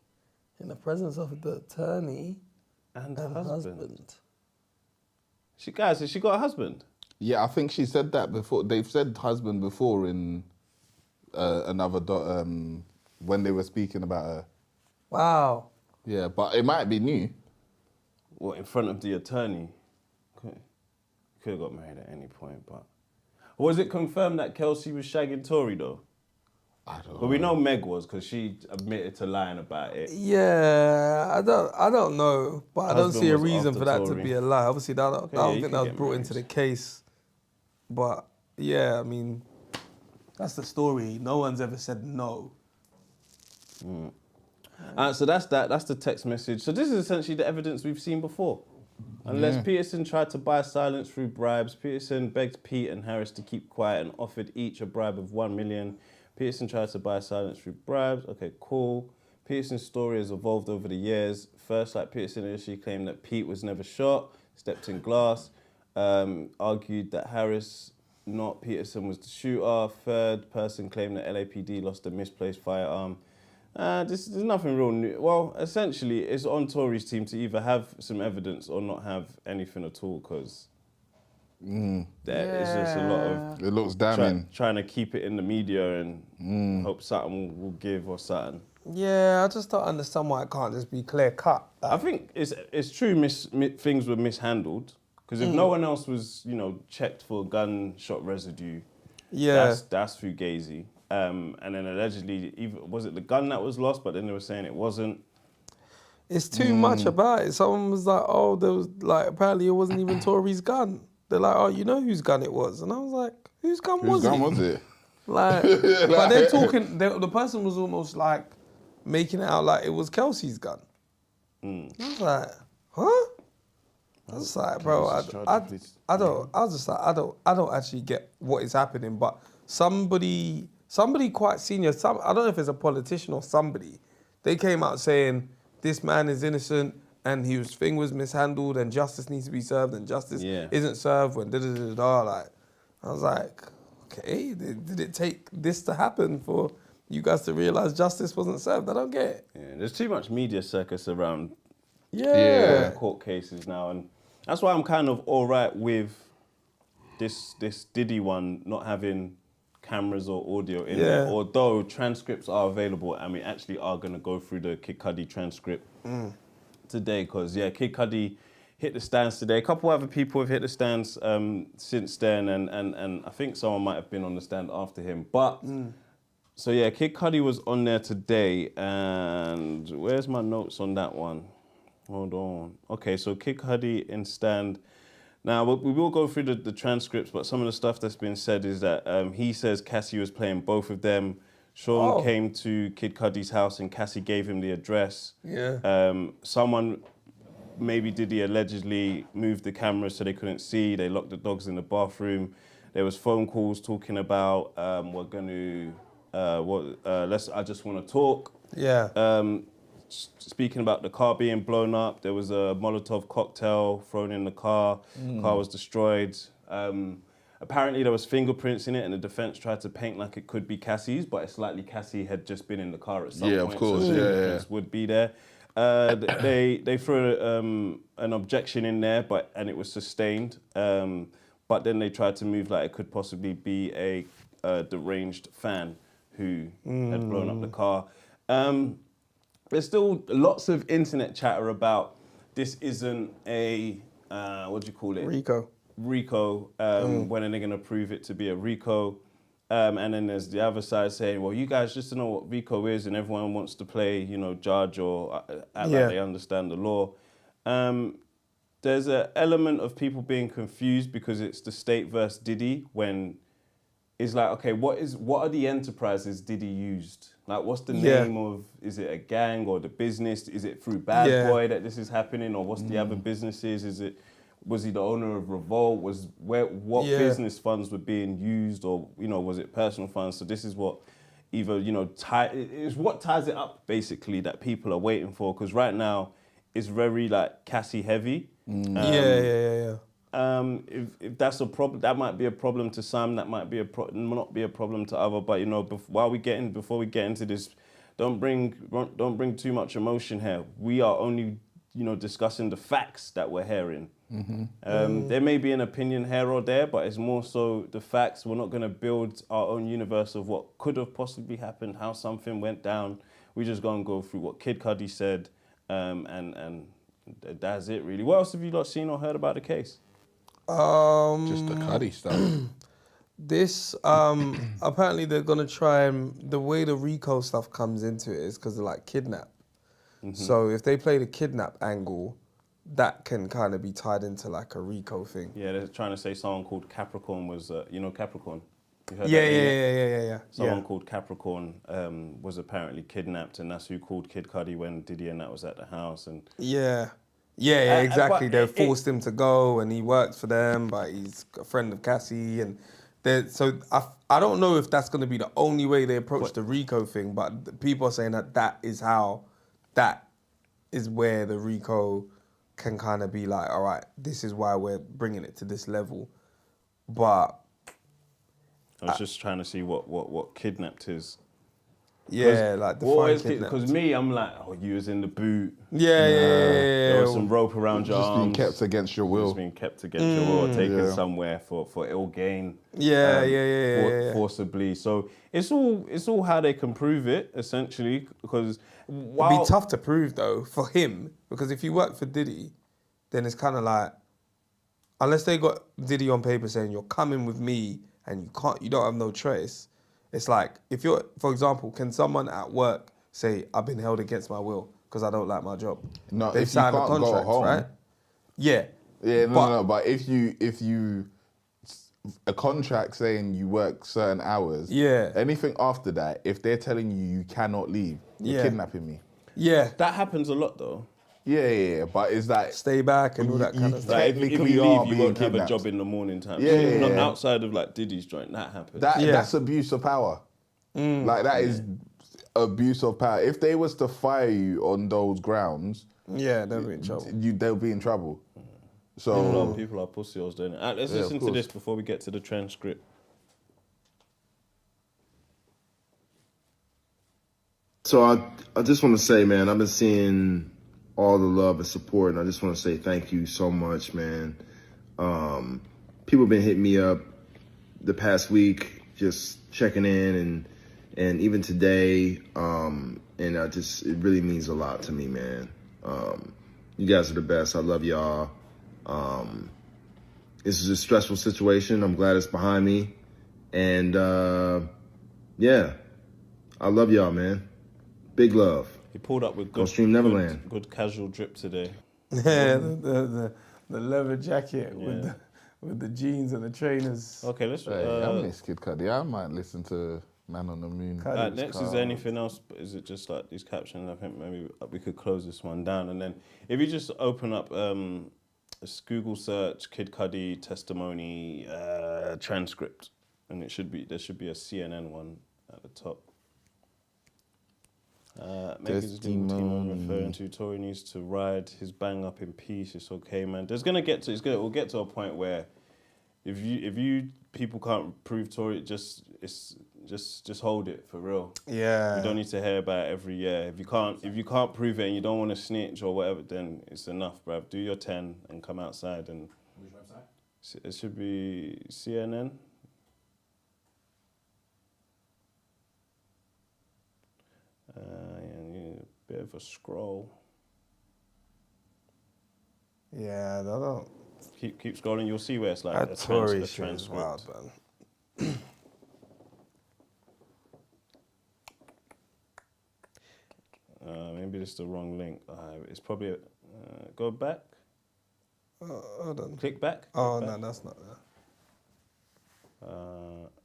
In the presence of the attorney and husband. Has she got a husband? Yeah, I think she said that before. They've said husband before in another when they were speaking about her. Wow. Yeah, but it might be new. What, in front of the attorney? Could have got married at any point, but... Was it confirmed that Kelsey was shagging Tory, though? I don't know. But we know Meg was, because she admitted to lying about it. Yeah, I don't know, but I don't see a reason for that to Tory. be a lie. Obviously, I don't think that was brought married. into the case. But yeah, I mean, that's the story. No one's ever said no. So that's that. That's the text message. So this is essentially the evidence we've seen before. Unless Peterson tried to buy silence through bribes, Peterson begged Pete and Harris to keep quiet and offered each a bribe of $1 million. Peterson tried to buy silence through bribes. Okay, cool. Peterson's story has evolved over the years. First, like Peterson initially claimed that Pete was never shot, stepped in glass, argued that Harris, not Peterson, was the shooter. Third person claimed that LAPD lost a misplaced firearm. There's nothing real new. Well, essentially, it's on Tory's team to either have some evidence or not have anything at all, because it's just a lot of... It looks damning. Trying to keep it in the media and hope something will give or something. Yeah, I just don't understand why it can't just be clear cut. I think it's true things were mishandled, because if no one else was, checked for gunshot residue, that's fugazi. And then allegedly, was it the gun that was lost, but then they were saying it wasn't. It's too much about it. Someone was like, oh, there was like, apparently it wasn't even Tory's gun. They're like, oh, you know whose gun it was? And I was like, whose gun was it? Like, but they're talking, the person was almost like making it out like it was Kelsey's gun. I was like, huh? I was like, bro, I don't actually get what is happening, but somebody quite senior, I don't know if it's a politician or somebody, they came out saying this man is innocent and his thing was mishandled and justice needs to be served and justice isn't served when da-da-da-da. Like, I was like, okay, did it take this to happen for you guys to realise justice wasn't served? I don't get it. Yeah, there's too much media circus around court cases now, and that's why I'm kind of all right with this Diddy one not having cameras or audio in there, although transcripts are available and we actually are going to go through the Kid Cudi transcript today, because Kid Cudi hit the stands today. A couple other people have hit the stands since then, and I think someone might have been on the stand after him. But so Kid Cudi was on there today, and where's my notes on that one? Hold on. Okay, so Kid Cudi in stand. Now, we will go through the transcripts, but some of the stuff that's been said is that he says Cassie was playing both of them. Sean came to Kid Cudi's house and Cassie gave him the address. Someone, maybe Diddy, allegedly moved the cameras so they couldn't see. They locked the dogs in the bathroom. There was phone calls talking about, we're going to, I just want to talk. Speaking about the car being blown up, there was a Molotov cocktail thrown in the car. Car was destroyed. Apparently there was fingerprints in it, and the defense tried to paint like it could be Cassie's, but it's likely Cassie had just been in the car at some point. Of course, so fingerprints would be there. They threw an objection in there, and it was sustained. But then they tried to move like it could possibly be a deranged fan who had blown up the car. There's still lots of internet chatter about this isn't a, what do you call it? RICO. When are they going to prove it to be a RICO? And then there's the other side saying, well, you guys just don't know what RICO is and everyone wants to play, judge or act like they understand the law. There's an element of people being confused because it's the state versus Diddy, when it's like, okay, what are the enterprises Diddy used? Like, what's the name of, is it a gang or the business? Is it through Bad Boy that this is happening, or what's the other businesses? Was he the owner of Revolt? What business funds were being used, or was it personal funds? So this is what is what ties it up basically that people are waiting for, because right now it's very like Cassie heavy. If that's a problem, that might be a problem to some. That might be not be a problem to other. But before we get into this, don't bring too much emotion here. We are only discussing the facts that we're hearing. There may be an opinion here or there, but it's more so the facts. We're not going to build our own universe of what could have possibly happened, how something went down. We just going to go through what Kid Cudi said, and that's it really. What else have you lot seen or heard about the case? Just the Cudi stuff. This, apparently they're going to try and, the way the RICO stuff comes into it is because of like kidnap. So if they play the kidnap angle, that can kind of be tied into like a RICO thing. Yeah, they're trying to say someone called Capricorn was, Capricorn? You heard Yeah. Someone called Capricorn was apparently kidnapped, and that's who called Kid Cudi when Diddy and that was at the house. And exactly. They forced him to go, and he works for them, but he's a friend of Cassie, and so I don't know if that's going to be the only way they approach the RICO thing, but people are saying that is where the RICO can kind of be like, all right, this is why we're bringing it to this level. But I was just trying to see what kidnapped is. Yeah, like always define kidnapped. because me, I'm like, oh, you was in the boot. Yeah. There was some rope around your Just arms. being kept against your will. Just being kept against your will, or taken somewhere for ill gain. Yeah. Forcibly. So it's all how they can prove it, essentially. Because while it'd be tough to prove though for him, because if you work for Diddy, then it's kind of like, unless they got Diddy on paper saying you're coming with me and you don't have no choice. It's like, if you're, for example, can someone at work say, I've been held against my will because I don't like my job? No, They've if you signed can't a contract, go home, right? Yeah. Yeah, no. But if you a contract saying you work certain hours, anything after that, if they're telling you cannot leave, you're kidnapping me. Yeah. That happens a lot though. Yeah, but it's like stay back and all that kind of stuff. Like if you leave, you won't have a job in the morning time. Not outside of like Diddy's joint, that happens. That's abuse of power. Like that is abuse of power. If they was to fire you on those grounds, they'll be in trouble. They'll be in trouble. So people are pussies, don't they? Let's listen to this before we get to the transcript. So I just want to say, man, I've been seeing all the love and support, and I just want to say thank you so much, man. People have been hitting me up the past week, just checking in, and even today, and it really means a lot to me, man. You guys are the best. I love y'all. This is a stressful situation. I'm glad it's behind me, and yeah, I love y'all, man. Big love. He pulled up with Go Stream Neverland. Good casual drip today. Yeah, the leather jacket with the jeans and the trainers. Okay, let's. I miss Kid Cudi. I might listen to Man on the Moon. Next, is there anything else? Is it just like these captions? I think maybe we could close this one down, and then if you just open up Google search Kid Cudi testimony transcript, and there should be a CNN one at the top. Maybe it's Timon referring to Tory needs to ride his bang up in peace. It's okay, man. We'll get to a point where if you people can't prove Tory, just hold it for real. Yeah. You don't need to hear about it every year. If you can't prove it and you don't want to snitch or whatever, then it's enough, bruv. Do your 10 and come outside. And which website? It should be CNN. A bit of a scroll. Yeah, I don't. Keep scrolling. You'll see where it's like a transcript. Wild, man. Maybe this is the wrong link. It's probably go back. Hold on. Click back. Oh no, that's not there.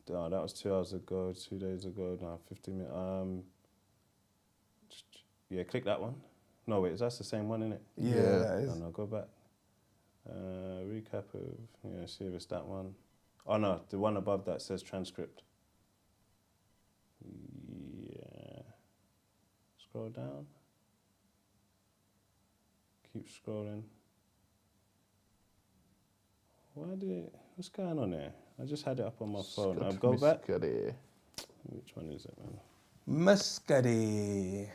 No, that was 2 hours ago. 2 days ago. No, 15 minutes. Yeah, click that one. No, wait, that's the same one, isn't it? Yeah, that is. No, go back. Recap of, see if it's that one. Oh no, the one above that says transcript. Yeah. Scroll down. Keep scrolling. What's going on there? I just had it up on my phone. I'll go back. Which one is it, man? Muscady.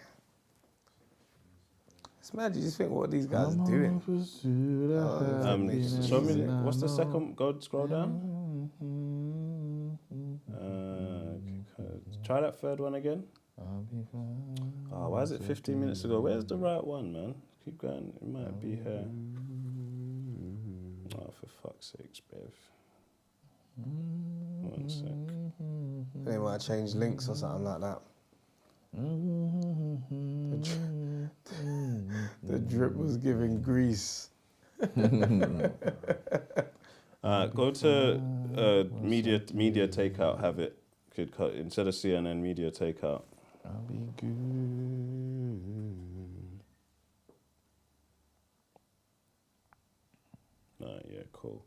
It's mad, you just think what these guys are doing. Show me, what's the second? Go scroll down. Try that third one again. Oh, why is it 15 minutes ago? Where's the right one, man? Keep going, it might be here. Oh, for fuck's sakes, Bev. 1 sec. They might change links or something like that. The drip was giving grease. Go to media takeout. Have it. Kid Cut instead of CNN. Media takeout. I'll be good. Yeah, cool.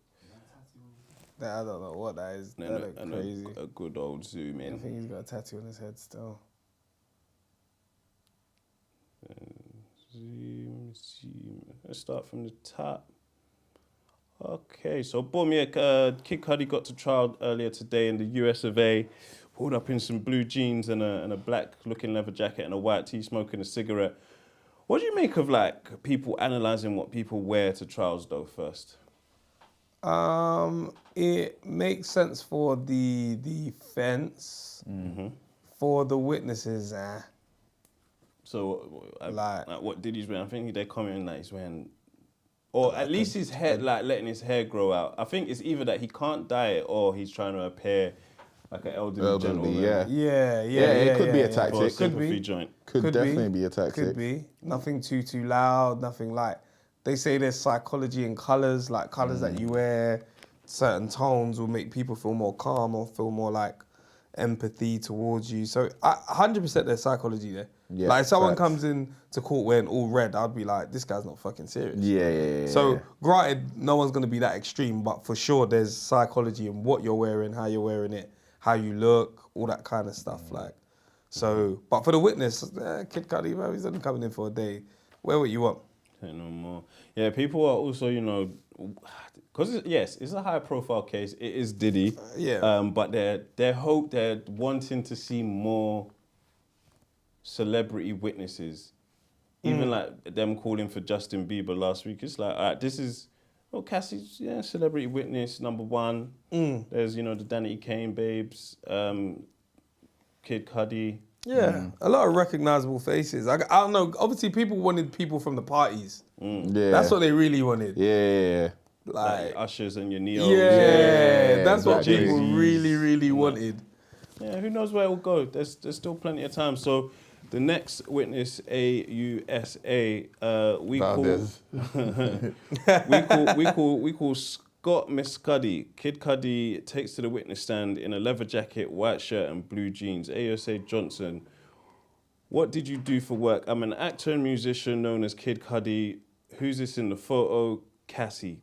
I don't know what that is. That look crazy. A good old zoom in. I think he's got a tattoo on his head still. Zoom. Let's start from the top. Okay, so boom, Kid Cudi got to trial earlier today in the US of A pulled up in some blue jeans and a black-looking leather jacket and a white tee, smoking a cigarette. What do you make of like people analysing what people wear to trials though first? It makes sense for the defence. For the witnesses, So, like what Diddy's wearing, I think they're commenting that he's wearing, or at least his hair, like letting his hair grow out. I think it's either that he can't dye it or he's trying to appear like an elderly gentleman. It could be a tactic. Or a sympathy joint. Could definitely be a tactic. Could be. Nothing too loud, nothing like... They say there's psychology in colours, like colours that you wear, certain tones will make people feel more calm or feel more like empathy towards you. So 100% there's psychology there. Yeah, like if someone facts. comes in to court wearing all red, I'd be like, this guy's not fucking serious. Yeah. So granted, no one's gonna be that extreme, but for sure there's psychology in what you're wearing, how you're wearing it, how you look, all that kind of stuff. Like, so, but for the witness, Kid Cudi, bro, he's only coming in for a day. Wear what you want. Say no more. Yeah, people are also, you know, because it's a high profile case. It is Diddy. But they're wanting to see more celebrity witnesses. Even like them calling for Justin Bieber last week. It's like, all right, this is, Cassie's, celebrity witness number one. There's, you know, the Danny Kane babes, Kid Cudi. Yeah, a lot of recognisable faces. I don't know, obviously people wanted people from the parties. Yeah. That's what they really wanted. Yeah. Like Ushers and your Neos. Yeah, that's what exactly. people really wanted. Yeah, who knows where it will go? There's still plenty of time. So the next witness, AUSA, we call Scott Miss Cuddy. Kid Cudi takes to the witness stand in a leather jacket, white shirt and blue jeans. AUSA Johnson, what did you do for work? I'm an actor and musician known as Kid Cudi. Who's this in the photo? Cassie.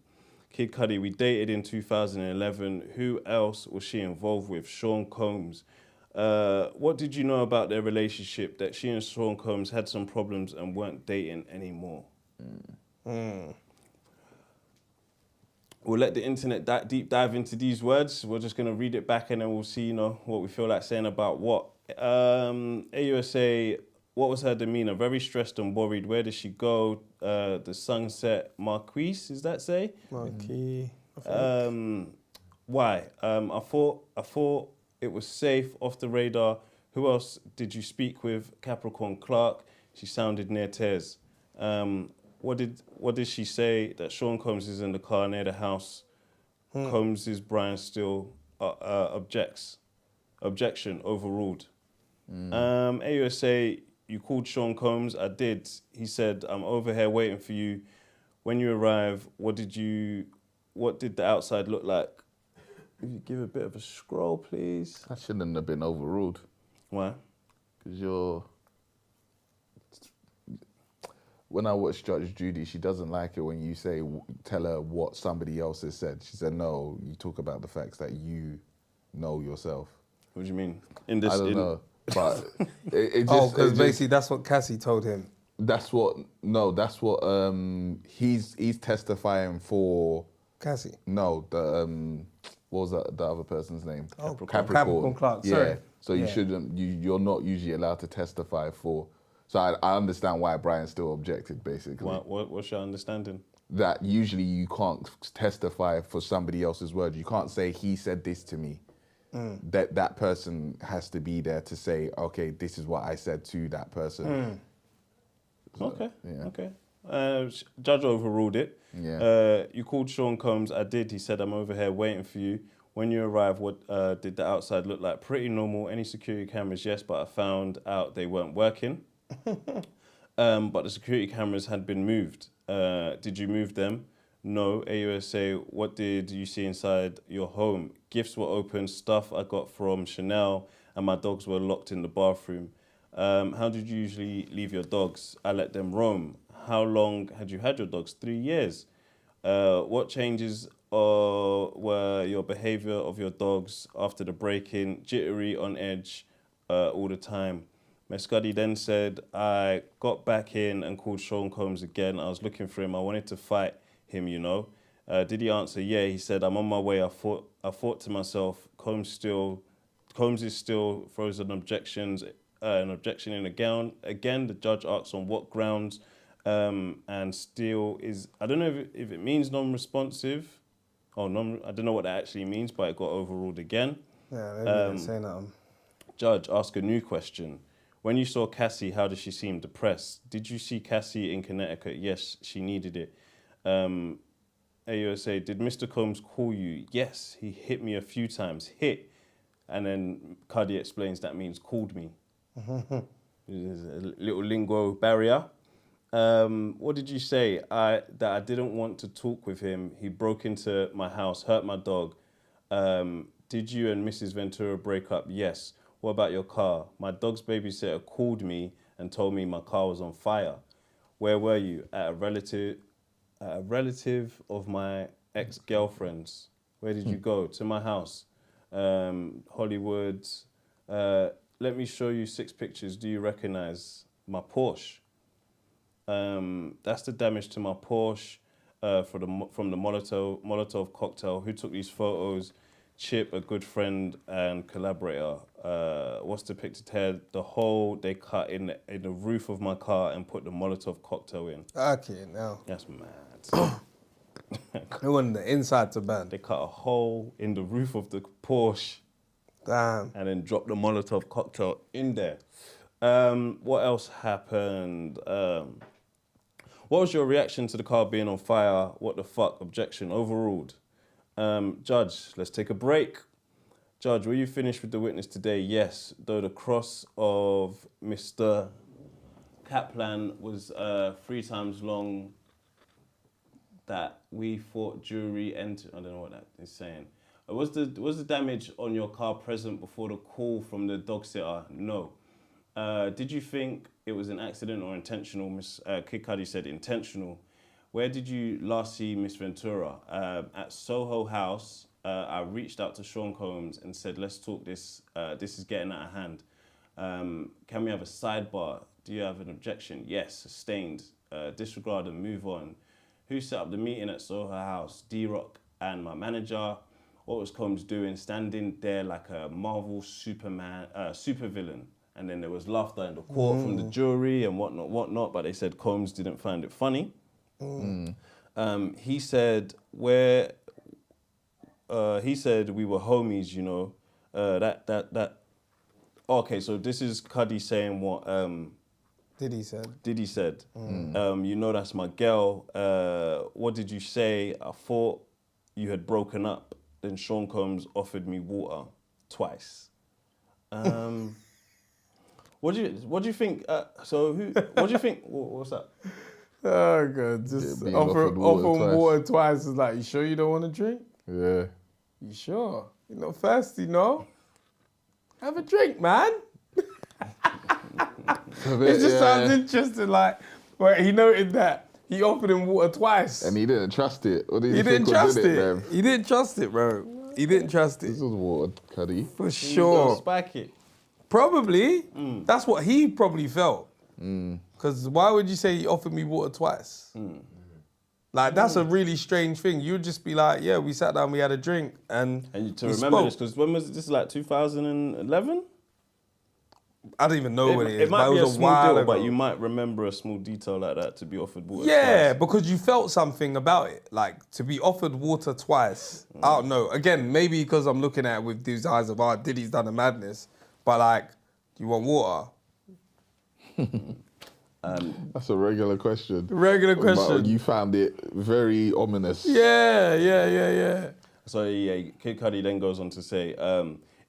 Kid Cudi, we dated in 2011. Who else was she involved with? Sean Combs. What did you know about their relationship, that she and Sean Combs had some problems and weren't dating anymore? We'll let the internet deep dive into these words. We're just going to read it back and then we'll see, you know, what we feel like saying about what. AUSA, what was her demeanour? Very stressed and worried. Where did she go? The Sunset Marquise, is that say? Marquis. Why? I thought it was safe, off the radar. Who else did you speak with? Capricorn Clark. She sounded near tears. What did she say? That Sean Combs is in the car near the house. Combs is Brian still objects. Objection overruled. AUSA, you called Sean Combs. I did. He said, I'm over here waiting for you. When you arrive, what did the outside look like? If you give a bit of a scroll, please. That shouldn't have been overruled. Why? Because when I watch Judge Judy, she doesn't like it when you tell her what somebody else has said. She said, no, you talk about the facts that you know yourself. What do you mean? I don't know, but it just... Oh, because basically that's what Cassie told him. That's what he's testifying for. Cassie? No, what was the other person's name? Oh, Capricorn Clark, sorry. Yeah, so you're not usually allowed to testify for. So I understand why Brian still objected, basically. What's your understanding? That usually you can't testify for somebody else's word. You can't say, he said this to me. That person has to be there to say, okay, this is what I said to that person. So, okay, yeah. okay. Judge overruled it. Yeah. You called Sean Combs. I did. He said, I'm over here waiting for you. When you arrived, what did the outside look like? Pretty normal. Any security cameras? Yes, but I found out they weren't working. But the security cameras had been moved. Did you move them? No. AUSA, what did you see inside your home? Gifts were open, stuff I got from Chanel, and my dogs were locked in the bathroom. How did you usually leave your dogs? I let them roam. How long had you had your dogs? 3 years. What changes were your behavior of your dogs after the break-in? Jittery, on edge, all the time. Miss Cuddy then said, I got back in and called Sean Combs again. I was looking for him. I wanted to fight him, you know. Did he answer? Yeah, he said, I'm on my way. I thought to myself, Combs still Combs is still throws an objection in again. The judge asks on what grounds, and still is, I don't know if it means non-responsive, or I don't know what that actually means, but it got overruled again. Yeah, maybe didn't say nothing. Judge asked a new question. When you saw Cassie, how did she seem? Depressed. Did you see Cassie in Connecticut? Yes, she needed it. AUSA, did Mr. Combs call you? Yes, he hit me a few times. Hit. And then Cuddy explains that means called me. There's a little lingo barrier. What did you say? That I didn't want to talk with him. He broke into my house, hurt my dog. Did you and Mrs. Ventura break up? Yes. What about your car? My dog's babysitter called me and told me my car was on fire. Where were you? At a relative of my ex-girlfriend's. Where did you go? To my house. Hollywood. Let me show you 6 pictures. Do you recognize my Porsche? That's the damage to my Porsche from the Molotov cocktail. Who took these photos? Chip, a good friend and collaborator. What's depicted here? The hole they cut in the roof of my car and put the Molotov cocktail in. Okay, now. That's mad. They wanted the inside to burn. They cut a hole in the roof of the Porsche. Damn. And then dropped the Molotov cocktail in there. What else happened? What was your reaction to the car being on fire? What the fuck? Objection overruled. Judge, let's take a break. Judge, were you finished with the witness today? Yes, though the cross of Mr. Kaplan was 3 times long that we thought jury entered. I don't know what that is saying. Was the damage on your car present before the call from the dog sitter? No. Did you think it was an accident or intentional? Kid Cudi said intentional. Where did you last see Miss Ventura? At Soho House. I reached out to Sean Combs and said, let's talk this. This is getting out of hand. Can we have a sidebar? Do you have an objection? Yes, sustained. Disregard and move on. Who set up the meeting at Soho House? D-Rock and my manager. What was Combs doing? Standing there like a Marvel supervillain. And then there was laughter in the court from the jury and whatnot. But they said Combs didn't find it funny. He said he said we were homies, you know. Okay, so this is Cuddy saying what Diddy said. Diddy said. You know that's my girl. What did you say? I thought you had broken up. Then Sean Combs offered me water twice. What do you think? What do you think? What's that? Oh god, just offer water twice is like, you sure you don't want to drink? Yeah. You sure? You're not thirsty, no? Have a drink, man. It just sounds interesting, like, where he noted that he offered him water twice. And he didn't trust it. Or did He didn't trust it. He didn't trust it, bro. He didn't trust it. This was water, Cuddy. For sure. Spike it. Probably. That's what he probably felt. Because why would you say he offered me water twice? Like, that's a really strange thing. You'd just be like, yeah, we sat down, we had a drink, and to remember this, because when was this, like 2011? I don't even know when it is. It might but be it was a small while deal, ago. but you might remember a small detail like that to be offered water Yeah, twice. because you felt something about it. Like, to be offered water twice, I don't know. Again, maybe because I'm looking at it with these eyes of, Diddy's done a madness. But like, do you want water? That's a regular question. Regular question. But you found it very ominous. Yeah. So yeah, Kid Cudi then goes on to say,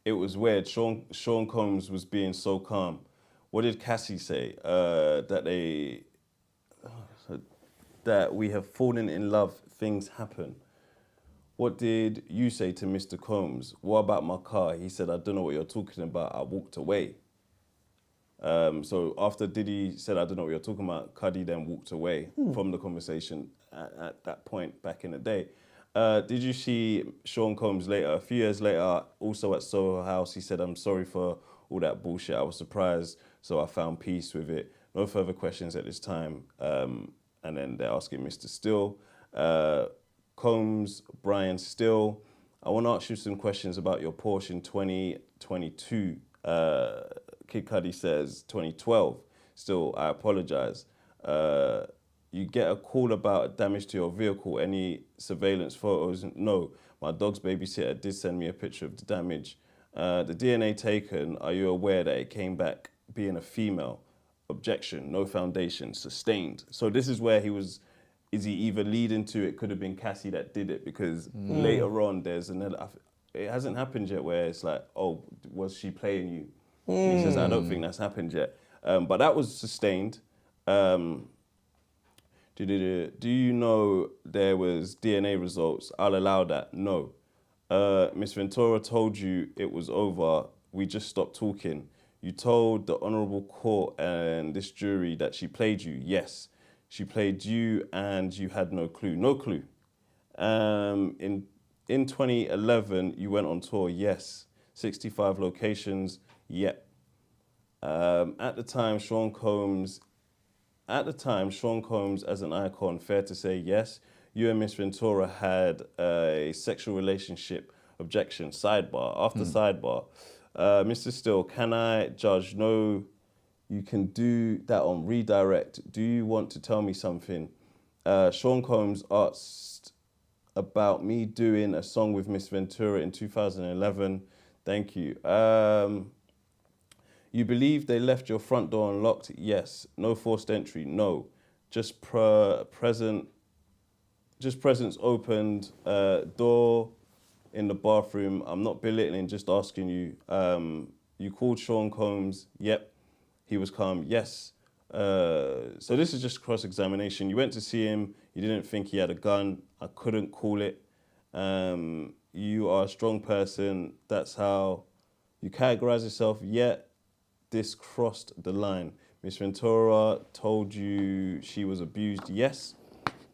it was weird. Sean Combs was being so calm. What did Cassie say? That we have fallen in love, things happen. What did you say to Mr. Combs? What about my car? He said, I don't know what you're talking about. I walked away. So after Diddy said, I don't know what you're talking about, Cuddy then walked away from the conversation at that point back in the day. Did you see Sean Combs later, a few years later, also at Soho House? He said, I'm sorry for all that bullshit. I was surprised, so I found peace with it. No further questions at this time. And then they're asking Mr. Still. Combs, Brian Still. I want to ask you some questions about your Porsche in 2022. Kid Cudi says 2012. Still, I apologize. You get a call about damage to your vehicle. Any surveillance photos? No. My dog's babysitter did send me a picture of the damage. The DNA taken, are you aware that it came back being a female? Objection, no foundation, sustained. So this is where is he either leading to it could have been Cassie that did it, because later on there's another, it hasn't happened yet where it's like, oh, was she playing you? He says, I don't think that's happened yet. But that was sustained. Do you know there was DNA results? I'll allow that. No. Miss Ventura told you it was over. We just stopped talking. You told the honorable court and this jury that she played you. Yes. She played you and you had no clue. No clue. In 2011, you went on tour. Yes. 65 locations. Yep. At the time, Sean Combs, as an icon, fair to say, yes, you and Miss Ventura had a sexual relationship. Objection, sidebar, after sidebar. Mr. Still, can I judge? No, you can do that on redirect. Do you want to tell me something? Sean Combs asked about me doing a song with Miss Ventura in 2011. Thank you. You believe they left your front door unlocked? Yes. No forced entry? No. Just presence opened, door in the bathroom. I'm not belittling, just asking you. You called Sean Combs? Yep. He was calm? Yes. So this is just cross-examination. You went to see him. You didn't think he had a gun. I couldn't call it. You are a strong person. That's how you categorize yourself. Yet this crossed the line. Miss Ventura told you she was abused. Yes.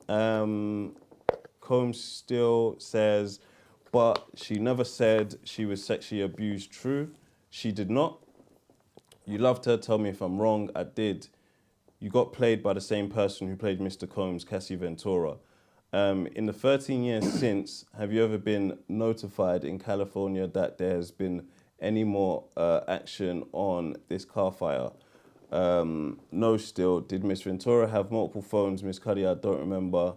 Combs still says, but she never said she was sexually abused. True. She did not. You loved her. Tell me if I'm wrong. I did. You got played by the same person who played Mr. Combs, Cassie Ventura. In the 13 years since, have you ever been notified in California that there's been any more action on this car fire? No, still. Did Miss Ventura have multiple phones? Miss Cuddy, I don't remember.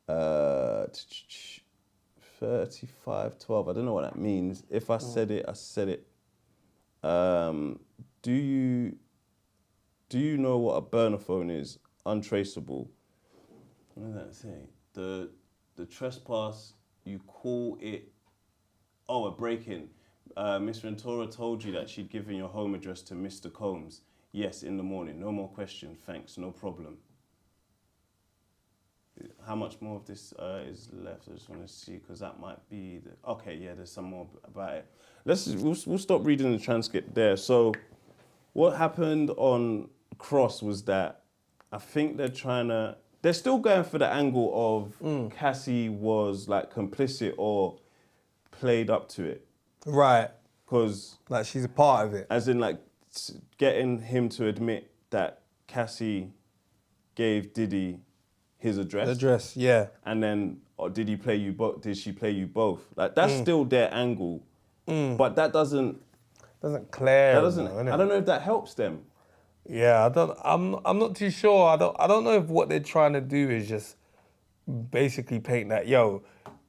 3512, I don't know what that means. If I said it, I said it. Do you know what a burner phone is? Untraceable. What does that say? The trespass, you call it, oh, a break-in. Miss Ventura told you that she'd given your home address to Mr. Combs. Yes, in the morning. No more question. Thanks. No problem. How much more of this is left? I just want to see, because that might be the... Okay, yeah, there's some more about it. We'll stop reading the transcript there. So what happened on Cross was that I think they're still going for the angle of Cassie was like complicit or played up to it. Right. Because... Like she's a part of it. As in like getting him to admit that Cassie gave Diddy his address. Address, yeah. And then, or did he play you both? Did she play you both? Like that's still their angle, but that doesn't clear. That doesn't. I don't know if that helps them. Yeah, I'm not too sure. I don't know if what they're trying to do is just basically paint that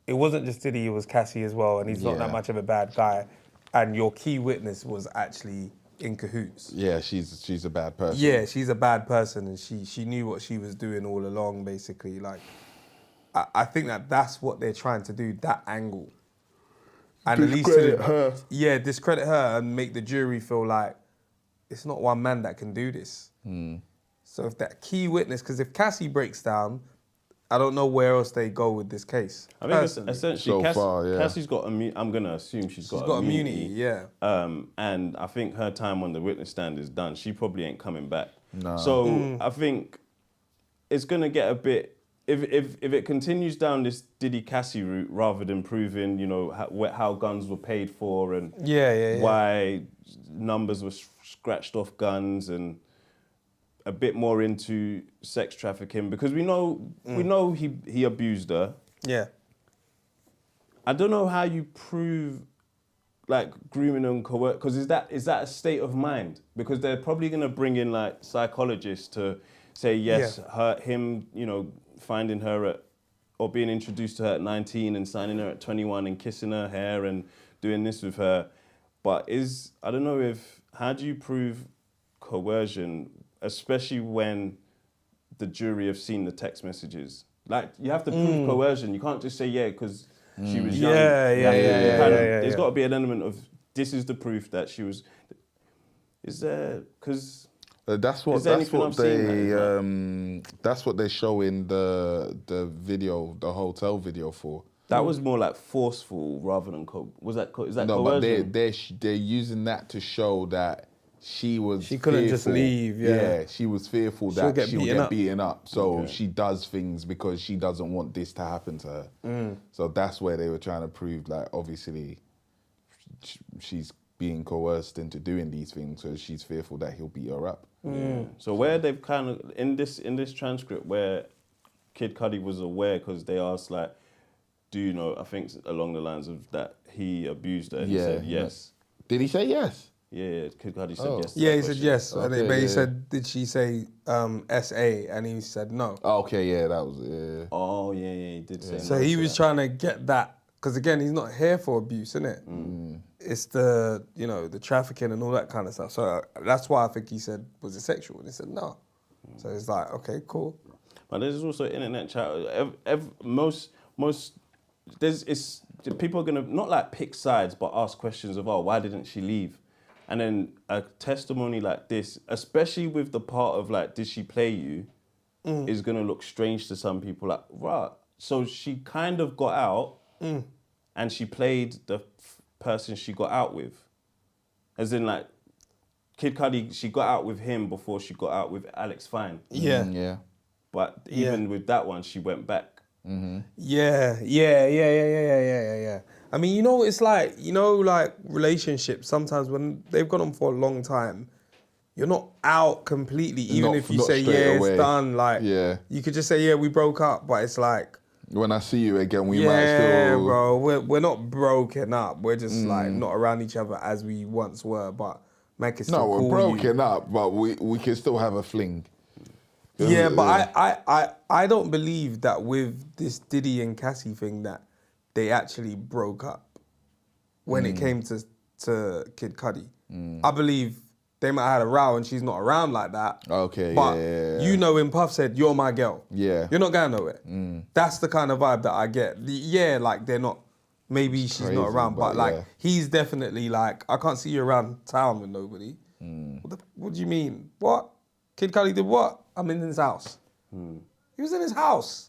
it wasn't just Diddy, it was Cassie as well, and he's not that much of a bad guy, and your key witness was actually in cahoots. Yeah, she's a bad person. Yeah, she's a bad person, and she knew what she was doing all along, basically. Like, I think that's what they're trying to do, that angle. And discredit her. Yeah, discredit her and make the jury feel like it's not one man that can do this. So if that key witness, because if Cassie breaks down, I don't know where else they go with this case. I think essentially Cassie's got immunity. I'm going to assume she's got immunity. Yeah. And I think her time on the witness stand is done. She probably ain't coming back. No. So I think it's going to get a bit... If it continues down this Diddy Cassie route rather than proving, how guns were paid for and why numbers were scratched off guns and a bit more into sex trafficking, because we know he abused her. Yeah. I don't know how you prove like grooming and coercion, because is that a state of mind? Because they're probably gonna bring in like psychologists to say yes, him, you know, finding her at, or being introduced to her at 19 and signing her at 21 and kissing her hair and doing this with her. But I don't know how do you prove coercion, especially when the jury have seen the text messages? Like, you have to prove coercion. You can't just say, because she was young. There's got to be an element of, this is the proof that she was... Is there... Because... That's what they show in the video, the hotel video for. That was more like forceful rather than is that coercion? But they're using that to show that she couldn't fearful. Just leave. Yeah, she was fearful that she would get beaten up. So she does things because she doesn't want this to happen to her. So that's where they were trying to prove, like, obviously she's being coerced into doing these things, so she's fearful that he'll beat her up. So where they've kind of in this transcript where Kid Cudi was aware, because they asked, like, do you know? I think along the lines of that he abused her. He said yes. Did he say yes? Yeah, Kid Cudi said yes. Yeah, he said yes. But he said, did she say SA? And he said no. Okay, yeah, that was it. Oh, yeah, he did say no. So he was trying to get that, because again, he's not here for abuse, isn't it? It's the, you know, the trafficking and all that kind of stuff. So that's why I think he said, was it sexual? And he said no. So it's like, okay, cool. But there's also internet chat. People are gonna not like pick sides, but ask questions of, why didn't she leave? And then a testimony like this, especially with the part of like, did she play you, is gonna look strange to some people. Like, right, so she kind of got out, and she played the person she got out with, as in like, Kid Cudi, she got out with him before she got out with Alex Fine. Yeah. But even with that one, she went back. Yeah. I mean, you know, it's like, you know, like relationships, sometimes when they've gone on for a long time, you're not out completely, even if you say, it's done. Like, you could just say, we broke up, but it's like, when I see you again, we might still... Yeah, bro, we're not broken up. We're just like not around each other as we once were, but make it still we're broken up, but we can still have a fling. Yeah, but I don't believe that with this Diddy and Cassie thing that they actually broke up when it came to Kid Cudi. I believe they might have had a row and she's not around like that. Okay, but you know, when Puff said, you're my girl. Yeah. You're not going nowhere. That's the kind of vibe that I get. Like they're not, maybe she's not around, but like he's definitely like, I can't see you around town with nobody. What do you mean? What? Kid Cudi did what? I'm in his house. He was in his house.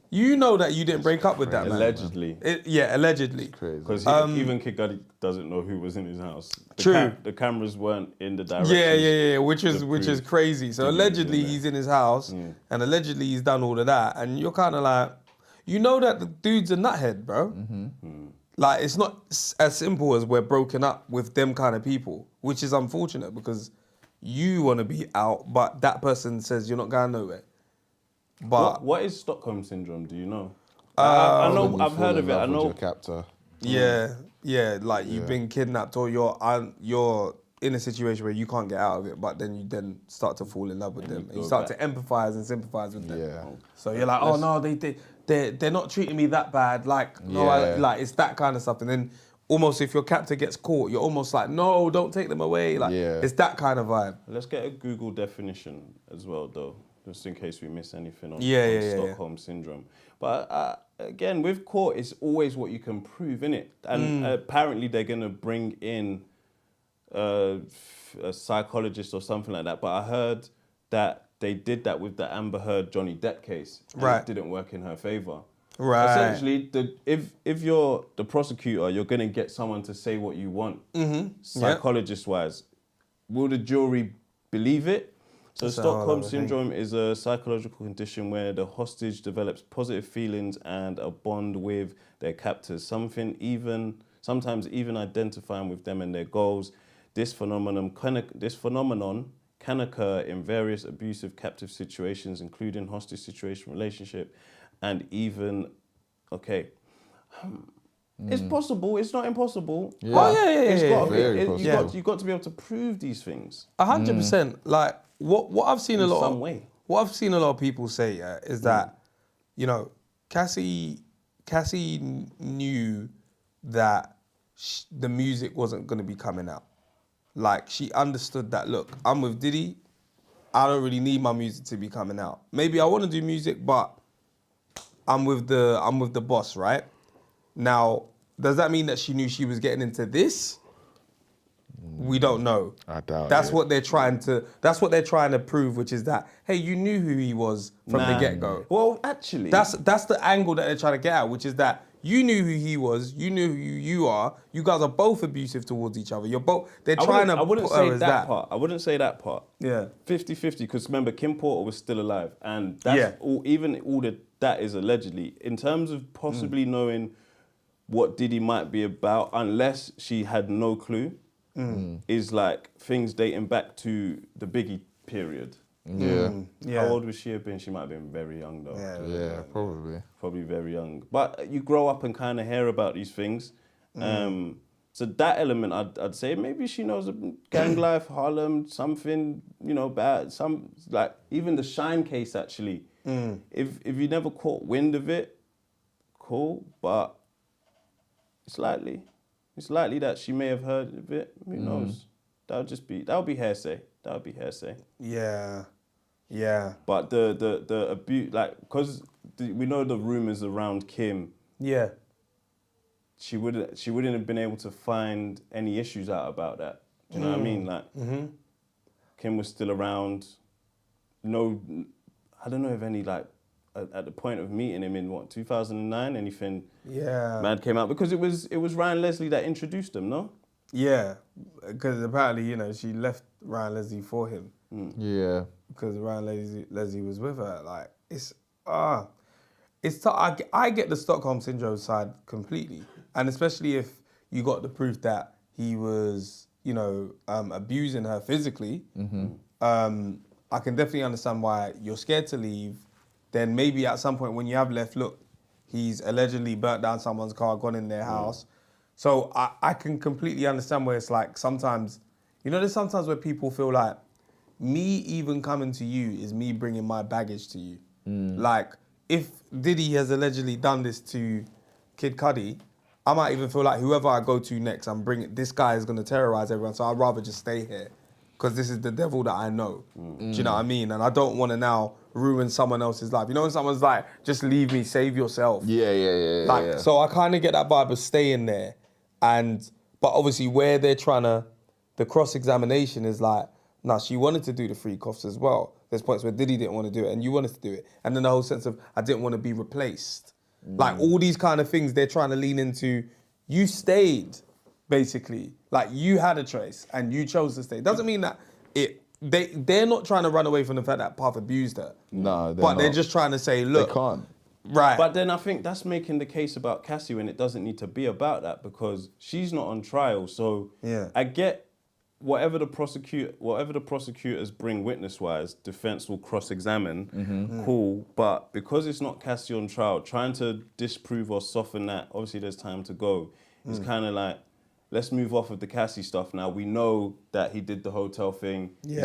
You know that you didn't break up with that man. Allegedly. Allegedly. Because even Kid Cudi doesn't know who was in his house. The cameras weren't in the direction. Yeah, which is crazy. So allegedly he's in his house, and allegedly he's done all of that, and you're kind of like, you know that the dude's a nuthead, bro. Like, it's not as simple as we're broken up with them kind of people, which is unfortunate because you want to be out, but that person says you're not going nowhere. But what is Stockholm Syndrome, do you know? I know, I've heard of it. I know. Your captor. Yeah, like you've been kidnapped or you're in a situation where you can't get out of it, but then you start to fall in love with them. And you start to empathize and sympathize with them. Yeah. So you're like, oh no, they're not treating me that bad. Like, no, like it's that kind of stuff. And then almost if your captor gets caught, you're almost like, no, don't take them away. Like, it's that kind of vibe. Let's get a Google definition as well, though, just in case we miss anything on Stockholm Syndrome. But again, with court, it's always what you can prove, innit? And apparently they're going to bring in a psychologist or something like that. But I heard that they did that with the Amber Heard Johnny Depp case. And it didn't work in her favour. Right. Essentially, if you're the prosecutor, you're going to get someone to say what you want, psychologist-wise. Will the jury believe it? So Stockholm Syndrome is a psychological condition where the hostage develops positive feelings and a bond with their captors, sometimes even identifying with them and their goals. This phenomenon can occur in various abusive captive situations, including hostage situation, relationship, and even, It's possible. It's not impossible. Yeah. Oh, yeah. It's got to be. Very possible. You've got to be able to prove these things. 100%. Like what I've seen In a lot some of way. what I've seen a lot of people say is that, you know, Cassie knew that the music wasn't going to be coming out. Like, she understood that, look, I'm with Diddy, I don't really need my music to be coming out. Maybe I want to do music, but I'm with the boss, right? Now, does that mean that she knew she was getting into this? We don't know. I doubt That's it. what they're trying to prove, which is that, hey, you knew who he was from the get-go. Well, actually, That's the angle that they're trying to get at, which is that you knew who he was, you knew who you are. You guys are both abusive towards each other. They're trying to I wouldn't put her say as that part. I wouldn't say that part. Yeah. 50-50, because remember, Kim Porter was still alive. And that's all that is allegedly. In terms of possibly knowing what Diddy might be about, unless she had no clue, is like things dating back to the Biggie period. Yeah. How old would she have been? She might have been very young though. Yeah, probably. Probably very young. But you grow up and kind of hear about these things. So that element, I'd say maybe she knows gang life, Harlem, something, you know, bad. Some, like, even the Shine case, actually. If you never caught wind of it, cool, but it's likely that she may have heard of it. Who knows? That would be hearsay. That would be hearsay. Yeah. Yeah. But the abuse, like, because we know the rumors around Kim. Yeah. She wouldn't have been able to find any issues out about that. Do you know what I mean? Like, Kim was still around. No, I don't know if any, like, at the point of meeting him in 2009, anything mad came out, because it was Ryan Leslie that introduced them, no? Yeah, because apparently, you know, she left Ryan Leslie for him. Yeah. Because Ryan Leslie was with her. Like, it's tough. I get the Stockholm Syndrome side completely. And especially if you got the proof that he was, you know, abusing her physically. I can definitely understand why you're scared to leave. Then maybe at some point when you have left, look, he's allegedly burnt down someone's car, gone in their house. So I can completely understand where it's like sometimes, you know, there's sometimes where people feel like me even coming to you is me bringing my baggage to you. Like, if Diddy has allegedly done this to Kid Cudi, I might even feel like whoever I go to next, this guy is going to terrorize everyone, so I'd rather just stay here because this is the devil that I know. Do you know what I mean? And I don't want to now ruin someone else's life. You know when someone's like, just leave me, save yourself. Yeah. So I kind of get that vibe of staying there. But obviously where they're trying to, the cross-examination is like, nah, she wanted to do the free coughs as well. There's points where Diddy didn't want to do it and you wanted to do it. And then the whole sense of, I didn't want to be replaced. Like, all these kind of things they're trying to lean into. You stayed, basically. Like, you had a choice and you chose to stay. Doesn't mean that they're not trying to run away from the fact that Puff abused her. No, they're just trying to say, look. They can't. Right. But then I think that's making the case about Cassie when it doesn't need to be about that, because she's not on trial. So I get whatever the prosecutors bring witness-wise, defense will cross-examine. Cool. But because it's not Cassie on trial, trying to disprove or soften that, obviously there's time to go. It's kind of like, let's move off of the Cassie stuff now. We know that he did the hotel thing. He's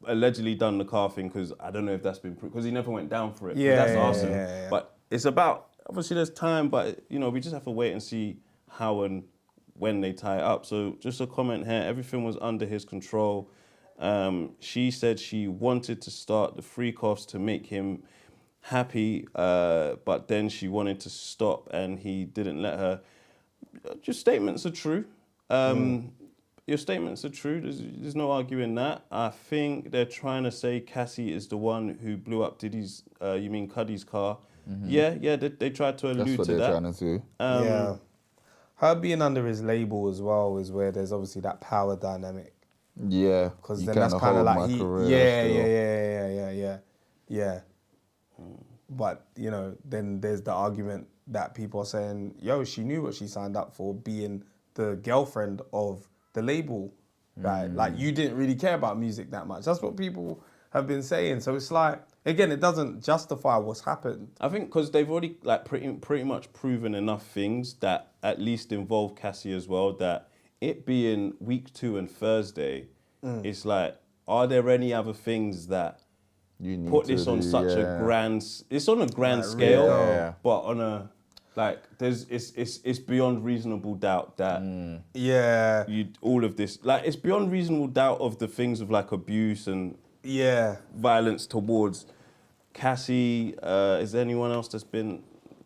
allegedly done the car thing, because I don't know if that's been proved, because he never went down for it. That's arson. But it's about, obviously there's time, but you know, we just have to wait and see how and when they tie it up. So just a comment here, everything was under his control. She said she wanted to start the free coughs to make him happy, but then she wanted to stop and he didn't let her. Your statements are true. Your statements are true. There's no arguing that. I think they're trying to say Cassie is the one who blew up Diddy's, you mean Cuddy's car. Yeah, they tried to allude to that. That's what they're trying to do. Her being under his label as well is where there's obviously that power dynamic. Yeah. Because then that's kind of like, yeah. But, you know, then there's the argument that people are saying, yo, she knew what she signed up for, being the girlfriend of the label, right? Like, you didn't really care about music that much. That's what people have been saying. So it's like, again, it doesn't justify what's happened. I think because they've already like pretty much proven enough things that at least involve Cassie as well. That it being week 2 and Thursday, it's like, are there any other things that you need put to this on do, such a grand? It's on a grand scale, but on a like it's beyond reasonable doubt that all of this, like, it's beyond reasonable doubt of the things of like abuse and violence towards Cassie. Is there anyone else that's been?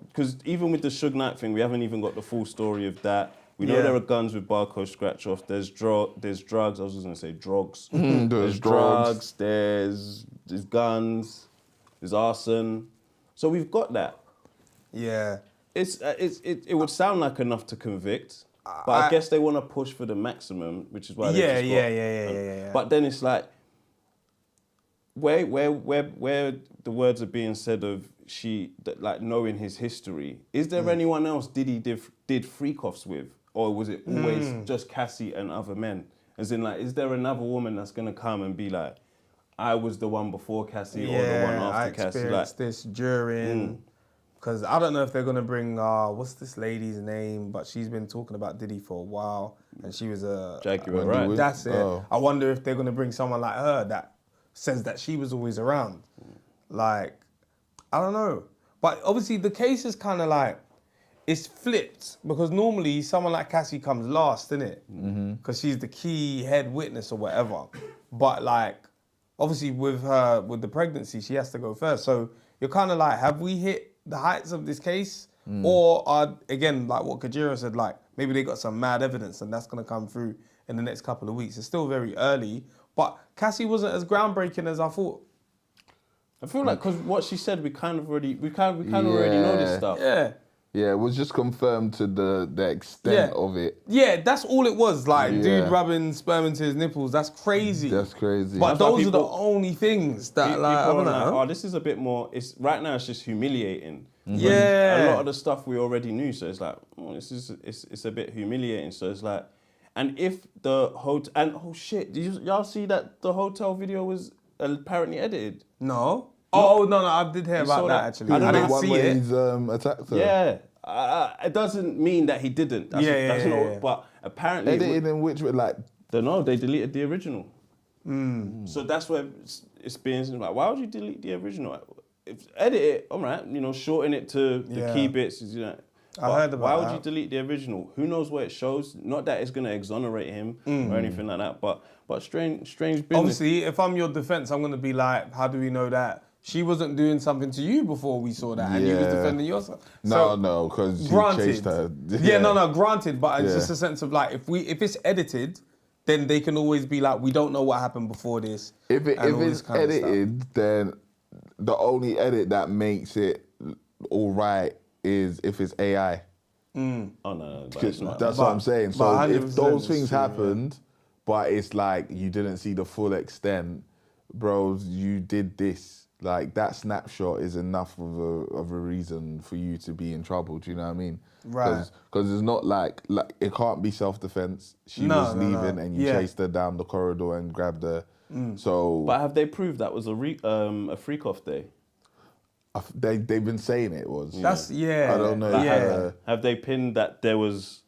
Because even with the Suge Knight thing, we haven't even got the full story of that. We know there are guns with barcode scratch off. There's drugs. I was just gonna say drugs. There's drugs. There's guns. There's arson. So we've got that. Yeah. It would sound like enough to convict, but I guess they want to push for the maximum, which is why they just got, yeah. But then it's like, where the words are being said of like knowing his history, is there anyone else Diddy did freak-offs with? Or was it always just Cassie and other men? As in, like, is there another woman that's going to come and be like, I was the one before Cassie or the one after Cassie? I experienced this during... Because I don't know if they're going to bring, what's this lady's name? But she's been talking about Diddy for a while. And she was a... Jaguar, right? That's it. I wonder if they're going to bring someone like her that says that she was always around. Like, I don't know. But obviously the case is kind of like, it's flipped. Because normally someone like Cassie comes last, innit? Because she's the key head witness or whatever. But like, obviously with the pregnancy, she has to go first. So you're kind of like, have we hit the heights of this case? Or are, again, like what Kajira said, like maybe they got some mad evidence and that's going to come through in the next couple of weeks. It's still very early, but Cassie wasn't as groundbreaking as I thought. I feel like because what she said, we kind of already know this stuff. Yeah, it was just confirmed to the extent of it. Yeah, that's all it was. Like, dude rubbing sperm into his nipples. That's crazy. That's crazy. But those are the only things that, like, I don't know. Oh, this is a bit more. It's right now. It's just humiliating. Yeah. A lot of the stuff we already knew. So it's like, it's a bit humiliating. So it's like, and if the hotel and oh shit, did y'all see that the hotel video was apparently edited? No. Oh, no, I did hear about that, actually. I didn't see it. He's attacked her. Yeah. It doesn't mean that he didn't. That's not, but apparently... Edited in which way, like... No, they deleted the original. So that's where it's being like, why would you delete the original? Edit it, all right, shorten it to the key bits. I heard about why would that. you delete the original? Who knows where it shows? Not that it's going to exonerate him or anything like that, but strange business. Obviously, if I'm your defense, I'm going to be like, how do we know that she wasn't doing something to you before we saw that and you was defending yourself? No, because you chased her. Granted, but it's just a sense of like, if it's edited, then they can always be like, we don't know what happened before this. If it's edited, then the only edit that makes it all right is if it's AI. Oh no, but it's not. That's what I'm saying. So if those things happened, but it's like you didn't see the full extent, bros, you did this. Like that snapshot is enough of a reason for you to be in trouble. Do you know what I mean? Right. Because it's not like it can't be self-defense. She was leaving and you chased her down the corridor and grabbed her. So. But have they proved that was a freak-off day? They've been saying it was. That's I don't know. Have they pinned that there was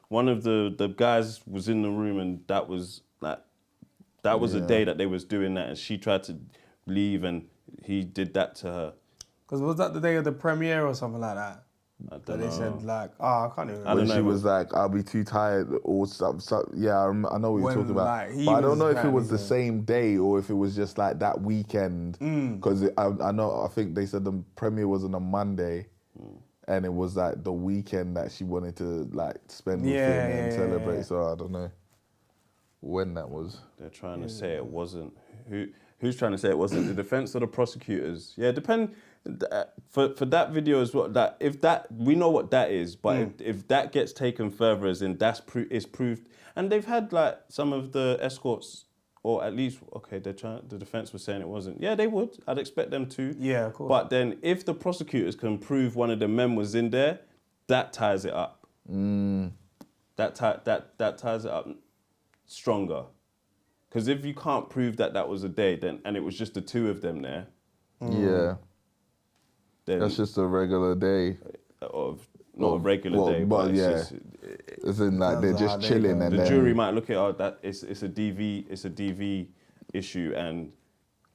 one of the guys was in the room and that was a day that they was doing that and she tried to leave and he did that to her. Because was that the day of the premiere or something like that? I don't know. They said like, I can't even remember. I don't know. She was like, I'll be too tired or something. Yeah, I know what you're talking about. Like, but I don't know if it was the same day or if it was just like that weekend. Because I think they said the premiere was on a Monday. And it was like the weekend that she wanted to like spend with him and celebrate. So I don't know when that was. They're trying to say it wasn't. Who's trying to say it wasn't? The defense or the prosecutors? Yeah, depend. For that video as well. That if that we know what that is, but if that gets taken further, as in it's proved, and they've had like some of the escorts, or at least the defense was saying it wasn't. Yeah, they would. I'd expect them to. Yeah, of course. But then if the prosecutors can prove one of the men was in there, that ties it up. That ties it up stronger. Because if you can't prove that was a day, then and it was just the two of them there, Yeah. Then That's just a regular day. Not a regular day, but it's just, as in like they're just chilling, and the then jury might look at that it's a DV issue, and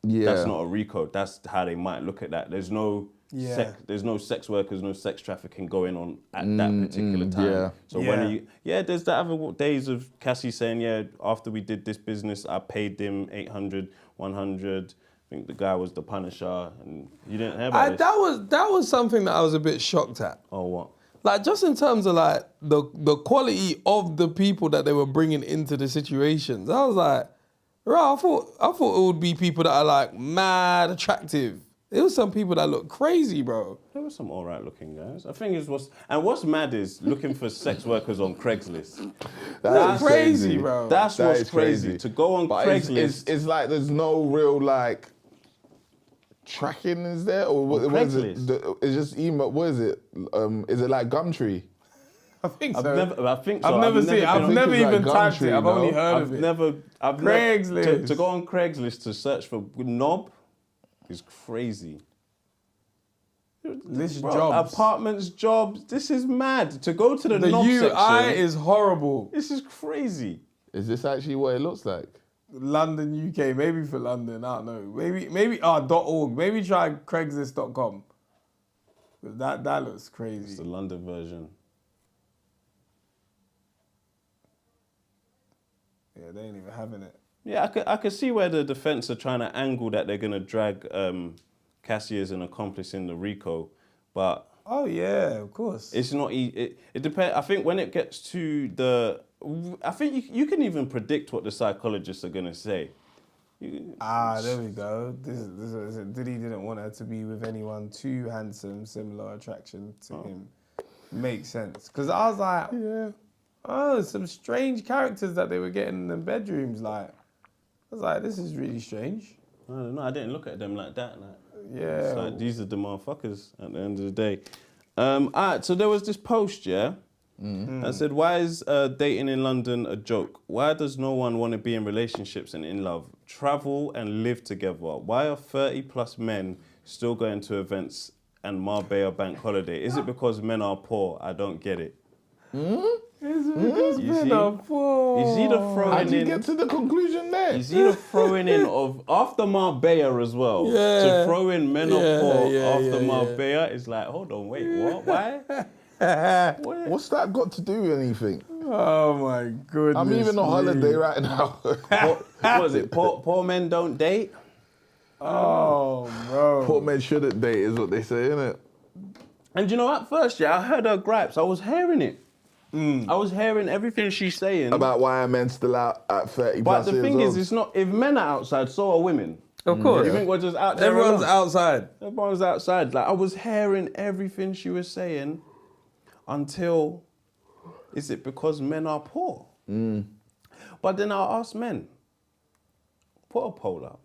that's not a RICO. That's how they might look at that. There's no there's no sex workers, no sex trafficking going on at that particular time. Yeah. So when there's the other days of Cassie saying, after we did this business, I paid them 800, 100. I think the guy was the Punisher, and you didn't hear about this. That was something that I was a bit shocked at. Oh, what? Like, just in terms of like the quality of the people that they were bringing into the situations, I was like, right, I thought it would be people that are like mad attractive. There was some people that look crazy, bro. There were some all right looking guys. I think what's mad is looking for sex workers on Craigslist. That's crazy, bro. That's what's crazy. To go on Craigslist. It's like there's no real like tracking, is there? Or what is it? It's just email. What is it? Is it like Gumtree? I think I've so. never seen it. I've never even typed it. I've only heard of it. Craigslist. To go on Craigslist to search for knob is crazy. Jobs. Apartments, jobs. This is mad. To go to the knob UI section is horrible. This is crazy. Is this actually what it looks like? London, UK, maybe for London, I don't know. Maybe .org. Maybe try Craigslist.com. That looks crazy. It's the London version. Yeah, they ain't even having it. Yeah, I could see where the defense are trying to angle that they're gonna drag Cassie as an accomplice in the RICO, but oh yeah, of course. It's not. It depends. I think when it gets to I think you can even predict what the psychologists are gonna say. There we go. This is Diddy didn't want her to be with anyone too handsome, similar attraction to him. Makes sense. Because I was like, some strange characters that they were getting in the bedrooms. Like, I was like, this is really strange. I don't know. I didn't look at them like that. Yeah. It's like, these are the motherfuckers at the end of the day. All right, so there was this post, that said, why is dating in London a joke? Why does no one want to be in relationships and in love, travel and live together? Why are 30 plus men still going to events and Marbella bank holiday? Is it because men are poor? I don't get it. Is it because men are poor? Is he the throwing in? How did you get to the conclusion there? Is he the throwing in of after Marbella as well? Yeah. To throw in men are poor after Marbella is like, hold on, wait, what? Why? What's that got to do with anything? Oh my goodness. I'm even on holiday right now. What is it? Poor men don't date? Oh, bro. Poor men shouldn't date is what they say, innit? And you know, at first, I heard her gripes. I was hearing it. I was hearing everything she's saying. About why are men still out at 30 But plus the years thing is, old? it's not, if men are outside, so are women. Of course. You think we're just out there Everyone's alone? outside. Everyone's outside. Like, I was hearing everything she was saying until, is it because men are poor? But then I asked men, put a poll up.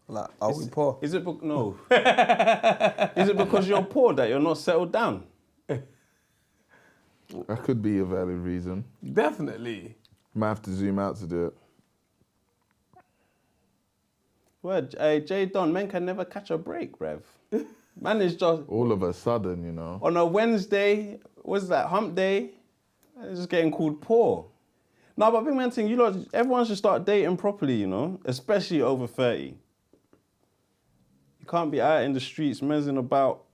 Like, are we poor? Is it, no. Is it because you're poor that you're not settled down? That could be a valid reason. Definitely. Might have to zoom out to do it. Well, Jay Don, men can never catch a break, bruv. Man is just... All of a sudden, you know. On a Wednesday, what's that, hump day? It's just getting called poor. No, but big man thing, you lot, everyone should start dating properly, you know? Especially over 30. You can't be out in the streets, messing about.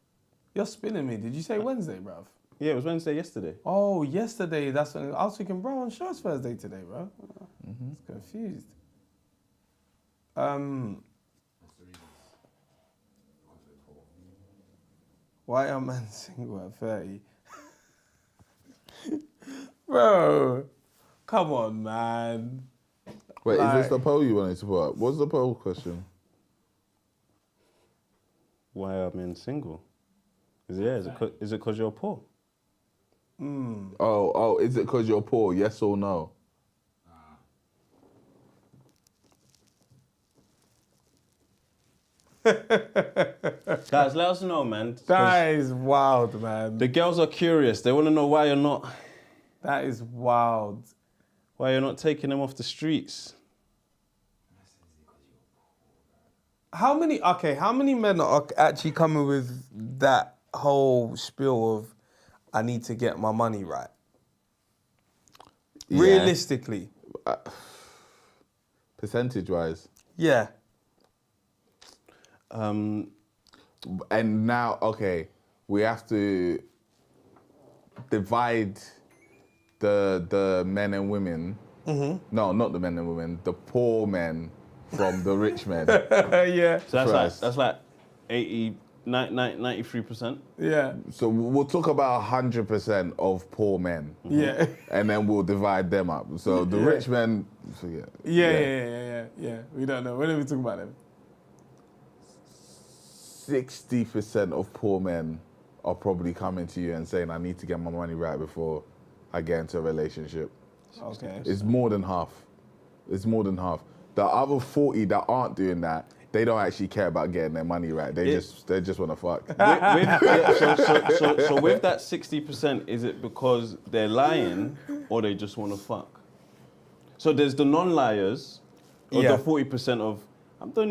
You're spinning me. Did you say Wednesday, bruv? Yeah, it was Wednesday yesterday. Oh, yesterday. That's when I was thinking, bro, I'm sure it's Thursday today, bro. I was confused. Why are men single at 30? Bro, come on, man. Wait, is this the poll you wanted to put up? What's the poll question? Why are men single? Is it because you're poor? Oh, is it because you're poor? Yes or no? Guys, let us know, man. That is wild, man. The girls are curious. They want to know why you're not... That is wild. Why you're not taking them off the streets. How many men are actually coming with that whole spiel of, I need to get my money right? Yeah. Realistically. Percentage-wise. Yeah. And now, okay, we have to divide the men and women. No, not the men and women. The poor men from the rich men. Yeah. So that's like 93%. Yeah. So we'll talk about 100% of poor men. Yeah. And then we'll divide them up. So the rich men, forget. Yeah. We don't know. When are we talking about them? 60% of poor men are probably coming to you and saying, I need to get my money right before I get into a relationship. Okay. It's more than half. It's more than half. The other 40 that aren't doing that, they don't actually care about getting their money right. They just want to fuck. So with that 60%, is it because they're lying or they just want to fuck? So there's the non-liars, or the 40% of I'm not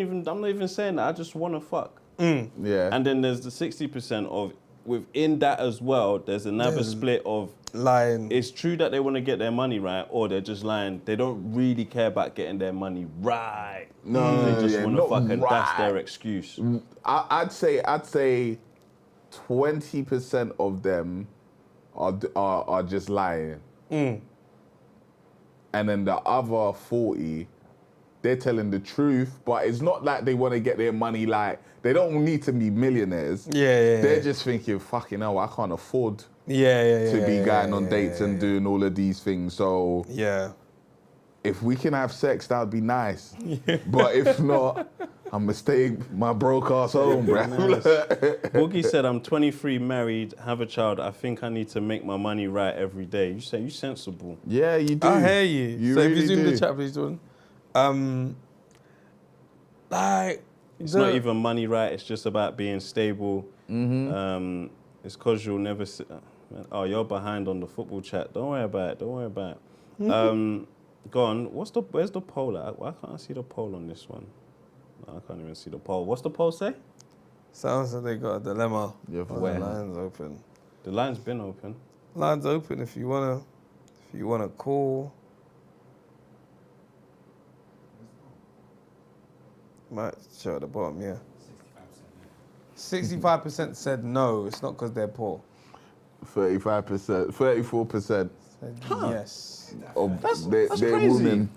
even saying that. I just want to fuck. Yeah. And then there's the 60% of within that as well. There's another split of lying. It's true that they want to get their money right, or they're just lying. They don't really care about getting their money right. No, they just want to fuck, and right. that's their excuse. I'd say 20% of them are just lying. And then the other 40, they're telling the truth, but it's not like they want to get their money like, they don't need to be millionaires. They're just thinking, fucking hell, I can't afford to be going on dates and doing all of these things. So if we can have sex, that would be nice. But if not, I'm gonna stay my broke ass home, bro. Boogie said, I'm 23, married, have a child. I think I need to make my money right every day. You say you sensible. Yeah, you do. I hear you. You so really resume do. the chat, please, Jordan. It's not even money right. It's just about being stable. It's because you'll never see. Oh, you're behind on the football chat. Don't worry about it. Don't worry about it. Go on. Where's the poll at? Why can't I see the poll on this one? No, I can't even see the poll. What's the poll say? Sounds like they got a dilemma. Yeah, the line's open. The line's been open. Line's open if you wanna call. Might show at the bottom, yeah. 65% said no. It's not because they're poor. 35%, 34% said yes. That's they're crazy. women.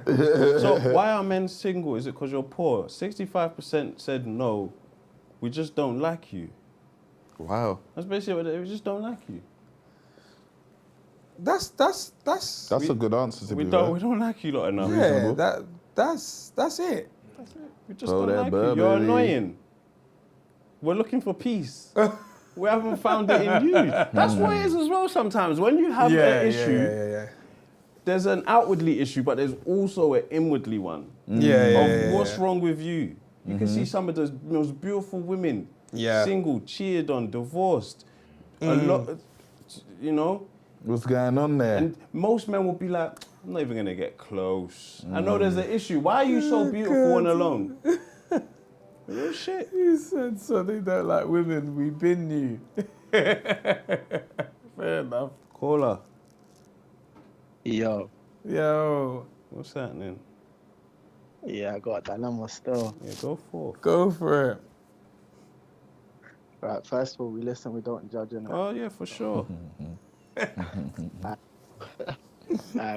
So why are men single? Is it because you're poor? 65% said no. We just don't like you. Wow. That's basically what we just don't like you. That's a good answer to we be don't like you lot enough. Yeah, that's it. We just don't like you. You're annoying. We're looking for peace. We haven't found it in you. That's what it is as well sometimes. When you have an issue, there's an outwardly issue, but there's also an inwardly one. What's wrong with you? You can see some of the most beautiful women, single, cheated on, divorced. A lot, you know. What's going on there? And most men will be like, I'm not even going to get close. I know there's an issue. Why are you so beautiful and alone? Real shit. You said so they don't like women. We been you. Fair enough. Caller. Yo. What's happening? Yeah, I got a dilemma still. Yeah, go for it. Go for it. Right, first of all, we listen, we don't judge, innit? Oh, yeah, for sure.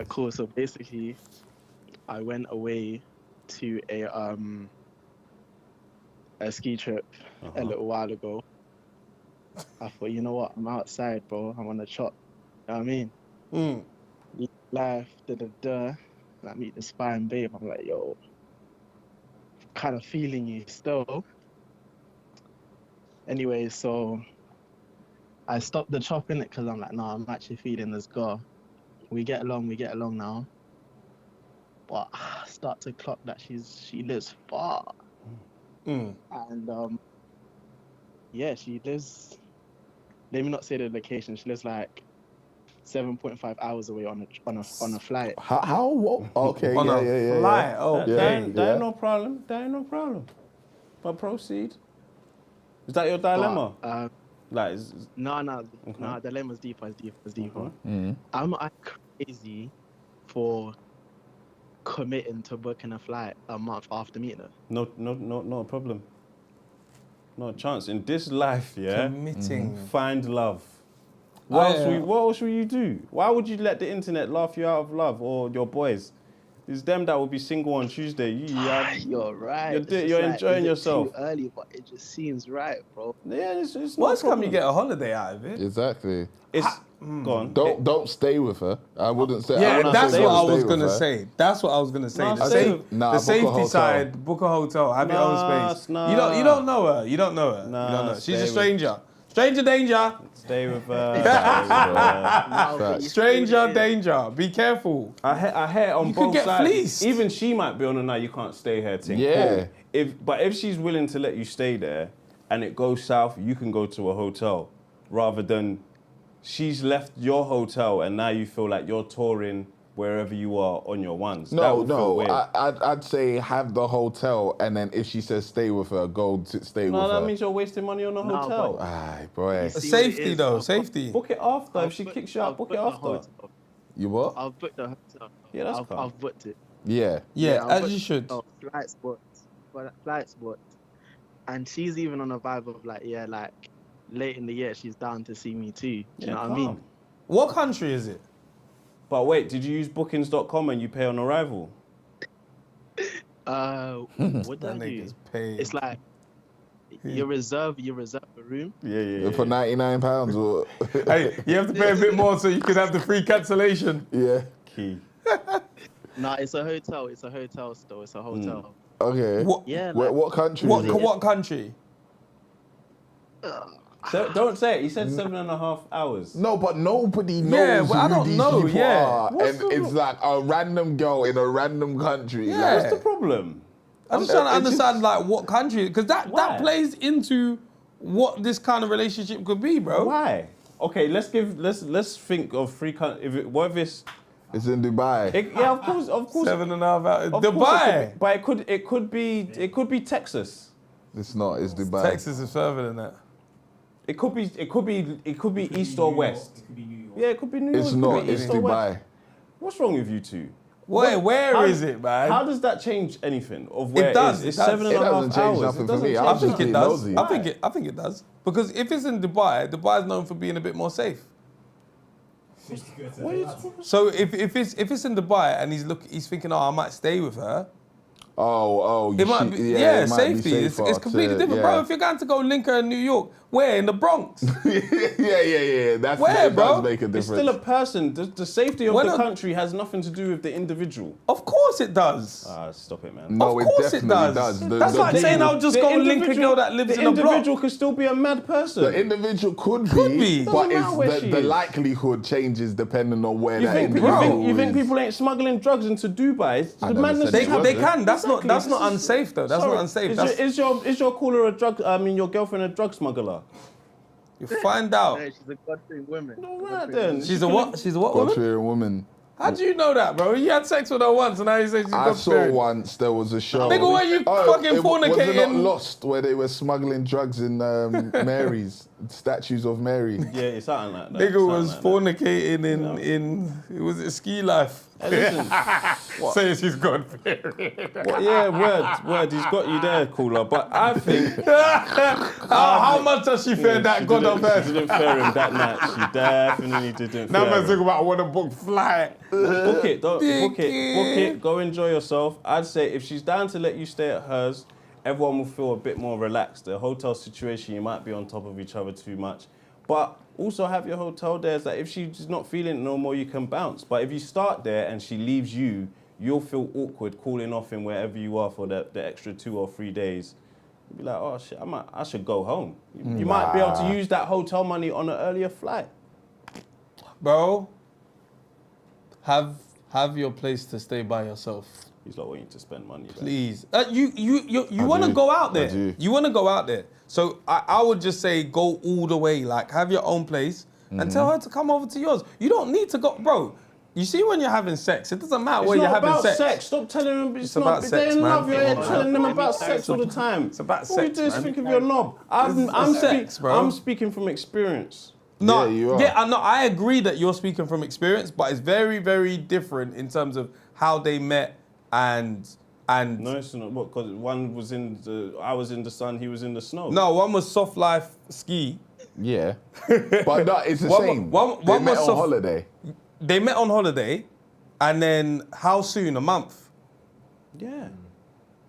Cool. So basically, I went away to a ski trip a little while ago. I thought, you know what? I'm outside, bro. I'm on the chop. You know what I mean? Life, I meet this fine babe. I'm like, yo, kind of feeling you still. Anyway, so I stopped the chop in it because I'm like, no, I'm actually feeling this girl. We get along now. But I start to clock that she lives far. And she lives, let me not say the location, she lives like 7.5 hours away on a flight. How? What? Okay, On a flight. Oh, That ain't no problem. That ain't no problem. But proceed. Is that your dilemma? No, dilemma's deeper. It's deeper. I'm crazy for committing to booking a flight a month after meeting her. No problem. No chance. In this life, Committing. Find love. What else will you do? Why would you let the internet laugh you out of love or your boys? It's them that will be single on Tuesday. You're right. You're enjoying yourself. Too early, but it just seems right, bro. Yeah, it's Worst come you get a holiday out of it. Exactly. Go on. Don't stay with her. I wouldn't say. Yeah, that's what I was gonna say. That's what I was gonna say. The safety side, book a hotel, have your own space. You don't know her. You don't know her. She's a stranger. Stranger danger. Stay with her. Stranger danger. Be careful. I hear on both sides. Fleeced. Even she might be on a night you can't stay here thing. Yeah. But if she's willing to let you stay there and it goes south, you can go to a hotel rather than she's left your hotel and now you feel like you're touring wherever you are on your ones. No. I'd say have the hotel, and then if she says stay with her, go to stay with her. No, that means you're wasting money on a hotel. Aye, boy. Safety though, safety. Book it after. If she kicks you out, book it after. You what? I've booked the hotel. Yeah, that's calm. I've booked it. Yeah. As you should. Flight spots. And she's even on a vibe of like late in the year, she's down to see me too. Do you know what I mean? What country is it? But wait, did you use bookings.com and you pay on arrival? What did I do? It's like you reserve a room. Yeah. For £99 or. Hey, you have to pay a bit more so you can have the free cancellation. Yeah. Key. Nah, it's a hotel. It's a hotel still. It's a hotel. Okay. What country? What country? Don't say it. He said 7.5 hours. No, but nobody knows who these people are. And it's like a random girl in a random country. Yeah. What's the problem? I'm just trying to understand like what country, because that plays into what this kind of relationship could be, bro. Why? Okay, let's think of three countries. What if it's in Dubai? Yeah, of course. 7.5 hours. Dubai. But it could be Texas. It's not. It's Dubai. Texas is further than that. It could be east or west. Yeah, it could be New York. It's not. It's Dubai. What's wrong with you two? Where is it, man? How does that change anything of where it does? It's 7.5 hours. Nothing for me. I think it does. I think it does. Because if it's in Dubai, Dubai is known for being a bit more safe. So if it's in Dubai and he's thinking, I might stay with her. It might be, safety. It's completely different, bro. If you're going to go link her in New York, where in the Bronx? Yeah. That does make a difference. It's still a person. The safety of the country has nothing to do with the individual. Of course it does. Stop it, man. No, of course it definitely does. That's like saying I'll just go link a girl that lives in a block. The individual could still be a mad person. The individual could be, but the likelihood changes depending on where that individual is. You think people ain't smuggling drugs into Dubai? They can. That's not unsafe though. That's not unsafe. Is your caller your girlfriend a drug smuggler? You find out. Yeah, she's a God-fearing woman. All right then. She's a what? She's a what woman? God-fearing woman. How do you know that, bro? You had sex with her once and now you say she's God-fearing. I saw once there was a show. Nigga, why you fucking fornicating? Was it not Lost where they were smuggling drugs in Mary's statues of Mary? Yeah, it's something like that. Nigga was fornicating in it was a ski life. Hey, listen. Say she's God-fearing. Yeah, word. He's got you there, cooler. But I think how much does she fear that God of earth? She didn't fear him that night. She definitely didn't. Now man's talking about I want to book flight. Book it. Book it. Go enjoy yourself. I'd say if she's down to let you stay at hers, everyone will feel a bit more relaxed. The hotel situation, you might be on top of each other too much, but also have your hotel there. So if she's not feeling it no more, you can bounce. But if you start there and she leaves you, you'll feel awkward calling off in wherever you are for the extra 2 or 3 days. You'll be like, oh shit, I should go home. You might be able to use that hotel money on an earlier flight. Bro, have your place to stay by yourself. He's not wanting to spend money. Please. You want to go out there. You want to go out there. So I would just say go all the way. Like have your own place. and tell her to come over to yours. You don't need to go, bro. You see, when you're having sex, it doesn't matter where you're having sex. It's not about sex. Stop telling them it's not about sex, sex, man. man. Love, you're telling them about sex all the time. It's about All you sex, do is man. think of your knob. I'm speaking from experience. No, Yeah, you are. yeah, I agree that you're speaking from experience, but it's very, very different in terms of how they met and. No, it's not. What? Because one was I was in the sun, he was in the snow. No, one was soft life ski. Yeah. But no, it's the same. They met on holiday. They met on holiday, and then how soon? A month? Yeah.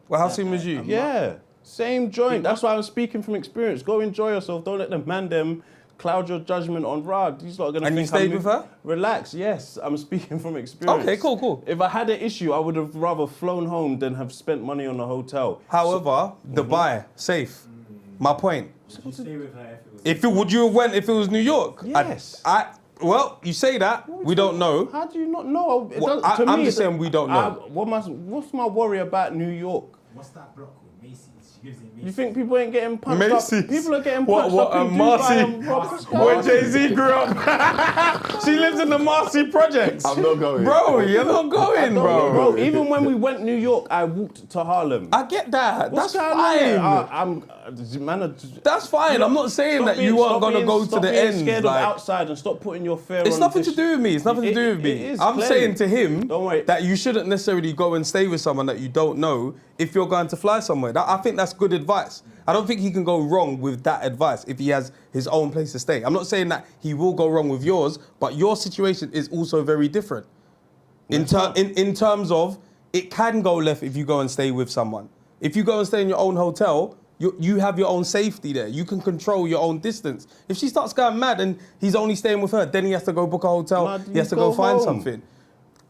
Well, how soon was you? Yeah. Same joint. That's why I'm speaking from experience. Go enjoy yourself. Don't let them cloud your judgment on Rod. He's not gonna. And you stayed with her? Relax. Yes, I'm speaking from experience. Okay, cool. If I had an issue, I would have rather flown home than have spent money on a hotel. However, Dubai, safe. My point. Would you stay with her Would you have went if it was New York? Yes. Well, you say that. We don't know. How do you not know? I'm just saying we don't know. What's my worry about New York? What's that block called? Macy's. She gives it Macy's. You think people ain't getting punched Macy's. up? People are getting punched up in Marcy, Dubai and robbed. where Jay-Z grew up. She lives in the Marcy projects. I'm not going. Bro, you're not going, bro. Even when we went New York, I walked to Harlem. I get that. What's That's going fine. on? That's fine. I'm not saying that you aren't going to go to the end. Stop being scared of outside and stop putting your fear on. It's nothing to do with me. It's nothing to do with me. I'm saying to him that you shouldn't necessarily go and stay with someone that you don't know if you're going to fly somewhere. I think that's good advice. I don't think he can go wrong with that advice if he has his own place to stay. I'm not saying that he will go wrong with yours, but your situation is also very different. In terms of, it can go left if you go and stay with someone. If you go and stay in your own hotel, you have your own safety there. You can control your own distance. If she starts going mad and he's only staying with her, then he has to go book a hotel. He has to go find something.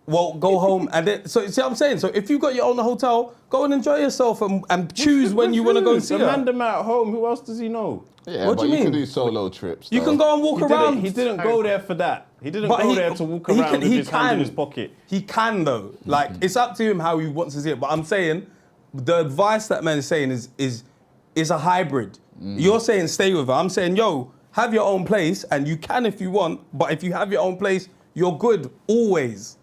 Well, go home and then. So see what I'm saying? So if you got your own hotel, go and enjoy yourself and choose when you want to go and see her. The man at home. Who else does he know? Yeah, what do you mean? You can do solo trips. You can go and walk around. He didn't go there for that. He didn't go there to walk around with his hand in his pocket. He can though. Like it's up to him how he wants to see it. But I'm saying the advice that man is saying is a hybrid. You're saying stay with her. I'm saying, yo, have your own place and you can if you want. But if you have your own place, you're good always.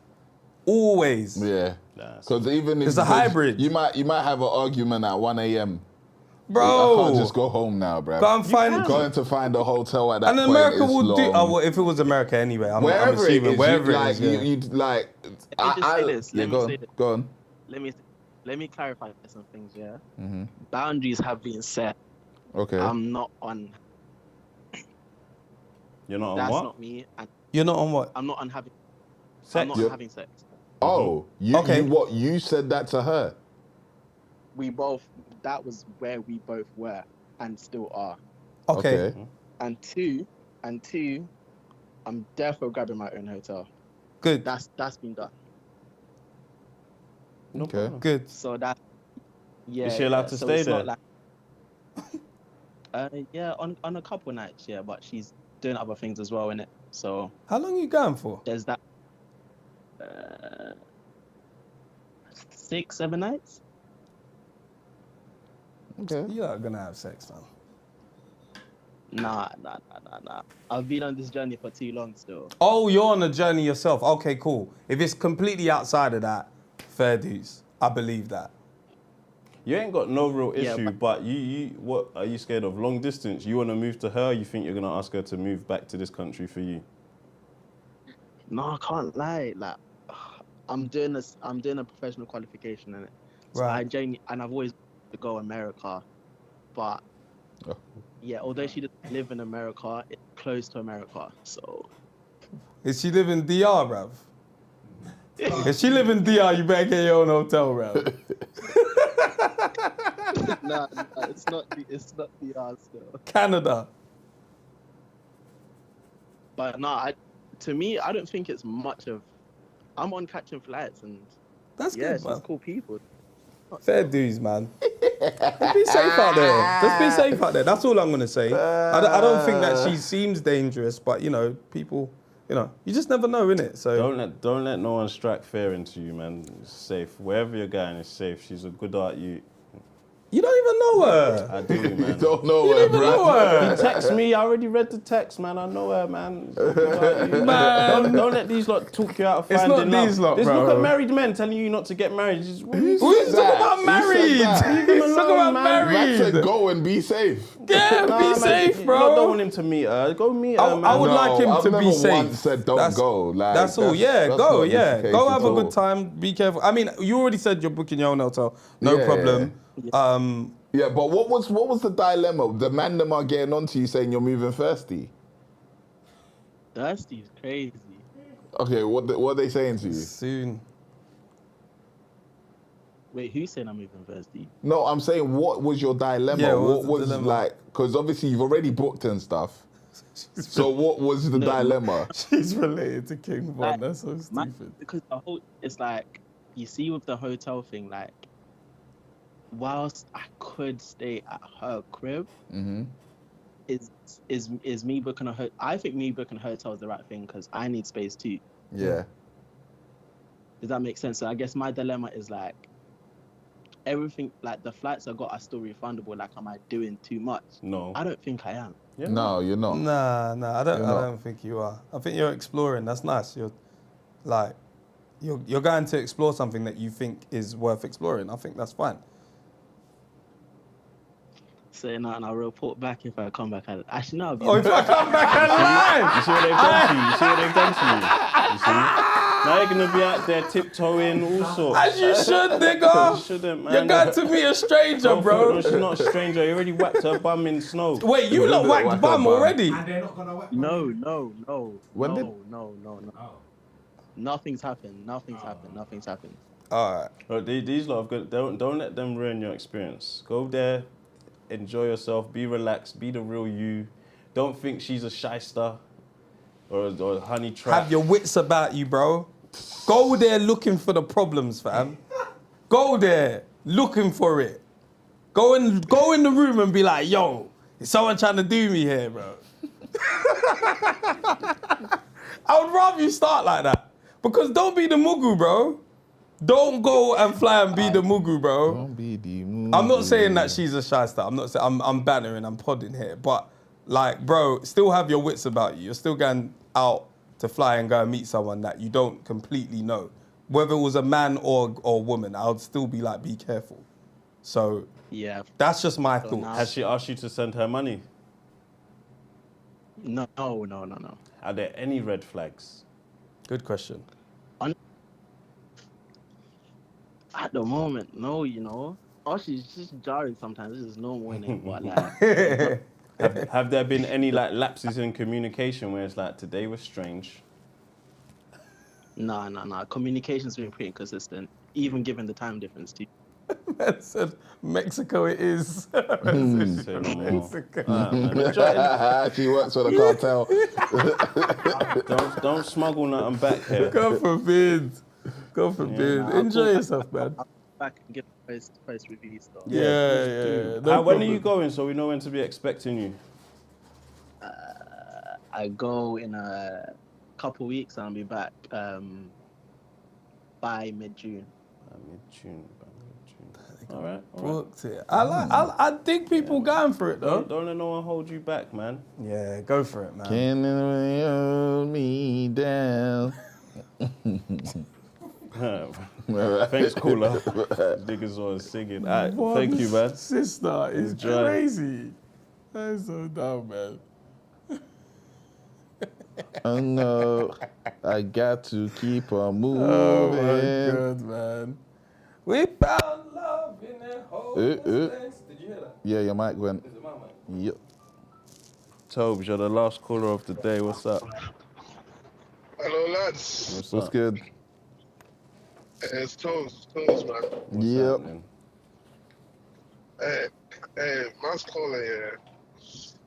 Always. Yeah. Because even if it's a hybrid. You might have an argument at 1 a.m. Bro, I can't just go home now, bro. Go and find. Going to find a hotel at that and point America is will long. do. Oh, well, if it was America anyway, I'm wherever assuming it is, wherever you, it is. Yeah. You like. Let me just say this. Yeah, go on. Let me clarify some things. Yeah. Boundaries have been set. Okay. I'm not on. You're not on That's what? not me. And You're not on what? I'm not on having. Sex. I'm not on having sex. Oh, you said that to her? We both. That was where we both were and still are. Okay. And two, I'm therefore grabbing my own hotel. Good. That's been done. Okay. Good. So that. Yeah. Is she allowed to so stay it's there? not like, yeah, on a couple nights, yeah, but she's doing other things as well, innit? So. How long are you going for? There's that. 6, 7 nights. Okay. You're not gonna have sex, man. Nah. I've been on this journey for too long still. Oh, you're on a journey yourself. Okay, cool. If it's completely outside of that, fair dues. I believe that. You ain't got no real issue, but you what are you scared of? Long distance? You want to move to her? You think you're gonna ask her to move back to this country for you? No, I can't lie. Like, I'm doing a professional qualification in it. So Right. I've always wanted to go America, but yeah, although she doesn't live in America, it's close to America. So. If she live in DR, bruv. If she live in DR, you better get your own hotel, bruv. No, it's not DR still. Canada. But no, to me, I don't think it's much of. I'm on catching flights and. That's yeah, good, man. she's cool people. Fair dues, man. Just be safe out there. Just be safe out there. That's all I'm gonna say. I don't think that she seems dangerous, but you know, people, you just never know, innit? So don't let no one strike fear into you, man. It's safe. Wherever you're going, it's safe. She's a good art. You don't even know her. I do, man. You don't know You her, don't even bruh. know her. He texted me. I already read the text, man. I know her, man. Man. Don't let these lot talk you out of It's finding not love. these lot, Just bro. look at married men telling you not to get married. Just, Who's talking about married? Leave him Who's talking alone, about man. Man said married? go and be safe. Yeah, Nah, be man, safe, you bro. don't want him to meet her. Go meet her, man. I would like him I've to be never safe. once said don't go. Like, that's all. Yeah, that's go. not Yeah, the case go at have a all. good time. Be careful. I mean, you already said you're booking your own hotel. No Yeah, problem. Yeah, but what was the dilemma? The man them are getting onto you saying you're moving thirsty. Thirsty is crazy. Okay, what are they saying to you? Soon. Wait, who's saying I'm moving thirsty? No, I'm saying what was your dilemma? Yeah, what the was dilemma? like? Because obviously you've already booked and stuff. So what was the dilemma? She's related to King Von. Like, That's so stupid. Because the whole, it's like, you see with the hotel thing, like, whilst I could stay at her crib, is me booking a hotel. I think me booking a hotel is the right thing because I need space too. Yeah. Does that make sense? So I guess my dilemma is like, everything, like the flights I got are still refundable. Like, am I doing too much? No. I don't think I am. No, you're not. Nah, I don't think you are. I think you're exploring. That's nice. You're going to explore something that you think is worth exploring. I think that's fine. Saying that, and I'll report back if I come back. Actually, no. Oh, if I come back alive! You see what they've done to you? You see what they've done to you? You see? Now you're going to be out there tiptoeing, all sorts. As you should, nigga. You shouldn't, man. You're going to meet a stranger, bro. No, she's not a stranger. You already whacked her bum in snow. Wait, you lot whacked bum already? And they're not gonna whack. No. When No. Nothing's happened. Nothing's happened. All right. Look, these lot have got. Don't let them ruin your experience. Go there, enjoy yourself, be relaxed, be the real you. Don't think she's a shyster or a honey trap. Have your wits about you, bro. Go there looking for the problems, fam. Go there looking for it. Go in the room and be like, yo, is someone trying to do me here, bro? I would rather you start like that. Because don't be the mugu, bro. Don't go and fly and be the mugu, bro. Don't be the mugu. I'm not saying that she's a shyster. I'm not saying I'm bantering, I'm podding here. But like, bro, still have your wits about you. You're still going out to fly and go and meet someone that you don't completely know. Whether it was a man or woman, I would still be like, be careful. So yeah, that's just my thought. Has she asked you to send her money? No. Are there any red flags? Good question. At the moment, no, you know. Oh, she's just jarring sometimes. This is normal, innit? But like, have there been any like lapses in communication where it's like today was strange? Nah. Communication's been pretty consistent, even given the time difference too. Man said Mexico it is. Mexico. She works for the cartel. Don't smuggle nothing back here. God forbid. Enjoy yourself, man. I'll back and get post reviews though. Yeah. No when are you going so we know when to be expecting you? I go in a couple weeks and I'll be back by mid-June. All right. Booked it. I think people going for it though. Don't let no one hold you back, man. Yeah, go for it, man. Can anyone hold me down? Thanks, caller. Niggas was singing. Thank you, man. Sister is crazy. That's so dumb, man. Oh no, I got to keep on moving. Oh my God, man. We found love in that whole Did you hear that? Yeah, your mic went. Is it my mic? Yep. Tobes, you're the last caller of the day. What's up? Hello, lads. What's good? It's Toes, man. Yep. Hey, man's calling here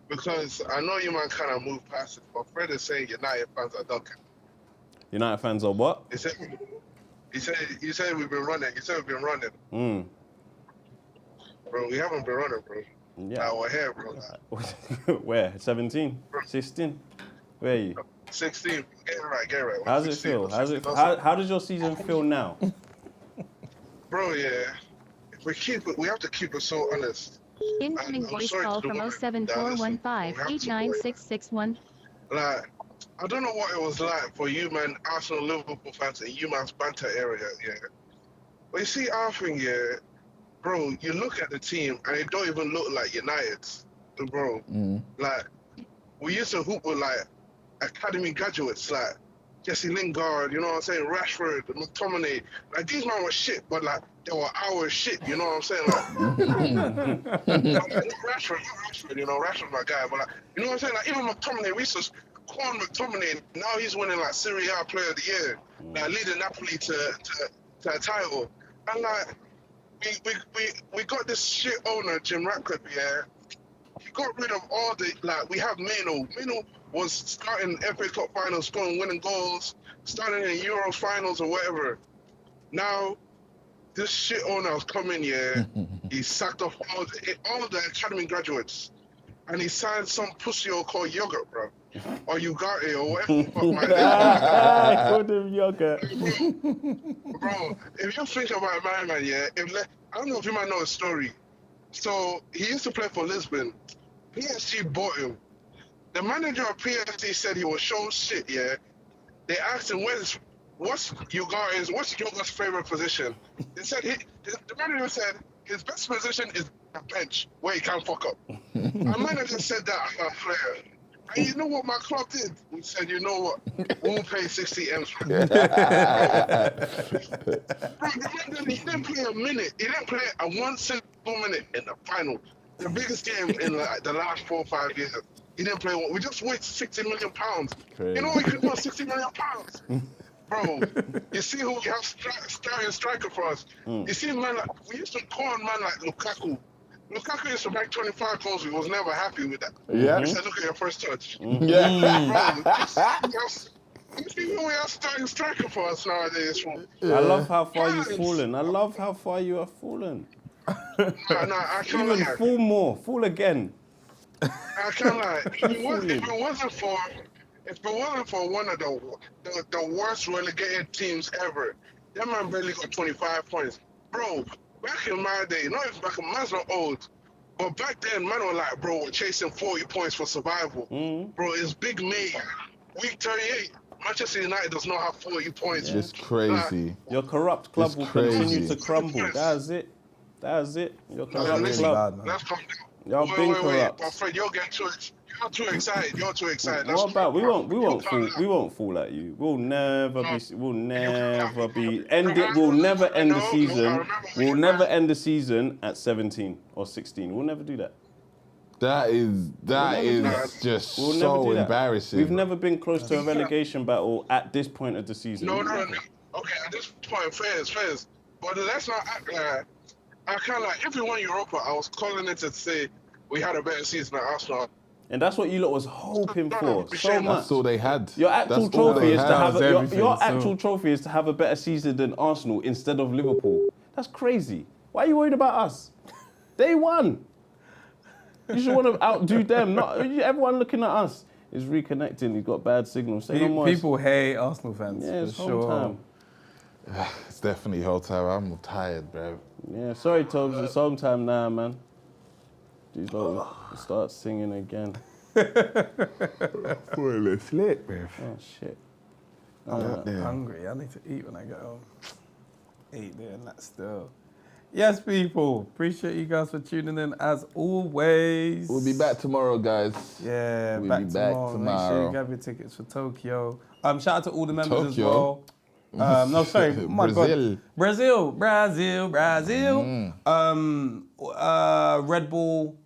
because I know you man kind of move past it, but Fred is saying United fans are ducking. United fans are what? He said we've been running. He said we've been running. Bro, we haven't been running, bro. Yeah. Our hair, bro. Where? 17? 16? Where are you? 16. Get it right. How's it feel? How does your season feel now? Bro, yeah. we have to keep it so honest. Incoming I'm voice sorry call to from the women that listen. 07415-89661. Like, I don't know what it was like for you, man, Arsenal, Liverpool fans, and you, man's banter area, yeah. But you see, our thing, yeah, bro, you look at the team, and it don't even look like United's, bro. Like, we used to hoop with, like, academy graduates, like, Jesse Lingard, you know what I'm saying, Rashford, McTominay. Like, these men were shit, but, like, they were our shit, you know what I'm saying? Like, Rashford, you know, Rashford's my guy, but, like, you know what I'm saying? Like, even McTominay, we used to call McTominay, now he's winning, like, Serie A Player of the Year, like, leading Napoli to a title. And, like, we got this shit owner, Jim Ratcliffe, yeah. He got rid of all the, like, we have Mino. Mino was starting FA Cup finals, scoring winning goals, starting in Euros finals or whatever. Now, this shit owner has come in, yeah. He sacked off all the academy graduates. And he signed some pussy called Yogurt, bro. Or Ugarte or whatever the fuck my name. Called him Yogurt. Bro, if you think about my man, yeah, I don't know if you might know a story. So, he used to play for Lisbon. PSG bought him. The manager of PSG said he was show shit, yeah. They asked him, what's Yoga's favorite position? They said, the manager said, his best position is a bench, where he can't fuck up. Our manager said that as a player. And you know what my club did? We said, you know what? We'll pay 60 M's for it. Bro, he didn't play a minute. He didn't play a 1 single minute in the final. The biggest game in like the last 4 or 5 years. He didn't play one. We just wasted 60 million pounds. Crazy. You know what he could do with 60 million pounds? Bro, you see who we have starting striker for us. You see, man, like, we used to call a man like Lukaku. Lukaku used to make 25 goals. We was never happy with that. Yeah. He said, look at your first touch. Yeah. Bro, you see who we have starting striker for us nowadays. I love how far you've fallen. I love how far you have fallen. No, I can't Even lie. fall more. Fall again. I can't lie. If it wasn't for one of the worst relegated teams ever, that man barely got 25 points. Bro, back in my day, not even back in man's not old, but back then, man were like, bro, we're chasing 40 points for survival. Bro, it's Big May. Week 38, Manchester United does not have 40 points. It's crazy. Your corrupt club will continue to crumble. That's it. That's it. Your corrupt club. Let's come down. Y'all been corrupt. My friend, you're too excited. You're too excited. What about we won't fall like you. We'll never end the season. We'll never end the season at 17 or 16. We'll never do that. That is just so embarrassing. We've never been close to a relegation battle at this point of the season. No. Okay, at this point, fairs. But let's not act like. I kind of like, if we won Europa, I was calling it to say we had a better season at Arsenal. And that's what you lot was hoping for so much. That's all they had. Your actual trophy is to have a better season than Arsenal instead of Liverpool. That's crazy. Why are you worried about us? They won. You should want to outdo them. Not everyone looking at us is reconnecting. He's got bad signals. People hate Arsenal fans. Yeah, it's for home sure. time. It's definitely whole time. I'm tired, bro. Yeah, sorry, Togs. It's home time now, man. These lot start singing again. Full of slick, bro. Oh, shit. I'm hungry. I need to eat when I get home. Eat doing that still. Yes, people. Appreciate you guys for tuning in as always. We'll be back tomorrow, guys. Yeah, we'll back be back tomorrow. tomorrow. Make sure you grab your tickets for Tokyo. Shout out to all the members as well. No, sorry. Oh my God. Brazil. Red Bull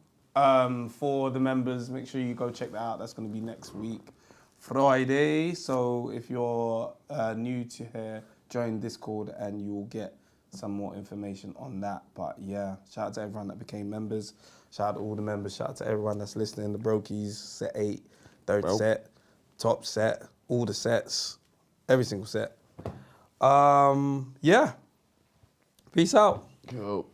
for the members. Make sure you go check that out. That's going to be next week, Friday. So if you're new to here, join Discord and you'll get some more information on that. But yeah, shout out to everyone that became members. Shout out to all the members. Shout out to everyone that's listening. The Brokies, set 8, third set, top set, all the sets, every single set. Yeah. Peace out. Go.